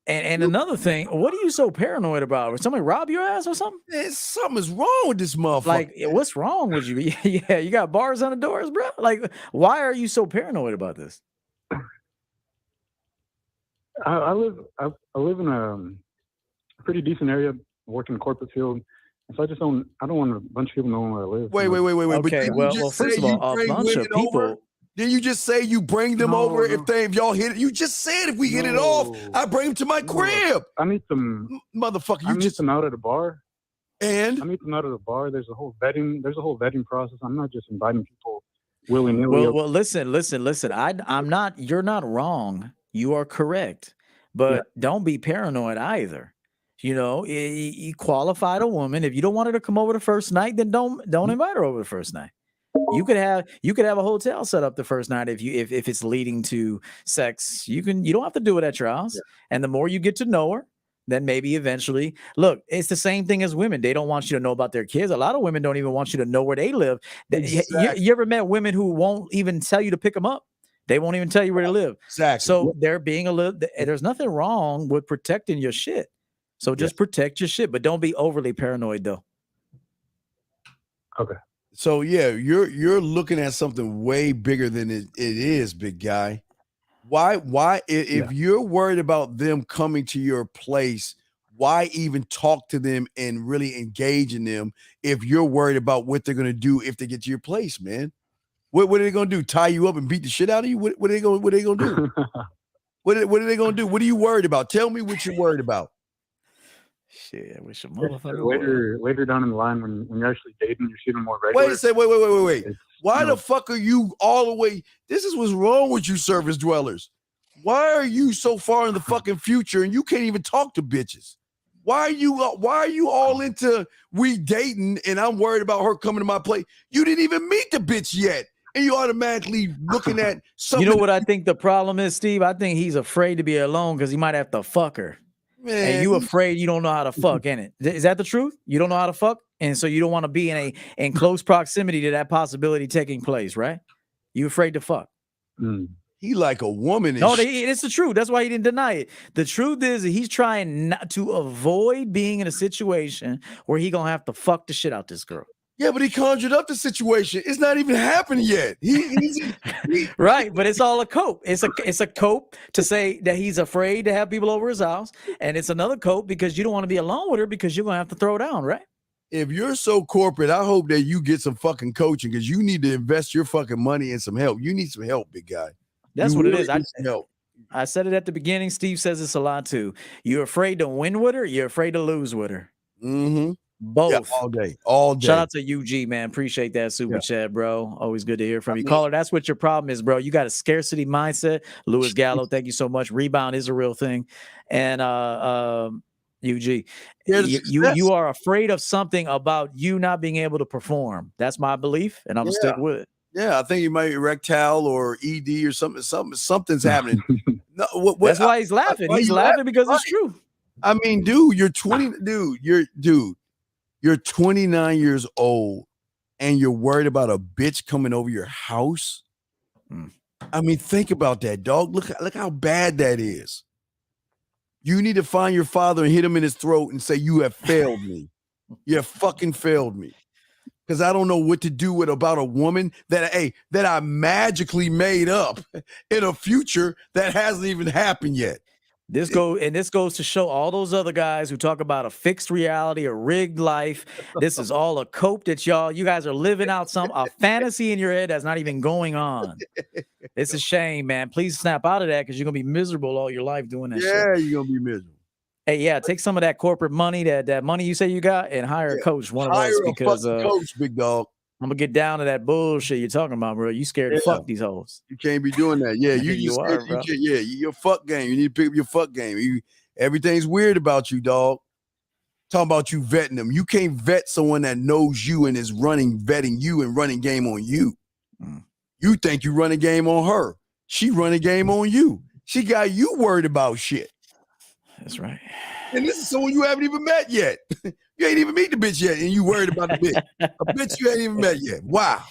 And another thing, what are you so paranoid about? Would somebody rob your ass or something?
Something is wrong with this motherfucker.
Like, what's wrong with you? Yeah, you got bars on the doors, bro. Like, why are you so paranoid about this?
I live in a pretty decent area. I work in the corporate field, and so I don't want a bunch of people knowing where I live.
Wait.
Okay, well, first of all, a bunch of people.
Did you just say you bring them over if y'all hit it? You just said if we hit it off, I bring them to my crib.
I meet them,
motherfucker.
I meet them out at a bar,
and
I meet them out at a bar. There's a whole vetting process. I'm not just inviting people willy nilly.
Well, listen. I'm not. You're not wrong. You are correct, but don't be paranoid either. You qualified a woman. If you don't want her to come over the first night, then don't invite her over the first night. You could have a hotel set up the first night if it's leading to sex. You don't have to do it at your house. And the more you get to know her, then maybe eventually. Look, it's the same thing as women. They don't want you to know about their kids. A lot of women don't even want you to know where they live.
Exactly.
You ever met women who won't even tell you to pick them up? They won't even tell you where to live.
Exactly.
So they're being there's nothing wrong with protecting your shit. So just protect your shit, but don't be overly paranoid though.
Okay.
So yeah, you're looking at something way bigger than it is, big guy. Why if you're worried about them coming to your place, why even talk to them and really engage in them if you're worried about what they're gonna do if they get to your place, man? What are they gonna do? Tie you up and beat the shit out of you? What are they gonna do? What are they gonna do? What are you worried about? Tell me what you're worried about.
Shit, I wish a motherfucker
later down in the line when you're actually dating, you're shooting more regular.
Wait. Why the fuck are you all the way? This is what's wrong with you surface dwellers. Why are you so far in the fucking future and you can't even talk to bitches? Why are you all into we dating and I'm worried about her coming to my place? You didn't even meet the bitch yet. And you automatically looking at something.
You know what I think the problem is, Steve? I think he's afraid to be alone because he might have to fuck her.
Man.
And you afraid you don't know how to fuck, ain't it? Is that the truth? You don't know how to fuck? And so you don't want to be in close proximity to that possibility taking place, right? You afraid to fuck.
He like a woman.
No, it's the truth. That's why he didn't deny it. The truth is that he's trying not to avoid being in a situation where he gonna have to fuck the shit out this girl.
Yeah, but he conjured up the situation. It's not even happening yet.
Right, but it's all a cope. It's a cope to say that he's afraid to have people over his house, and it's another cope because you don't want to be alone with her because you're gonna have to throw down, right?
If you're so corporate, I hope that you get some fucking coaching because you need to invest your fucking money in some help. You need some help, big guy.
That's
you
what
really
it is. I said it at the beginning. Steve says this a lot too. You're afraid to win with her. You're afraid to lose with her.
Mm-hmm.
Both.
Yeah, all day.
Shout out to UG, man. Appreciate that super chat, bro. Always good to hear from you. Caller, that's what your problem is, bro. You got a scarcity mindset. Louis Gallo, thank you so much. Rebound is a real thing. And UG, you are afraid of something about you not being able to perform. That's my belief, and I'm gonna stick with it.
Yeah, I think you might be erectile or ED or something. Something's happening. No,
that's why he's laughing. He's laughing because it's true.
I mean, dude, you're 20. You're 29 years old, and you're worried about a bitch coming over your house. I mean, think about that, dog. Look how bad that is. You need to find your father and hit him in his throat and say, "You have failed me. You have fucking failed me." because I don't know what to do with about a woman that I magically made up in a future that hasn't even happened yet.
This goes to show all those other guys who talk about a fixed reality, a rigged life. This is all a cope that you guys are living out a fantasy in your head that's not even going on. It's a shame, man. Please snap out of that because you're gonna be miserable all your life doing that shit.
Yeah, you're gonna be miserable.
Hey, yeah, take some of that corporate money, that money you say you got, and hire a coach, one of us, because
coach, big dog.
I'm gonna get down to that bullshit you're talking about, bro. You scared to fuck these hoes.
You can't be doing that. Yeah,
you are, bro.
Your fuck game. You need to pick up your fuck game. Everything's weird about you, dog. Talking about you vetting them. You can't vet someone that knows you and is vetting you and running game on you. You think you run a game on her. She run a game on you. She got you worried about shit.
That's right.
And this is someone you haven't even met yet. You ain't even meet the bitch yet, and you worried about the bitch. A bitch you ain't even met yet. Wow.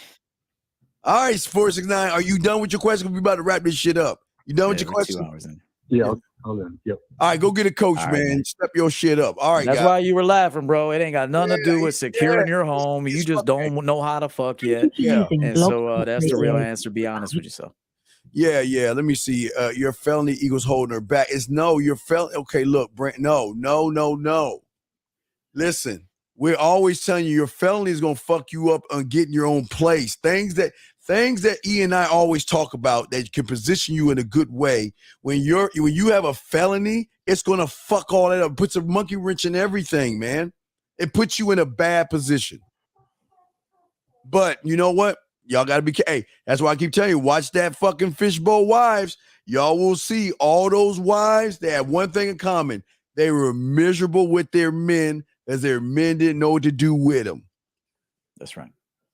All right, 469, are you done with your question? We're about to wrap this shit up. You done with your question?
2 hours in.
Yeah, I'll end. Yep.
All right, go get a coach, man. Step your shit up. All right,
That's
guys.
why you were laughing, bro. It ain't got nothing to do with securing your home. You just don't know how to fuck yet.
Yeah.
And so that's the real answer. Be honest with yourself.
Yeah. Let me see. Your felony equals holding her back. Your felony. Okay, look, Brent. No. Listen, we're always telling you your felony is gonna fuck you up on getting your own place. Things that E and I always talk about that can position you in a good way. When you have a felony, it's gonna fuck all that up. It puts a monkey wrench in everything, man. It puts you in a bad position. But you know what? Y'all gotta be. Hey, that's why I keep telling you, watch that fucking Fishbowl Wives. Y'all will see all those wives. They have one thing in common: they were miserable with their men, as their men didn't know what to do with them.
That's right.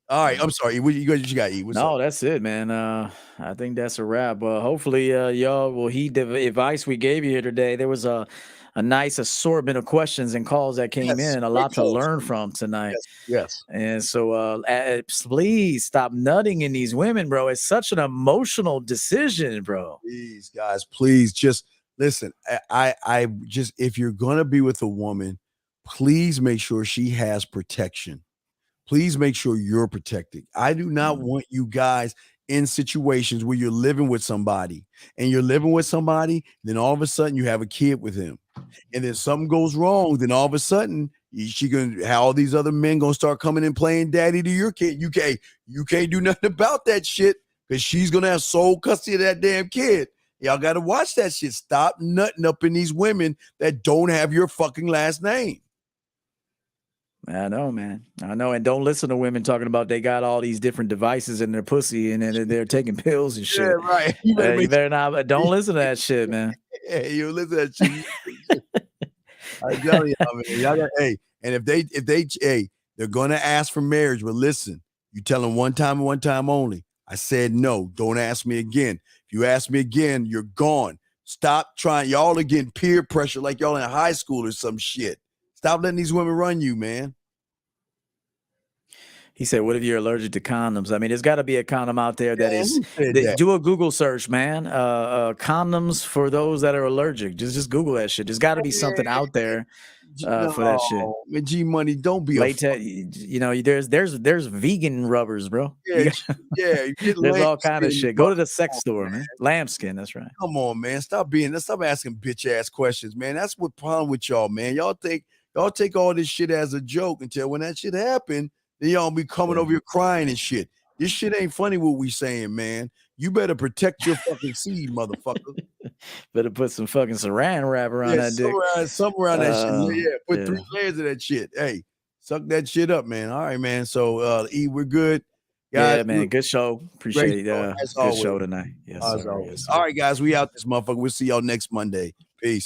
All right, I'm sorry. What you got, E? What's up?
That's it, man. I think that's a wrap. Hopefully, y'all will heed the advice we gave you here today. There was a nice assortment of questions and calls that came in. A lot to learn from tonight.
Yes.
And so, please stop nutting in these women, bro. It's such an emotional decision, bro.
Please, guys, please just listen. I just, if you're gonna be with a woman, please make sure she has protection. Please make sure you're protected. I do not want you guys in situations where you're living with somebody and then all of a sudden you have a kid with him. And then something goes wrong. Then all of a sudden all these other men gonna start coming and playing daddy to your kid. You can't do nothing about that shit because she's gonna have sole custody of that damn kid. Y'all gotta watch that shit. Stop nutting up in these women that don't have your fucking last name.
I know, man. I know. And don't listen to women talking about they got all these different devices in their pussy and they're taking pills and shit.
Yeah, right.
You better not. Don't listen to that shit, man.
Yeah, you listen to that shit. I tell you, man. Y'all got, and if they're gonna ask for marriage, but listen, you tell them one time and one time only. I said no. Don't ask me again. If you ask me again, you're gone. Stop trying. Y'all are getting peer pressure like y'all in high school or some shit. Stop letting these women run you, man.
He said, what if you're allergic to condoms? I mean, there's got to be a condom out there that do a Google search, man. Condoms for those that are allergic. Just Google that shit. There's got to be something out there for that shit.
G Money, don't be
latex. There's vegan rubbers, bro.
Yeah.
There's all kind of shit. Go to the sex store, man. Lambskin, that's right.
Come on, man. Stop asking bitch ass questions, man. That's what problem with y'all, man. Y'all take all this shit as a joke until when that shit happened. Then y'all be coming over here crying and shit. This shit ain't funny what we saying, man. You better protect your fucking seed, motherfucker.
Better put some fucking saran wrap around that dick.
Something around that shit. Yeah, put 3 layers of that shit. Hey, suck that shit up, man. All right, man. So, E, we're good.
Guys, yeah, man. Good show. Appreciate it. Good
always.
show tonight. Yes,
as always. All right, guys. We out this motherfucker. We'll see y'all next Monday. Peace.